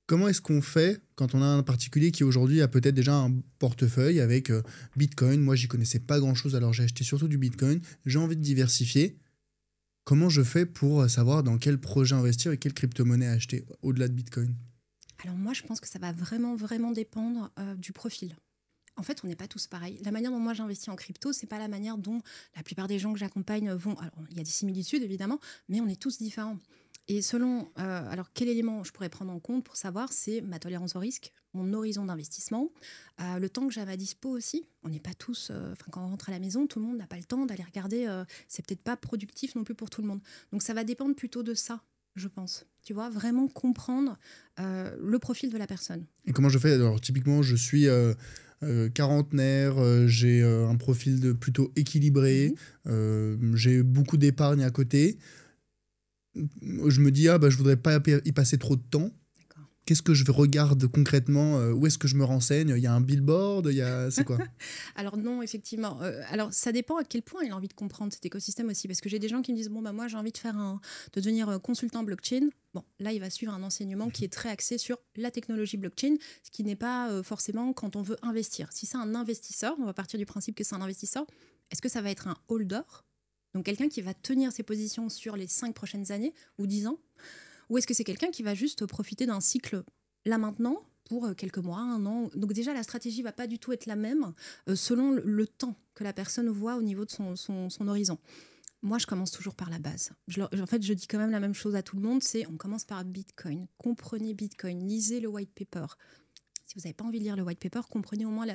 Comment est-ce qu'on fait quand on a un particulier qui aujourd'hui a peut-être déjà un portefeuille avec Bitcoin ? Moi, j'y connaissais pas grand-chose, alors j'ai acheté surtout du Bitcoin. J'ai envie de diversifier. Comment je fais pour savoir dans quel projet investir et quelle crypto-monnaie acheter au-delà de Bitcoin ? Alors moi, je pense que ça va vraiment, vraiment dépendre du profil. En fait, on n'est pas tous pareils. La manière dont moi j'investis en crypto, c'est pas la manière dont la plupart des gens que j'accompagne vont. Alors, il y a des similitudes évidemment, mais on est tous différents. Et selon, alors quel élément je pourrais prendre en compte pour savoir, c'est ma tolérance au risque, mon horizon d'investissement, le temps que j'ai à ma dispo aussi. On n'est pas tous, quand on rentre à la maison, tout le monde n'a pas le temps d'aller regarder. C'est peut-être pas productif non plus pour tout le monde. Donc ça va dépendre plutôt de ça, je pense. Tu vois, vraiment comprendre le profil de la personne. Et comment je fais ? Alors typiquement, je suis quarantenaire, j'ai un profil plutôt équilibré, j'ai beaucoup d'épargne à côté. Je me dis, je voudrais pas y passer trop de temps. Qu'est-ce que je regarde concrètement? Où est-ce que je me renseigne? Il y a un billboard? C'est quoi? Alors non, effectivement. Alors ça dépend à quel point il a envie de comprendre cet écosystème aussi, parce que j'ai des gens qui me disent bon bah moi j'ai envie de devenir consultant blockchain. Bon là il va suivre un enseignement qui est très axé sur la technologie blockchain, ce qui n'est pas forcément quand on veut investir. Si c'est un investisseur, on va partir du principe que c'est un investisseur. Est-ce que ça va être un holder, donc quelqu'un qui va tenir ses positions sur les 5 prochaines années ou 10 ans, ou est-ce que c'est quelqu'un qui va juste profiter d'un cycle là maintenant pour quelques mois, un an? Donc déjà, la stratégie va pas du tout être la même selon le temps que la personne voit au niveau de son horizon. Moi, je commence toujours par la base. En fait, je dis quand même la même chose à tout le monde, c'est on commence par Bitcoin. Comprenez Bitcoin, lisez le white paper. Si vous n'avez pas envie de lire le white paper, comprenez au moins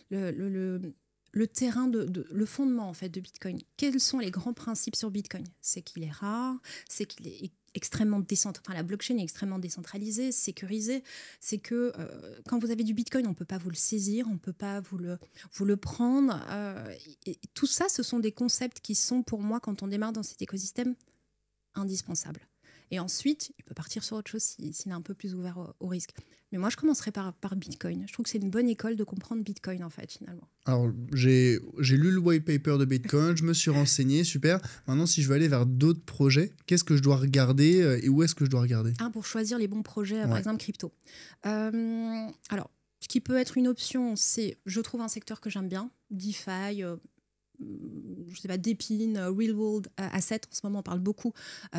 le terrain, le fondement en fait, de Bitcoin. Quels sont les grands principes sur Bitcoin? C'est qu'il est rare, c'est qu'il est extrêmement décentralisé, enfin la blockchain est extrêmement décentralisée, sécurisée. C'est que quand vous avez du Bitcoin, on ne peut pas vous le saisir, on ne peut pas vous le prendre. Et tout ça, ce sont des concepts qui sont pour moi, quand on démarre dans cet écosystème, indispensables. Et ensuite, il peut partir sur autre chose s'il est un peu plus ouvert au risque. Mais moi, je commencerai par Bitcoin. Je trouve que c'est une bonne école de comprendre Bitcoin, en fait, finalement. Alors, j'ai lu le white paper de Bitcoin, je me suis renseigné, super. Maintenant, si je veux aller vers d'autres projets, qu'est-ce que je dois regarder et où est-ce que je dois regarder? Pour choisir les bons projets, par exemple, crypto. Alors, ce qui peut être une option, c'est, je trouve un secteur que j'aime bien, DeFi, je sais pas, Depin, Real World Asset. En ce moment, on parle beaucoup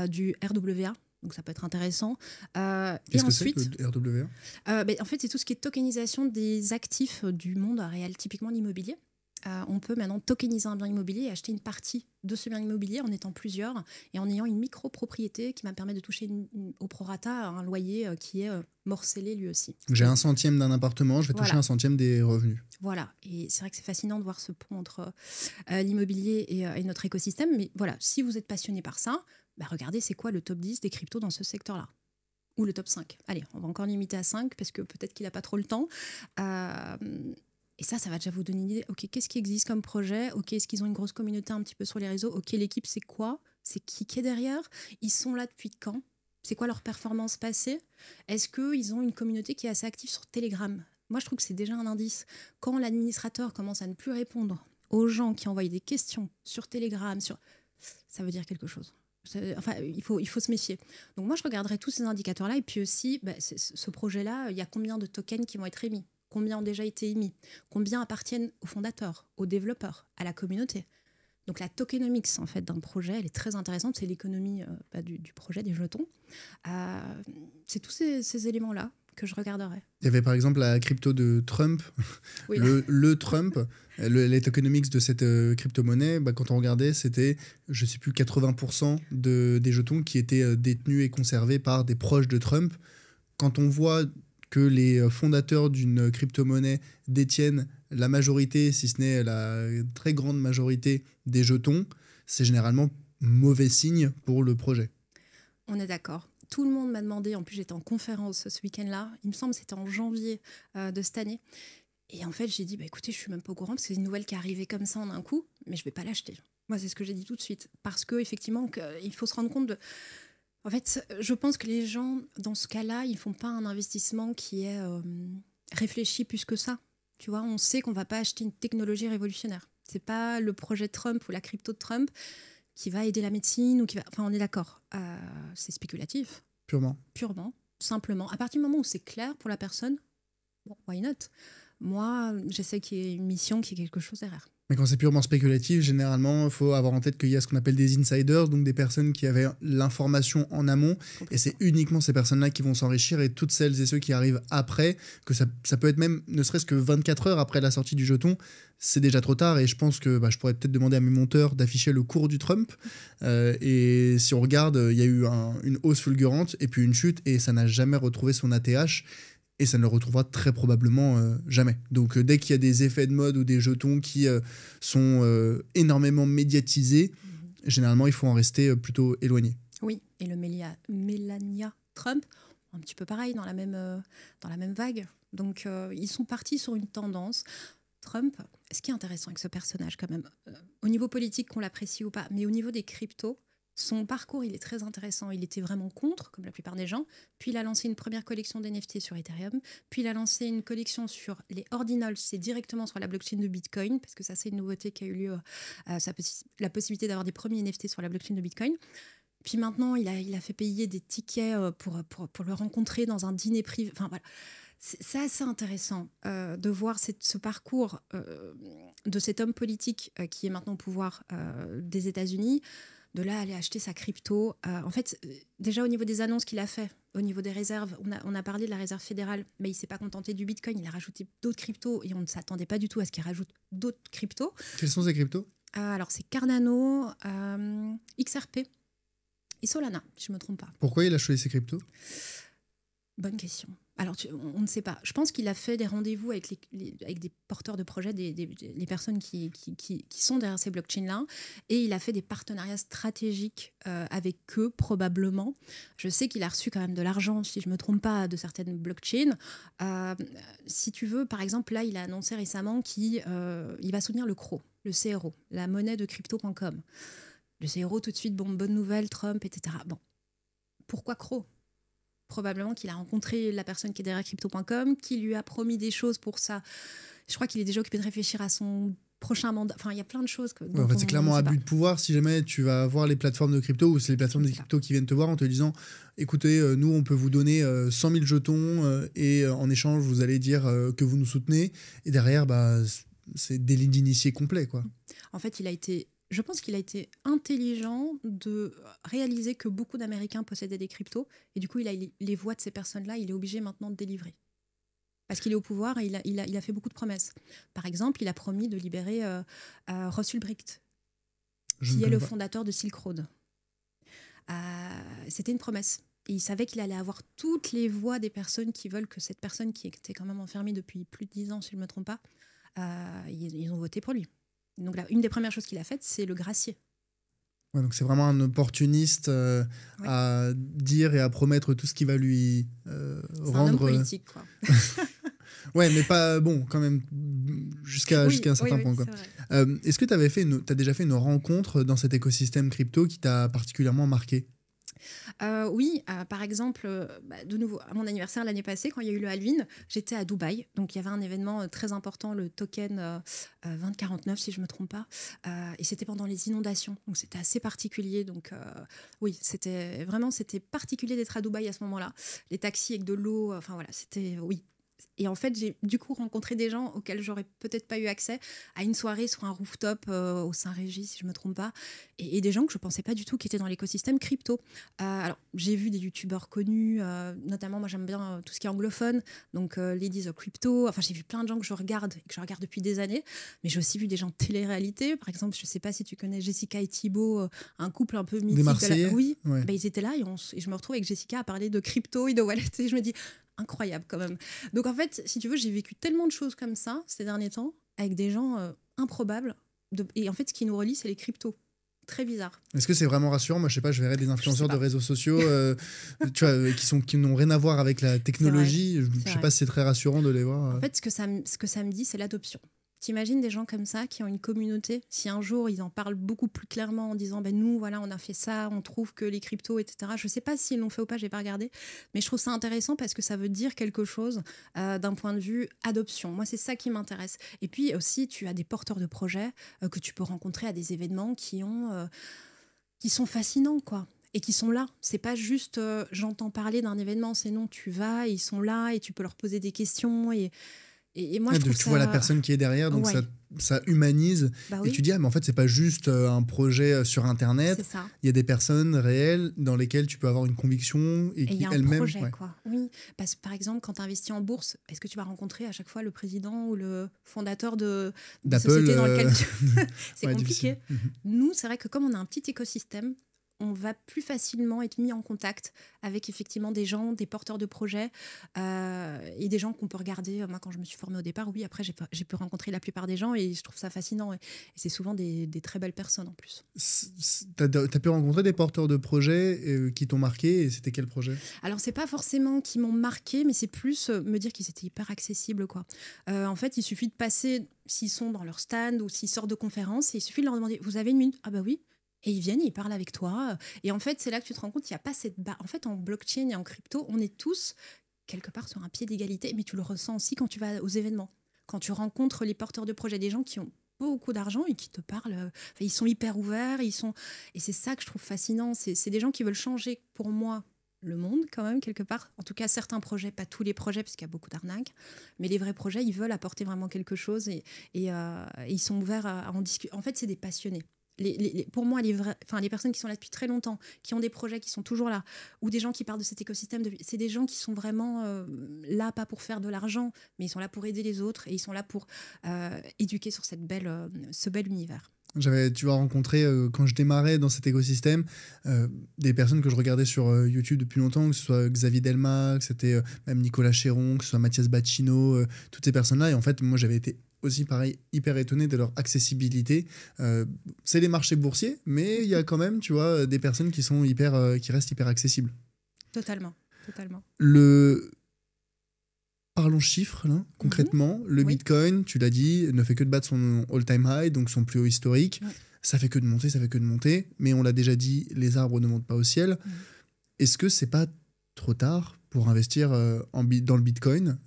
du RWA. Donc, ça peut être intéressant. Qu'est-ce que c'est que le RWA? En fait, c'est tout ce qui est tokenisation des actifs du monde réel, typiquement l'immobilier. On peut maintenant tokeniser un bien immobilier et acheter une partie de ce bien immobilier en étant plusieurs et en ayant une micro-propriété qui va me permettre de toucher au prorata un loyer qui est morcelé lui aussi. J'ai 1/100 d'un appartement, je vais toucher 1/100 des revenus. Voilà, et c'est vrai que c'est fascinant de voir ce pont entre l'immobilier et notre écosystème. Mais voilà, si vous êtes passionné par ça, regardez c'est quoi le top 10 des cryptos dans ce secteur-là. Ou le top 5. Allez, on va encore limiter à 5 parce que peut-être qu'il n'a pas trop le temps. Et ça va déjà vous donner une idée. Ok, qu'est-ce qui existe comme projet? Ok, est-ce qu'ils ont une grosse communauté un petit peu sur les réseaux? Ok, l'équipe, c'est quoi? C'est qui est derrière? Ils sont là depuis quand? C'est quoi leur performance passée? Est-ce qu'ils ont une communauté qui est assez active sur Telegram? Moi, je trouve que c'est déjà un indice. Quand l'administrateur commence à ne plus répondre aux gens qui envoient des questions sur Telegram, ça veut dire quelque chose. Enfin, il faut se méfier. Donc moi, je regarderai tous ces indicateurs-là. Et puis aussi, ce projet-là, il y a combien de tokens qui vont être émis? Combien ont déjà été émis? Combien appartiennent aux fondateurs, aux développeurs, à la communauté? Donc la tokenomics en fait, d'un projet, elle est très intéressante. C'est l'économie du projet, des jetons. C'est tous ces éléments-là que je regarderai. Il y avait par exemple la crypto de Trump, oui. le Trump, les tokenomics de cette crypto-monnaie, quand on regardait, c'était, je ne sais plus, 80% des jetons qui étaient détenus et conservés par des proches de Trump. Quand on voit que les fondateurs d'une crypto-monnaie détiennent la majorité, si ce n'est la très grande majorité des jetons, c'est généralement mauvais signe pour le projet. On est d'accord. Tout le monde m'a demandé, en plus j'étais en conférence ce week-end-là, il me semble que c'était en janvier de cette année, et en fait j'ai dit, écoutez, je suis même pas au courant parce que c'est une nouvelle qui est arrivée comme ça en un coup, mais je vais pas l'acheter. Moi c'est ce que j'ai dit tout de suite, parce qu'effectivement il faut se rendre compte de... En fait, je pense que les gens, dans ce cas-là, ils font pas un investissement qui est réfléchi plus que ça. Tu vois, on sait qu'on va pas acheter une technologie révolutionnaire. C'est pas le projet Trump ou la crypto de Trump qui va aider la médecine ou qui va... Enfin, on est d'accord. C'est spéculatif. Purement, simplement. À partir du moment où c'est clair pour la personne, bon, why not? Moi, j'essaie qu'il y ait une mission, qu'il y ait quelque chose derrière. Mais quand c'est purement spéculatif, généralement, il faut avoir en tête qu'il y a ce qu'on appelle des insiders, donc des personnes qui avaient l'information en amont, et c'est uniquement ces personnes-là qui vont s'enrichir, et toutes celles et ceux qui arrivent après, que ça peut être même, ne serait-ce que 24 heures après la sortie du jeton, c'est déjà trop tard, et je pense que je pourrais peut-être demander à mes monteurs d'afficher le cours du Trump, et si on regarde, il y a eu une hausse fulgurante, et puis une chute, et ça n'a jamais retrouvé son ATH, et ça ne le retrouvera très probablement jamais. Donc dès qu'il y a des effets de mode ou des jetons qui sont énormément médiatisés, généralement il faut en rester plutôt éloigné. Oui, et le Melania Trump, un petit peu pareil, dans la même vague. Donc ils sont partis sur une tendance. Trump, ce qui est intéressant avec ce personnage quand même, au niveau politique qu'on l'apprécie ou pas, mais au niveau des cryptos, Son parcours, il est très intéressant. Il était vraiment contre, comme la plupart des gens. Puis il a lancé une première collection d'NFT sur Ethereum. Puis il a lancé une collection sur les ordinals, c'est directement sur la blockchain de Bitcoin, parce que ça, c'est une nouveauté qui a eu lieu. La possibilité d'avoir des premiers NFT sur la blockchain de Bitcoin. Puis maintenant, il a fait payer des tickets pour le rencontrer dans un dîner privé. Enfin, voilà. C'est assez intéressant de voir ce parcours de cet homme politique qui est maintenant au pouvoir des États-Unis, de là aller acheter sa crypto. En fait, déjà au niveau des annonces qu'il a fait, au niveau des réserves, on a parlé de la réserve fédérale, mais il ne s'est pas contenté du Bitcoin, il a rajouté d'autres cryptos et on ne s'attendait pas du tout à ce qu'il rajoute d'autres cryptos. Quels sont ces cryptos? Alors, c'est Cardano, XRP et Solana, si je ne me trompe pas. Pourquoi il a choisi ces cryptos? Bonne question. Alors, on ne sait pas. Je pense qu'il a fait des rendez-vous avec des porteurs de projets, les personnes qui sont derrière ces blockchains-là, et il a fait des partenariats stratégiques avec eux, probablement. Je sais qu'il a reçu quand même de l'argent, si je ne me trompe pas, de certaines blockchains. Si tu veux, par exemple, là, il a annoncé récemment qu'il va soutenir le CRO, le CRO, la monnaie de crypto.com. Le CRO, tout de suite, bon, bonne nouvelle, Trump, etc. Bon, pourquoi CRO ? Probablement qu'il a rencontré la personne qui est derrière crypto.com, qui lui a promis des choses pour ça. Je crois qu'il est déjà occupé de réfléchir à son prochain mandat. Enfin, il y a plein de choses. En fait, c'est clairement abus de pouvoir. Si jamais tu vas voir les plateformes de crypto ou c'est les plateformes de crypto qui viennent te voir en te disant écoutez, nous, on peut vous donner 100 000 jetons et en échange, vous allez dire que vous nous soutenez. Et derrière, c'est délit d'initié complet, quoi. En fait, je pense qu'il a été intelligent de réaliser que beaucoup d'Américains possédaient des cryptos et du coup, il a les voix de ces personnes-là, il est obligé maintenant de délivrer. Parce qu'il est au pouvoir et il a fait beaucoup de promesses. Par exemple, il a promis de libérer Russell Bricht, qui est le fondateur de Silk Road. C'était une promesse. Et il savait qu'il allait avoir toutes les voix des personnes qui veulent que cette personne qui était quand même enfermée depuis plus de 10 ans, si je ne me trompe pas, ils ont voté pour lui. Donc là, une des premières choses qu'il a faites, c'est le gracier. Ouais, donc c'est vraiment un opportuniste à dire et à promettre tout ce qui va lui rendre... un homme politique, quoi. Ouais, mais pas bon, quand même, jusqu'à un certain point. Quoi. Est-ce que tu as déjà fait une rencontre dans cet écosystème crypto qui t'a particulièrement marqué? Oui, par exemple, de nouveau, à mon anniversaire l'année passée, quand il y a eu le Halloween, j'étais à Dubaï. Donc, il y avait un événement très important, le token 2049, si je ne me trompe pas. Et c'était pendant les inondations. Donc, c'était assez particulier. Donc, oui, c'était particulier d'être à Dubaï à ce moment-là. Les taxis avec de l'eau, enfin voilà, c'était... Oui. Et en fait, j'ai du coup rencontré des gens auxquels j'aurais peut-être pas eu accès à une soirée sur un rooftop au Saint-Régis, si je me trompe pas, et des gens que je pensais pas du tout qui étaient dans l'écosystème crypto. Alors, j'ai vu des youtubeurs connus, notamment, moi j'aime bien tout ce qui est anglophone, donc Ladies of Crypto. Enfin, j'ai vu plein de gens que je regarde depuis des années, mais j'ai aussi vu des gens de télé-réalité. Par exemple, je sais pas si tu connais Jessica et Thibaut, un couple un peu mythique. Des Marseillais. Oui, ouais. Ils étaient là et je me retrouve avec Jessica à parler de crypto et de wallet, et je me dis incroyable quand même. Donc en fait, si tu veux, j'ai vécu tellement de choses comme ça ces derniers temps avec des gens improbables. Et en fait, ce qui nous relie, c'est les cryptos. Très bizarre. Est-ce que c'est vraiment rassurant? Moi, je sais pas, je verrais des influenceurs de réseaux sociaux tu vois, qui n'ont rien à voir avec la technologie. Je sais pas si c'est très rassurant de les voir. En fait, ce que ça me dit, c'est l'adoption. T'imagines des gens comme ça qui ont une communauté, si un jour ils en parlent beaucoup plus clairement en disant nous voilà on a fait ça, on trouve que les cryptos etc. Je sais pas s'ils l'ont fait ou pas, j'ai pas regardé, mais je trouve ça intéressant parce que ça veut dire quelque chose d'un point de vue adoption. Moi c'est ça qui m'intéresse. Et puis aussi tu as des porteurs de projets que tu peux rencontrer à des événements qui sont fascinants quoi. Et qui sont là. C'est pas juste j'entends parler d'un événement, c'est non, tu vas, ils sont là et tu peux leur poser des questions et moi, je trouve tu vois la personne qui est derrière, donc ça humanise. Oui. Et tu dis, mais en fait, c'est pas juste un projet sur Internet. Il y a des personnes réelles dans lesquelles tu peux avoir une conviction et qui elles-mêmes... un projet, quoi. Oui, parce que par exemple, quand tu investis en bourse, est-ce que tu vas rencontrer à chaque fois le président ou le fondateur de la société dans laquelle tu... C'est compliqué. Nous, c'est vrai que comme on a un petit écosystème, on va plus facilement être mis en contact avec effectivement des gens, des porteurs de projets et des gens qu'on peut regarder. Moi, quand je me suis formée au départ, oui, après, j'ai pu rencontrer la plupart des gens et je trouve ça fascinant. Et c'est souvent des très belles personnes en plus. Tu as pu rencontrer des porteurs de projets qui t'ont marqué et c'était quel projet? Alors, c'est pas forcément qui m'ont marqué, mais c'est plus me dire qu'ils étaient hyper accessibles, quoi. En fait, il suffit de passer, s'ils sont dans leur stand ou s'ils sortent de conférence, il suffit de leur demander « Vous avez une minute ?» Ah bah oui. Et ils viennent, ils parlent avec toi. Et en fait, c'est là que tu te rends compte qu'il n'y a pas cette barre. En fait, en blockchain et en crypto, on est tous quelque part sur un pied d'égalité, mais tu le ressens aussi quand tu vas aux événements. Quand tu rencontres les porteurs de projets, des gens qui ont beaucoup d'argent et qui te parlent, ils sont hyper ouverts, et c'est ça que je trouve fascinant. C'est des gens qui veulent changer, pour moi, le monde quand même, quelque part. En tout cas, certains projets, pas tous les projets, parce qu'il y a beaucoup d'arnaques, mais les vrais projets, ils veulent apporter vraiment quelque chose et ils sont ouverts à en discuter. En fait, c'est des passionnés. Pour moi, les personnes qui sont là depuis très longtemps, qui ont des projets qui sont toujours là, ou des gens qui parlent de cet écosystème, c'est des gens qui sont vraiment là, pas pour faire de l'argent, mais ils sont là pour aider les autres et ils sont là pour éduquer sur ce bel univers. Tu vas rencontrer, quand je démarrais dans cet écosystème, des personnes que je regardais sur YouTube depuis longtemps, que ce soit Xavier Delma, que c'était même Nicolas Chéron, que ce soit Mathias Bacchino, toutes ces personnes-là. Et en fait, moi, j'avais été aussi, pareil, hyper étonné de leur accessibilité. C'est les marchés boursiers, mais il y a quand même, tu vois, des personnes qui restent hyper accessibles. Totalement, totalement. Parlons chiffres, là, concrètement. Le Bitcoin, tu l'as dit, ne fait que de battre son all-time high, donc son plus haut historique. Ouais. Ça fait que de monter. Mais on l'a déjà dit, les arbres ne montent pas au ciel. Est-ce que c'est pas trop tard pour investir dans le Bitcoin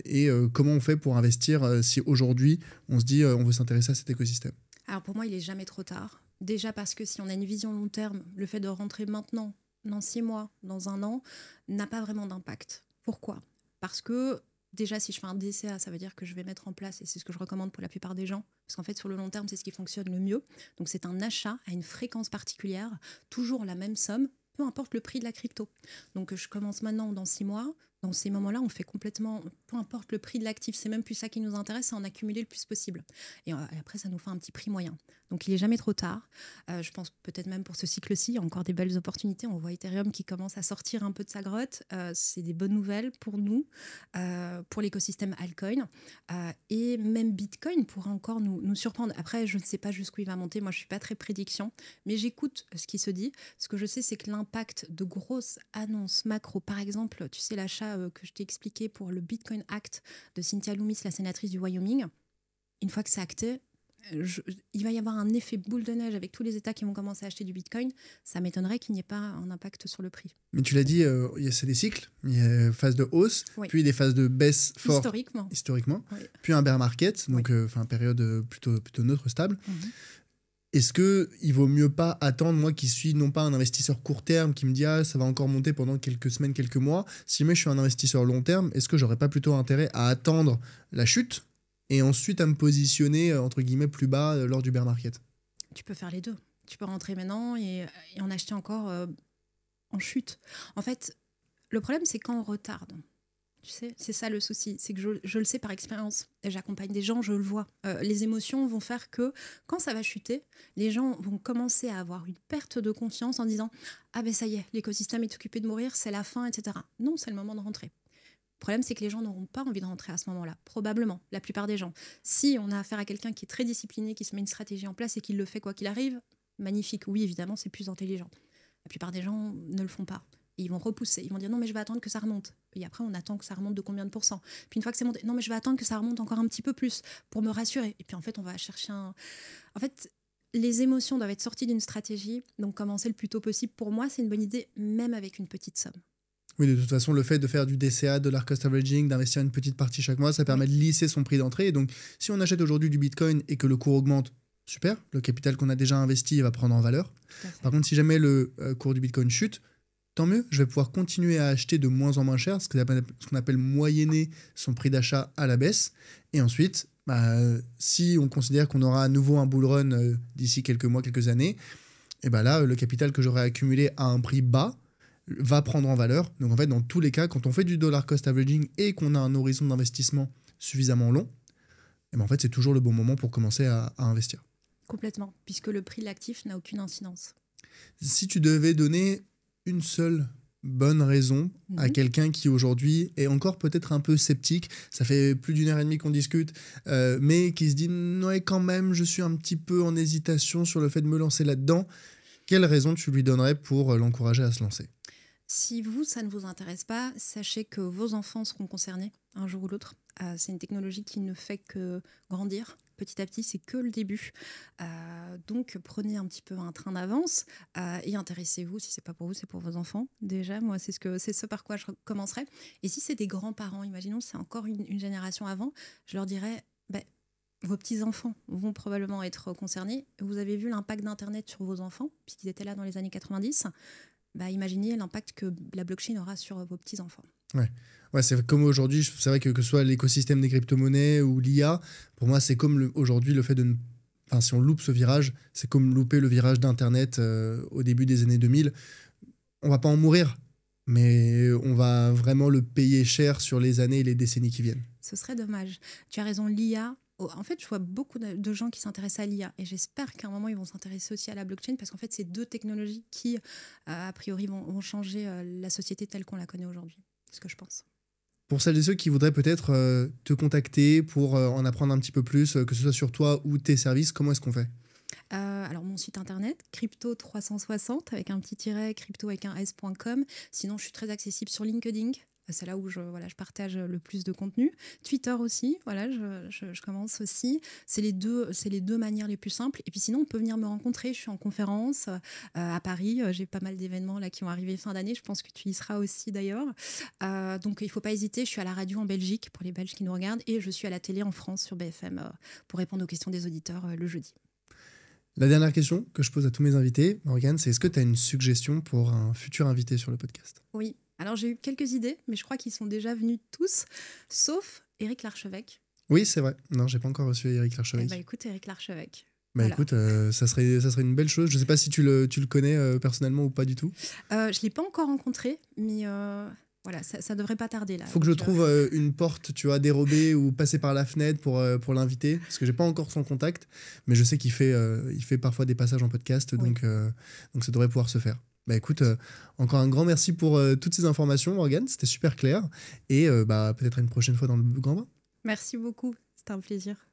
et comment on fait pour investir si aujourd'hui on se dit on veut s'intéresser à cet écosystème? Alors pour moi, il est jamais trop tard. Déjà parce que si on a une vision long terme, le fait de rentrer maintenant, dans 6 mois, dans 1 an, n'a pas vraiment d'impact. Pourquoi ? Parce que déjà, si je fais un DCA, ça veut dire que je vais mettre en place, et c'est ce que je recommande pour la plupart des gens, parce qu'en fait, sur le long terme, c'est ce qui fonctionne le mieux. Donc, c'est un achat à une fréquence particulière, toujours la même somme, peu importe le prix de la crypto. Donc, je commence maintenant dans 6 mois. Dans ces moments-là, on fait complètement, peu importe le prix de l'actif, c'est même plus ça qui nous intéresse, c'est en accumuler le plus possible. Et après, ça nous fait un petit prix moyen. Donc, il n'est jamais trop tard. Je pense peut-être même pour ce cycle-ci, il y a encore des belles opportunités. On voit Ethereum qui commence à sortir un peu de sa grotte. C'est des bonnes nouvelles pour nous, pour l'écosystème altcoin. Et même Bitcoin pourra encore nous surprendre. Après, je ne sais pas jusqu'où il va monter. Moi, je ne suis pas très prédiction, mais j'écoute ce qui se dit. Ce que je sais, c'est que l'impact de grosses annonces macro, par exemple, tu sais, l'achat que je t'ai expliqué pour le Bitcoin Act de Cynthia Lummis, la sénatrice du Wyoming, une fois que c'est acté, il va y avoir un effet boule de neige avec tous les États qui vont commencer à acheter du Bitcoin. Ça m'étonnerait qu'il n'y ait pas un impact sur le prix. Mais tu l'as dit, c'est des cycles. Il y a une phase de hausse, puis des phases de baisse forte historiquement, puis un bear market, donc période plutôt neutre, stable. Est-ce qu'il vaut mieux pas attendre, moi qui suis non pas un investisseur court terme qui me dit ça va encore monter pendant quelques semaines, quelques mois, si jamais je suis un investisseur long terme, est-ce que j'aurais pas plutôt intérêt à attendre la chute et ensuite à me positionner entre guillemets plus bas lors du bear market? Tu peux faire les deux. Tu peux rentrer maintenant et en acheter encore en chute. En fait, le problème c'est quand on retarde. Tu sais, c'est ça le souci, c'est que je le sais par expérience. J'accompagne des gens, je le vois. Les émotions vont faire que quand ça va chuter, les gens vont commencer à avoir une perte de confiance en disant « Ah ben ça y est, l'écosystème est occupé de mourir, c'est la fin, etc. » Non, c'est le moment de rentrer. Le problème, c'est que les gens n'auront pas envie de rentrer à ce moment-là, probablement, la plupart des gens. Si on a affaire à quelqu'un qui est très discipliné, qui se met une stratégie en place et qui le fait quoi qu'il arrive, magnifique. Oui, évidemment, c'est plus intelligent. La plupart des gens ne le font pas. Ils vont repousser, ils vont dire non mais je vais attendre que ça remonte. Et après on attend que ça remonte de combien de pourcents. Puis une fois que c'est monté, non mais je vais attendre que ça remonte encore un petit peu plus pour me rassurer. Et puis en fait on va chercher En fait les émotions doivent être sorties d'une stratégie, donc commencer le plus tôt possible. Pour moi c'est une bonne idée, même avec une petite somme. Oui, de toute façon, le fait de faire du DCA, de dollar cost averaging, d'investir une petite partie chaque mois, ça permet de lisser son prix d'entrée. Et donc si on achète aujourd'hui du Bitcoin et que le cours augmente, super, le capital qu'on a déjà investi va prendre en valeur. Par contre, si jamais le cours du Bitcoin chute, tant mieux, je vais pouvoir continuer à acheter de moins en moins cher, ce qu'on appelle moyenner son prix d'achat à la baisse. Et ensuite, si on considère qu'on aura à nouveau un bull run d'ici quelques mois, quelques années, et là, le capital que j'aurai accumulé à un prix bas va prendre en valeur. Donc en fait, dans tous les cas, quand on fait du dollar cost averaging et qu'on a un horizon d'investissement suffisamment long, en fait, c'est toujours le bon moment pour commencer à investir. Complètement, puisque le prix de l'actif n'a aucune incidence. Si tu devais donner une seule bonne raison à quelqu'un qui aujourd'hui est encore peut-être un peu sceptique, ça fait plus d'1h30 qu'on discute, mais qui se dit ouais, quand même je suis un petit peu en hésitation sur le fait de me lancer là-dedans, quelle raison tu lui donnerais pour l'encourager à se lancer? Si vous, ça ne vous intéresse pas, sachez que vos enfants seront concernés un jour ou l'autre. C'est une technologie qui ne fait que grandir petit à petit, c'est que le début. Donc prenez un petit peu un train d'avance et intéressez-vous, si c'est pas pour vous, c'est pour vos enfants. Déjà, moi, c'est ce par quoi je commencerai. Et si c'est des grands-parents, imaginons c'est encore une génération avant, je leur dirais, vos petits-enfants vont probablement être concernés. Vous avez vu l'impact d'Internet sur vos enfants, puisqu'ils étaient là dans les années 90. Imaginez l'impact que la blockchain aura sur vos petits-enfants. Ouais, c'est comme aujourd'hui, c'est vrai que ce soit l'écosystème des crypto-monnaies ou l'IA, pour moi, c'est comme aujourd'hui le fait de ne... Enfin, si on loupe ce virage, c'est comme louper le virage d'Internet au début des années 2000. On va pas en mourir, mais on va vraiment le payer cher sur les années et les décennies qui viennent. Ce serait dommage. Tu as raison, l'IA... En fait, je vois beaucoup de gens qui s'intéressent à l'IA et j'espère qu'à un moment, ils vont s'intéresser aussi à la blockchain parce qu'en fait, c'est deux technologies qui, a priori, vont changer la société telle qu'on la connaît aujourd'hui. C'est ce que je pense. Pour celles et ceux qui voudraient peut-être te contacter pour en apprendre un petit peu plus, que ce soit sur toi ou tes services, comment est-ce qu'on fait ? Alors, mon site internet, crypto360 avec un petit tiret, crypto avec un s.com. Sinon, je suis très accessible sur LinkedIn. C'est là où je partage le plus de contenu. Twitter aussi, je commence aussi. C'est les deux manières les plus simples. Et puis sinon, on peut venir me rencontrer. Je suis en conférence à Paris. J'ai pas mal d'événements là qui vont arriver fin d'année. Je pense que tu y seras aussi d'ailleurs. Donc, il ne faut pas hésiter. Je suis à la radio en Belgique pour les Belges qui nous regardent. Et je suis à la télé en France sur BFM pour répondre aux questions des auditeurs le jeudi. La dernière question que je pose à tous mes invités, Morgane, c'est est-ce que tu as une suggestion pour un futur invité sur le podcast ? Oui. Alors, j'ai eu quelques idées, mais je crois qu'ils sont déjà venus tous, sauf Éric Larchevêque. Oui, c'est vrai. Non, j'ai pas encore reçu Éric Larchevêque. Écoute, Éric Larchevêque. Écoute, ça serait une belle chose. Je sais pas si tu le connais personnellement ou pas du tout. Je l'ai pas encore rencontré, mais ça devrait pas tarder là. Faut que je trouve une porte, tu vois, dérobée ou passer par la fenêtre pour l'inviter, parce que j'ai pas encore son contact, mais je sais qu'il fait parfois des passages en podcast, oui. Donc ça devrait pouvoir se faire. Écoute, encore un grand merci pour toutes ces informations, Morgane, c'était super clair. Et peut-être à une prochaine fois dans le Grand Bain. Merci beaucoup, c'était un plaisir.